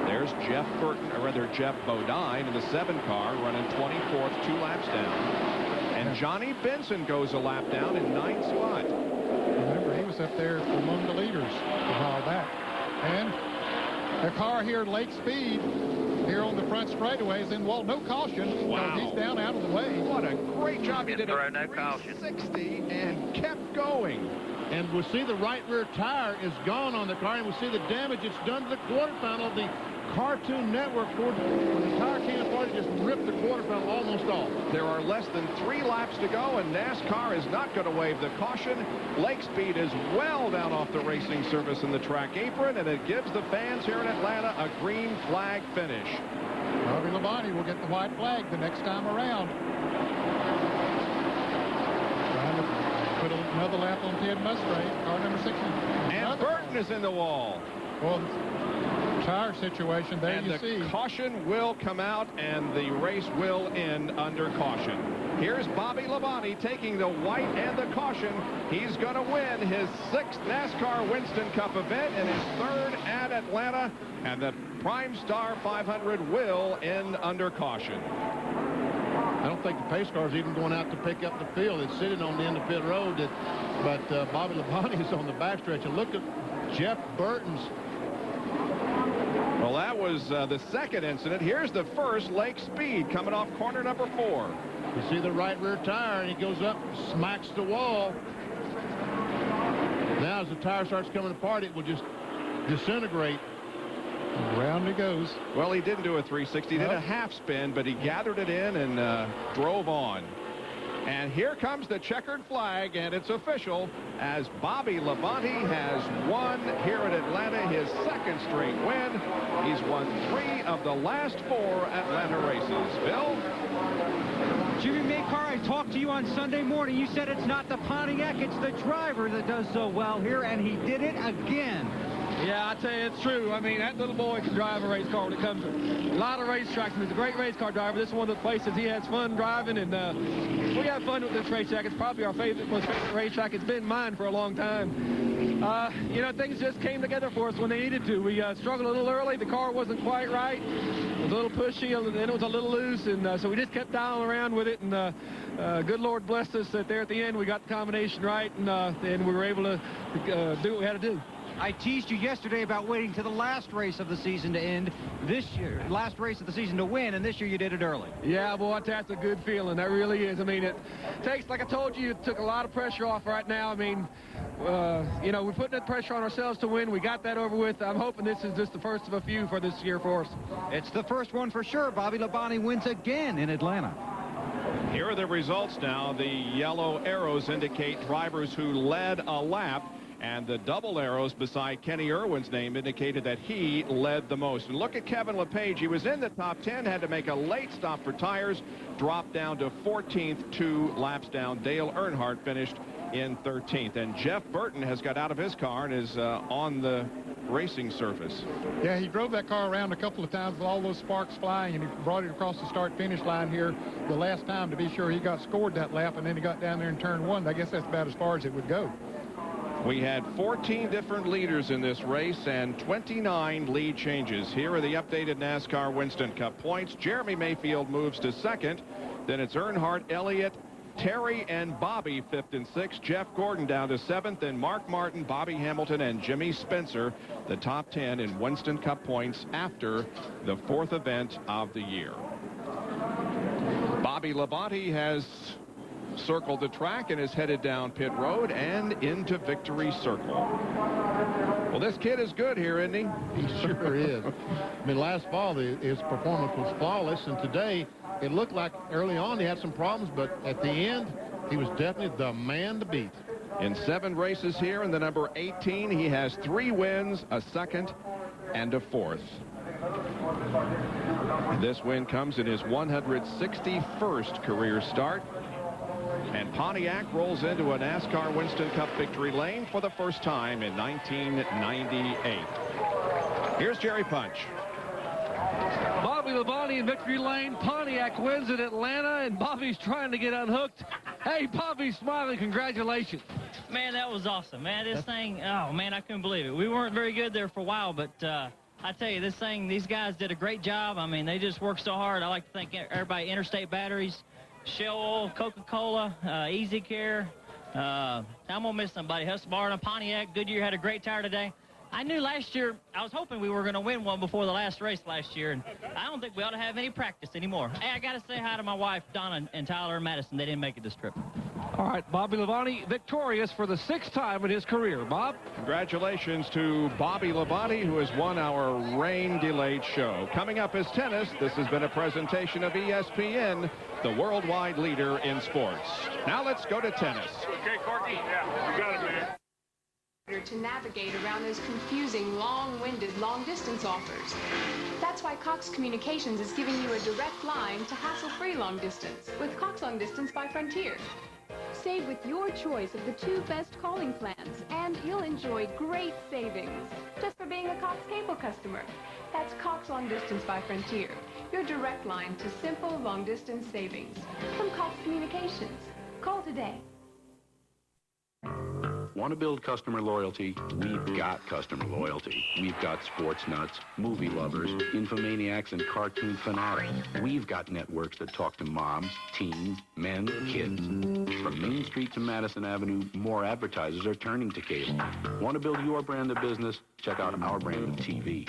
[SPEAKER 2] There's Jeff Burton, or rather Jeff Bodine in the 7 car, running 24th, 2 laps down. And Johnny Benson goes a lap down in 9th spot.
[SPEAKER 1] Remember, he was up there among the leaders a while back. And the car here at Lake Speed, here on the front straightaway, is in, well, no caution.
[SPEAKER 2] Wow.
[SPEAKER 1] He's down out of the way.
[SPEAKER 2] What a great job. He did a 360 and kept going.
[SPEAKER 4] And we see the right rear tire is gone on the car, and we see the damage it's done to the quarter panel. The Cartoon Network, when the tire came apart, it just ripped the quarter panel almost off.
[SPEAKER 2] There are less than 3 laps to go, and NASCAR is not going to wave the caution. Lake Speed is well down off the racing surface in the track apron, and it gives the fans here in Atlanta a green flag finish.
[SPEAKER 1] Bobby Labonte will get the white flag the next time around. Trying to put another lap on Ted Musgrave, car number 60.
[SPEAKER 2] And Burton is in the wall.
[SPEAKER 1] Well, tire situation there,
[SPEAKER 2] and
[SPEAKER 1] you see.
[SPEAKER 2] The caution will come out, and the race will end under caution. Here's Bobby Labonte taking the white and the caution. He's going to win his 6th NASCAR Winston Cup event and his 3rd at Atlanta, and the Prime Star 500 will end under caution.
[SPEAKER 4] I don't think the pace car is even going out to pick up the field. It's sitting on the end of pit road, but Bobby Labonte is on the backstretch. And look at Jeff Burton's.
[SPEAKER 2] Well, that was the 2nd incident. Here's the 1st, Lake Speed, coming off corner number 4.
[SPEAKER 4] You see the right rear tire, and he goes up, smacks the wall. Now, as the tire starts coming apart, it will just disintegrate.
[SPEAKER 1] Round he goes.
[SPEAKER 2] Well, he didn't do a 360. He did a half spin, but he gathered it in and drove on. And here comes the checkered flag, and it's official as Bobby Labonte has won here at Atlanta, his 2nd straight win. He's won 3 of the last 4 Atlanta races. Bill?
[SPEAKER 6] Jimmy Maycar, I talked to you on Sunday morning. You said it's not the Pontiac, it's the driver that does so well here, and he did it again.
[SPEAKER 3] Yeah, I tell you, it's true. I mean, that little boy can drive a race car when it comes to a lot of racetracks. He's a great race car driver. This is one of the places he has fun driving, and we have fun with this racetrack. It's probably our most favorite racetrack. It's been mine for a long time. You know, things just came together for us when they needed to. We struggled a little early. The car wasn't quite right. It was a little pushy, and then it was a little loose, and so we just kept dialing around with it, and good Lord blessed us that there at the end we got the combination right, and we were able to do what we had to do.
[SPEAKER 6] I teased you yesterday about waiting to the last race of the season to end. This year, last race of the season to win, and this year you did it early.
[SPEAKER 3] Yeah, boy, that's a good feeling. That really is. I mean, it takes, like I told you, it took a lot of pressure off right now. I mean, you know, we're putting that pressure on ourselves to win. We got that over with. I'm hoping this is just the first of a few for this year for us.
[SPEAKER 6] It's the first one for sure. Bobby Labonte wins again in Atlanta.
[SPEAKER 2] Here are the results now. The yellow arrows indicate drivers who led a lap, and the double arrows beside Kenny Irwin's name indicated that he led the most. And look at Kevin LePage. He was in the top 10, had to make a late stop for tires, dropped down to 14th, 2 laps down. Dale Earnhardt finished in 13th. And Jeff Burton has got out of his car and is on the racing surface.
[SPEAKER 1] Yeah, he drove that car around a couple of times with all those sparks flying, and he brought it across the start-finish line here the last time to be sure he got scored that lap, and then he got down there in turn 1. I guess that's about as far as it would go.
[SPEAKER 2] We had 14 different leaders in this race and 29 lead changes. Here are the updated NASCAR Winston Cup points. Jeremy Mayfield moves to 2nd. Then it's Earnhardt, Elliott, Terry, and Bobby 5th and 6th. Jeff Gordon down to 7th. Then Mark Martin, Bobby Hamilton, and Jimmy Spencer, the top 10 in Winston Cup points after the 4th event of the year. Bobby Labonte has circled the track and is headed down pit road and into victory circle. Well, this kid is good here, isn't he?
[SPEAKER 4] He sure is. I mean, last fall, his performance was flawless, and today it looked like early on he had some problems, but at the end, he was definitely the man to beat.
[SPEAKER 2] In 7 races here in the number 18, he has 3 wins, a second, and a 4th. This win comes in his 161st career start. And Pontiac rolls into a NASCAR Winston Cup victory lane for the first time in 1998. Here's Jerry Punch.
[SPEAKER 3] Bobby Labonte in victory lane. Pontiac wins in Atlanta, and Bobby's trying to get unhooked. Hey, Bobby's smiling. Congratulations.
[SPEAKER 5] Man, that was awesome, man. This thing, oh, man, I couldn't believe it. We weren't very good there for a while, but I tell you, this thing, these guys did a great job. I mean, they just worked so hard. I like to thank everybody, Interstate Batteries, Shell Oil, Coca-Cola, Easy Care. I'm going to miss somebody. Husqvarna, Pontiac, Goodyear had a great tire today. I knew last year, I was hoping we were going to win one before the last race last year, and I don't think we ought to have any practice anymore. Hey, I got to say hi to my wife, Donna, and Tyler and Madison. They didn't make it this trip.
[SPEAKER 3] All right, Bobby Labonte victorious for the 6th time in his career. Bob?
[SPEAKER 2] Congratulations to Bobby Labonte, who has won our rain-delayed show. Coming up is tennis. This has been a presentation of ESPN, the worldwide leader in sports. Now let's go to tennis.
[SPEAKER 18] Okay, Corky? Yeah, you got it, man.
[SPEAKER 11] To navigate around those confusing, long-winded, long-distance offers. That's why Cox Communications is giving you a direct line to hassle-free long distance with Cox Long Distance by Frontier. Save with your choice of the 2 best calling plans, and you'll enjoy great savings just for being a Cox Cable customer. That's Cox Long Distance by Frontier, your direct line to simple long-distance savings from Cox Communications. Call today.
[SPEAKER 9] Want to build customer loyalty? We've got customer loyalty. We've got sports nuts, movie lovers, infomaniacs, and cartoon fanatics. We've got networks that talk to moms, teens, men, kids. From Main Street to Madison Avenue, more advertisers are turning to cable. Want to build your brand of business? Check out our brand of TV.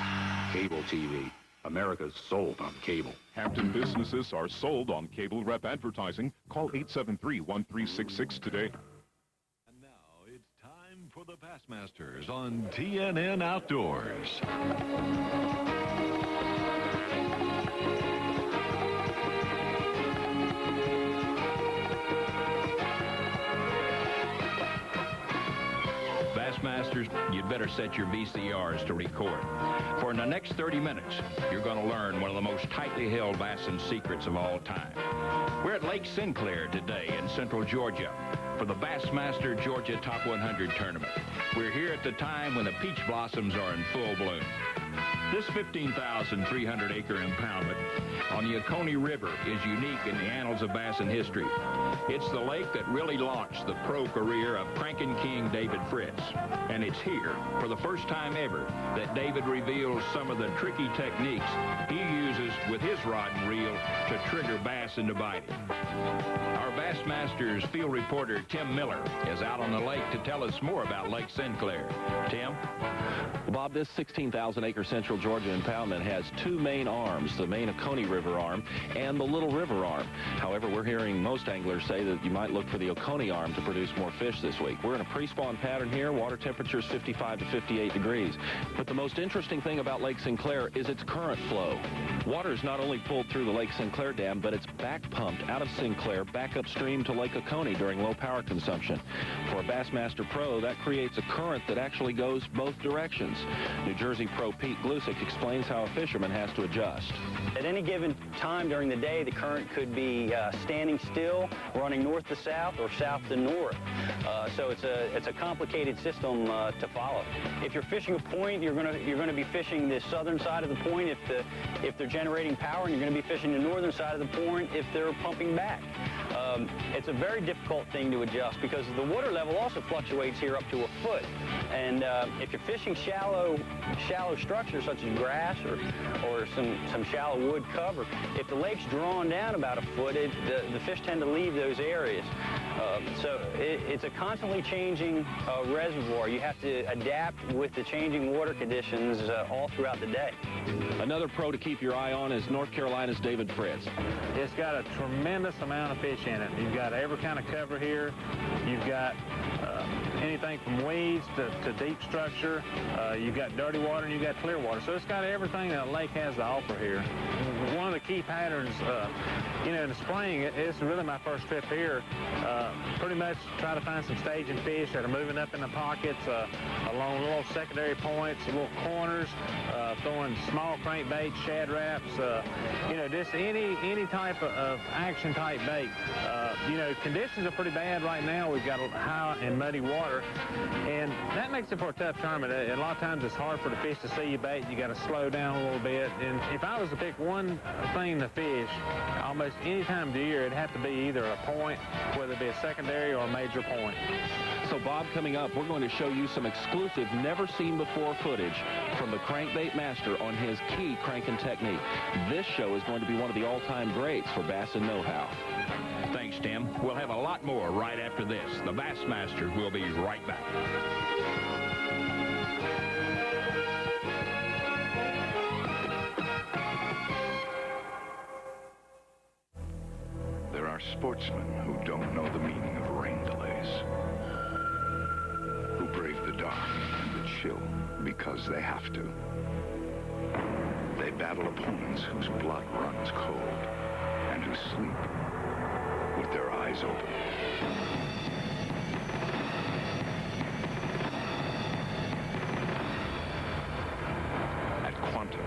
[SPEAKER 9] Cable TV. America's sold on cable.
[SPEAKER 13] Hampton businesses are sold on cable rep advertising. Call 873-1366 today.
[SPEAKER 15] For the Bassmasters on TNN Outdoors.
[SPEAKER 21] Bassmasters, you'd better set your VCRs to record. For in the next 30 minutes, you're going to learn one of the most tightly held bassin secrets of all time. We're at Lake Sinclair today in central Georgia for the Bassmaster Georgia Top 100 tournament. We're here at the time when the peach blossoms are in full bloom. This 15,300-acre impoundment on the Oconee River is unique in the annals of bassin history. It's the lake that really launched the pro career of cranking king David Fritz. And it's here, for the first time ever, that David reveals some of the tricky techniques he uses with his rod and reel to trigger bass into biting. Our Bassmasters field reporter, Tim Miller, is out on the lake to tell us more about Lake Sinclair. Tim?
[SPEAKER 22] Bob, this 16,000-acre central Georgia impoundment has 2 main arms, the main Oconee River arm and the Little River arm. However, we're hearing most anglers say that you might look for the Oconee arm to produce more fish this week. We're in a pre-spawn pattern here. Water temperature is 55 to 58 degrees. But the most interesting thing about Lake Sinclair is its current flow. Water is not only pulled through the Lake Sinclair Dam, but it's back pumped out of Sinclair back upstream to Lake Oconee during low power consumption. For a Bassmaster Pro, that creates a current that actually goes both directions. New Jersey Pro Pete Glusick explains how a fisherman has to adjust.
[SPEAKER 26] At any given time during the day, the current could be standing still, running north to south, or south to north. So it's a complicated system to follow. If you're fishing a point, you're going to be fishing the southern side of the point if they're generating power, and you're going to be fishing the northern side of the point if they're pumping back. It's a very difficult thing to adjust because the water level also fluctuates here up to a foot. And if you're fishing shallow structures such as grass or some shallow wood cover, if the lake's drawn down about a foot, the fish tend to leave those areas. So it's a constantly changing reservoir. You have to adapt with the changing water conditions all throughout the day.
[SPEAKER 22] Another pro to keep your eye on is North Carolina's David Fritz.
[SPEAKER 27] It's got a tremendous amount of fish in it.
[SPEAKER 7] in it. You've got every kind of cover here. You've got anything from weeds to deep structure. You've got dirty water and you've got clear water. So it's got everything that a lake has to offer here. One of the key patterns, you know, in the spring, it's really my first trip here. Pretty much try to find some staging fish that are moving up in the pockets, along little secondary points, little corners, throwing small crankbaits, shad wraps, you know, just any type of action type bait. You know, conditions are pretty bad right now. We've got high and muddy water, and that makes it for a tough tournament. A lot of times it's hard for the fish to see your bait. You got to slow down a little bit. And if I was to pick one thing to fish, almost any time of the year, it'd have to be either a point, whether it be a secondary or a major point.
[SPEAKER 22] So, Bob, coming up, we're going to show you some exclusive, never-seen-before footage from the crankbait master on his key cranking technique. This show is going to be one of the all-time greats for bass and know-how.
[SPEAKER 21] Thanks, Tim. We'll have a lot more right after this. The Bassmaster will be right back.
[SPEAKER 14] There are sportsmen who don't know the meaning of rain delays, who brave the dark and the chill because they have to. They battle opponents whose blood runs cold and who sleep with their eyes open. At Quantum,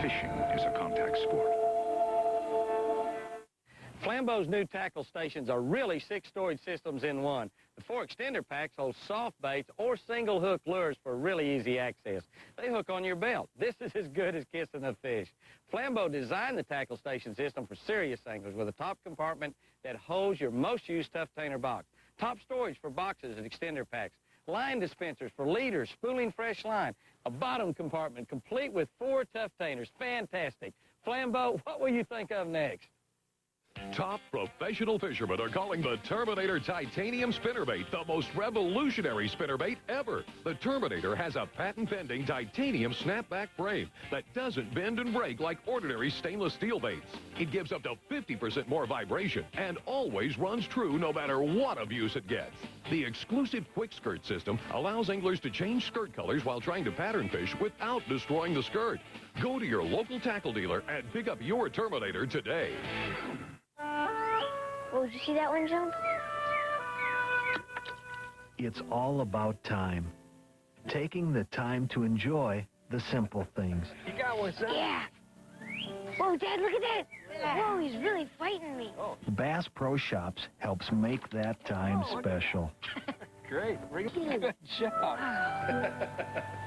[SPEAKER 14] fishing is a contact sport.
[SPEAKER 24] Flambeau's new tackle stations are really 6 storage systems in one. The 4 extender packs hold soft baits or single hook lures for really easy access. They hook on your belt. This is as good as kissing a fish. Flambeau designed the tackle station system for serious anglers with a top compartment that holds your most used tough tainer box. Top storage for boxes and extender packs. Line dispensers for leaders, spooling fresh line. A bottom compartment complete with 4 tough tainers. Fantastic. Flambeau, what will you think of next?
[SPEAKER 15] Top professional fishermen are calling the Terminator Titanium Spinnerbait the most revolutionary spinnerbait ever. The Terminator has a patent-pending titanium snapback frame that doesn't bend and break like ordinary stainless steel baits. It gives up to 50% more vibration and always runs true no matter what abuse it gets. The exclusive quick skirt system allows anglers to change skirt colors while trying to pattern fish without destroying the skirt. Go to your local tackle dealer and pick up your Terminator today.
[SPEAKER 16] Oh, did you see that one jump?
[SPEAKER 19] It's all about time. Taking the time to enjoy the simple things.
[SPEAKER 24] You got one, son?
[SPEAKER 16] Yeah. Whoa, Dad, look at that. Whoa, he's really fighting me.
[SPEAKER 19] Bass Pro Shops helps make that time special.
[SPEAKER 24] Great. Good job.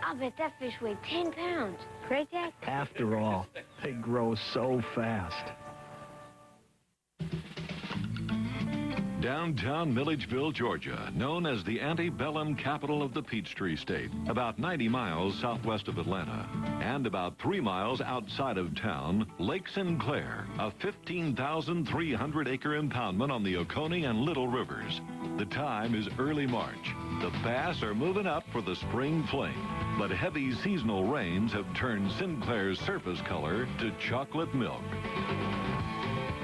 [SPEAKER 16] I'll bet that fish weighed 10 pounds. Right, Dad?
[SPEAKER 19] After all, they grow so fast.
[SPEAKER 15] Downtown Milledgeville, Georgia, known as the antebellum capital of the Peachtree State, about 90 miles southwest of Atlanta, and about 3 miles outside of town, Lake Sinclair, a 15,300-acre impoundment on the Oconee and Little Rivers. The time is early March. The bass are moving up for the spring fling, but heavy seasonal rains have turned Sinclair's surface color to chocolate milk.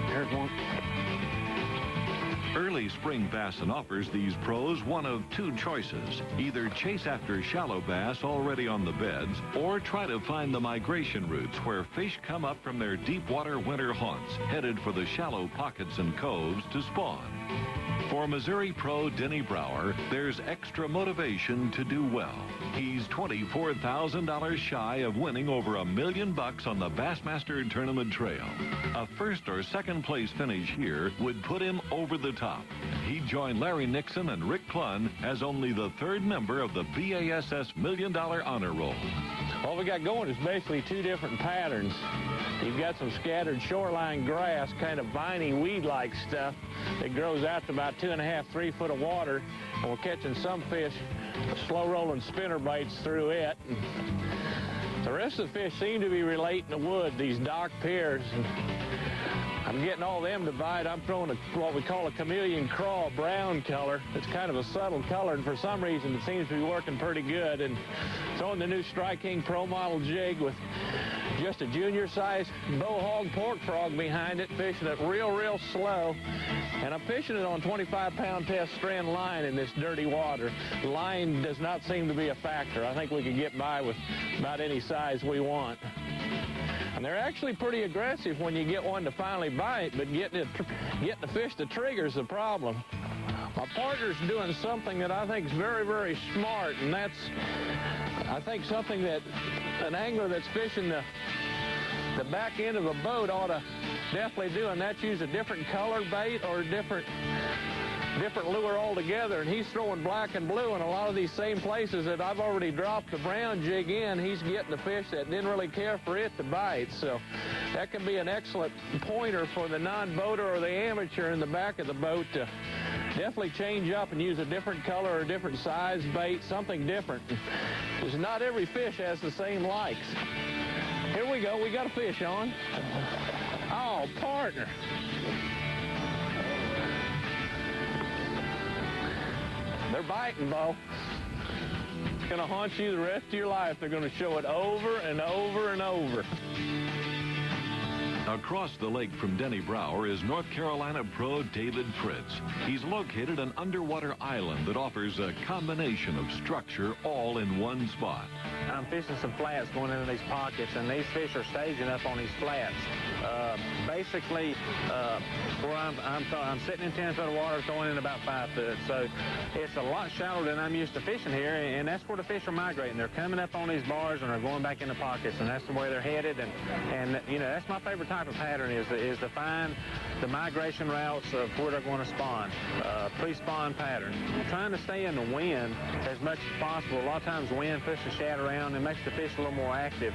[SPEAKER 24] There's one.
[SPEAKER 15] Early spring bassin offers these pros one of 2 choices. Either chase after shallow bass already on the beds, or try to find the migration routes where fish come up from their deep water winter haunts, headed for the shallow pockets and coves to spawn. For Missouri pro Denny Brower, there's extra motivation to do well. He's $24,000 shy of winning over $1 million on the Bassmaster Tournament Trail. A first or second place finish here would put him over the top. He'd join Larry Nixon and Rick Clunn as only the 3rd member of the BASS $1 Million Honor Roll.
[SPEAKER 24] What we got going is basically 2 different patterns. You've got some scattered shoreline grass, kind of viney weed-like stuff that grows out to about 2.5, 3 foot of water. And we're catching some fish, slow-rolling spinner baits through it. And the rest of the fish seem to be relating to wood, these dock piers. And
[SPEAKER 7] I'm getting all them to bite. I'm throwing what we call a chameleon craw brown color. It's kind of a subtle color, and for some reason it seems to be working pretty good. And throwing the new Strike King Pro Model jig with just a junior size bow hog pork frog behind it, fishing it real slow. And I'm fishing it on 25-pound test strand line in this dirty water. Line does not seem to be a factor. I think we could get by with about any size we want. And they're actually pretty aggressive when you get one to finally bite, but getting the fish to trigger is the problem. My partner's doing something that I think is very smart, and that's, I think, something that an angler that's fishing the back end of a boat ought to definitely do, and that's use a different color bait or a different lure altogether. And he's throwing black and blue in a lot of these same places that I've already dropped the brown jig in. He's getting the fish that didn't really care for it to bite. So that can be an excellent pointer for the non-boater or the amateur in the back of the boat to definitely change up and use a different color or a different size bait, something different. Because not every fish has the same likes. Here we go. We got a fish on. Oh, partner. They're biting, Bo. It's going to haunt you the rest of your life. They're going to show it over and over and over.
[SPEAKER 15] Across the lake from Denny Brower is North Carolina pro David Fritz. He's located an underwater island that offers a combination of structure all in one spot.
[SPEAKER 7] I'm fishing some flats going into these pockets, and these fish are staging up on these flats. Basically, where I'm sitting in 10 foot of water, throwing in about 5 foot. So it's a lot shallower than I'm used to fishing here, and that's where the fish are migrating. They're coming up on these bars and they're going back in the pockets, and that's the way they're headed. And you know, that's my favorite type of pattern is to find the migration routes of where they're going to spawn, pre-spawn pattern. Trying to stay in the wind as much as possible. A lot of times wind pushes the shad around and makes the fish a little more active.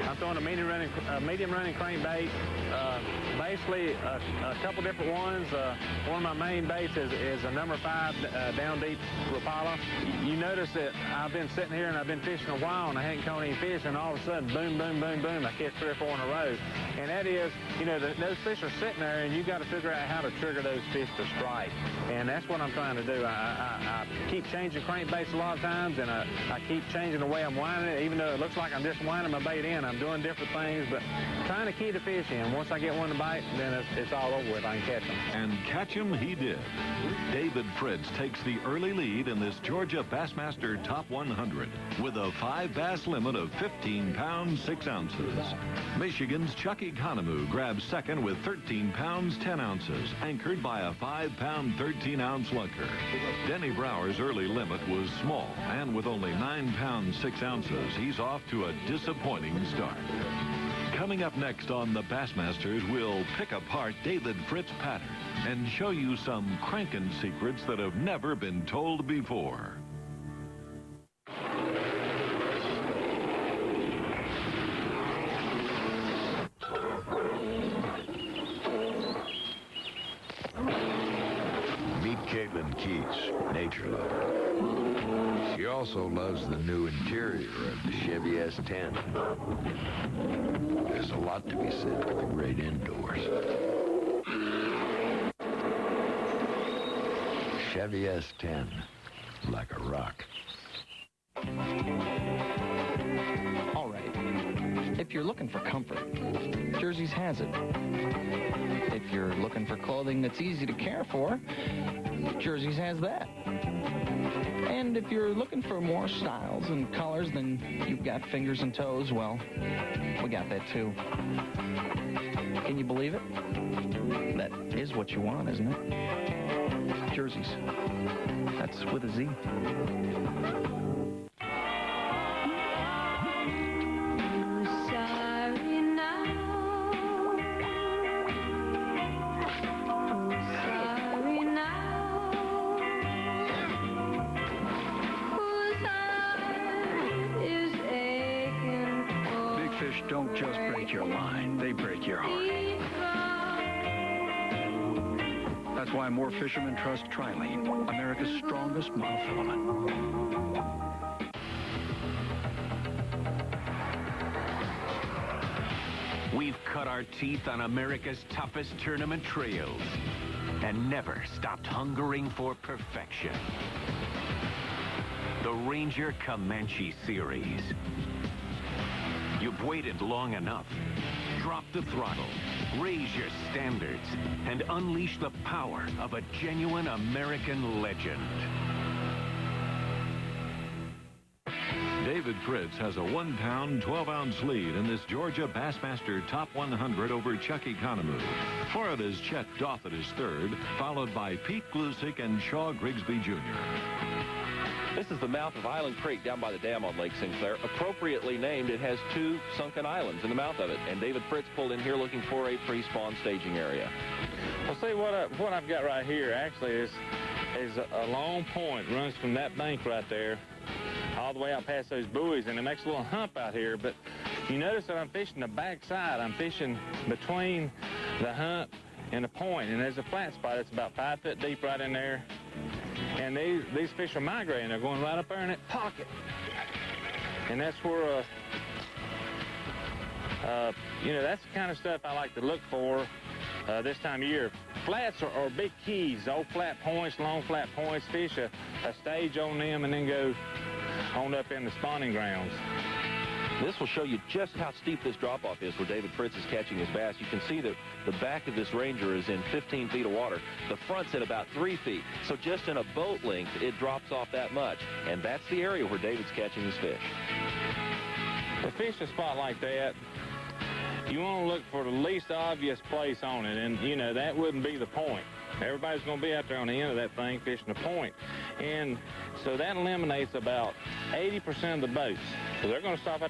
[SPEAKER 7] I'm throwing a medium running crankbait. Basically a couple different ones. One of my main baits is a number 5 down deep Rapala. You notice that I've been sitting here and I've been fishing a while and I hadn't caught any fish, and all of a sudden, boom, boom, boom, boom, I catch 3 or 4 in a row. And that is, you know, those fish are sitting there, and you got to figure out how to trigger those fish to strike. And that's what I'm trying to do. I keep changing crankbaits a lot of times, and I keep changing the way I'm winding it. Even though it looks like I'm just winding my bait in, I'm doing different things, but trying to key the fish in. Once I get one to bite, then it's all over with. I can catch them.
[SPEAKER 15] And catch him he did. David Fritz takes the early lead in this Georgia Bassmaster Top 100 with a 5 bass limit of 15 pounds 6 ounces. Michigan's Chuck Economou grabs second with 13 pounds 10 ounces, anchored by a 5-pound 13-ounce lunker. Denny Brower's early limit was small, and with only 9 pounds 6 ounces, he's off to a disappointing start. Coming up next on the Bassmasters, we'll pick apart David Fritz's pattern and show you some cranking secrets that have never been told before.
[SPEAKER 10] Meet Caitlin Keats, nature lover. She also loves the new interior of the Chevy S10. There's a lot to be said for the great indoors. Chevy S10, like a rock.
[SPEAKER 12] All right. If you're looking for comfort, Jersey's has it. If you're looking for clothing that's easy to care for, Jersey's has that. And if you're looking for more styles and colors than you've got fingers and toes, well, we got that too. Can you believe it? That is what you want, isn't it? Jersey's. That's with a Z.
[SPEAKER 17] Don't just break your line, they break your heart. That's why more fishermen trust Trilene, America's strongest monofilament.
[SPEAKER 9] We've cut our teeth on America's toughest tournament trails and never stopped hungering for perfection. The Ranger Comanche Series. You've waited long enough. Drop the throttle, raise your standards, and unleash the power of a genuine American legend.
[SPEAKER 15] David Fritz has a 1-pound, 12-ounce lead in this Georgia Bassmaster Top 100 over Chuck Economou. Florida's Chet Doffett is third, followed by Pete Glusick and Shaw Grigsby Jr.
[SPEAKER 22] This is the mouth of Island Creek down by the dam on Lake Sinclair. Appropriately named, it has 2 sunken islands in the mouth of it. And David Fritz pulled in here looking for a pre-spawn staging area.
[SPEAKER 7] Well, see, what I've got right here actually is a long point. Runs from that bank right there all the way out past those buoys, and it makes a little hump out here. But you notice that I'm fishing the back side. I'm fishing between the hump and the point, and there's a flat spot. It's about 5 foot deep right in there. And these fish are migrating. They're going right up there in that pocket. And that's where, you know, that's the kind of stuff I like to look for this time of year. Flats are big keys, old flat points, long flat points. Fish a stage on them and then go on up in the spawning grounds.
[SPEAKER 22] This will show you just how steep this drop-off is where David Fritz is catching his bass. You can see that the back of this Ranger is in 15 feet of water. The front's at about 3 feet. So just in a boat length, it drops off that much. And that's the area where David's catching his fish.
[SPEAKER 7] To fish a spot like that, you want to look for the least obvious place on it. And, you know, that wouldn't be the point. Everybody's going to be out there on the end of that thing fishing a point. And so that eliminates about 80% of the boats. So they're going to stop out there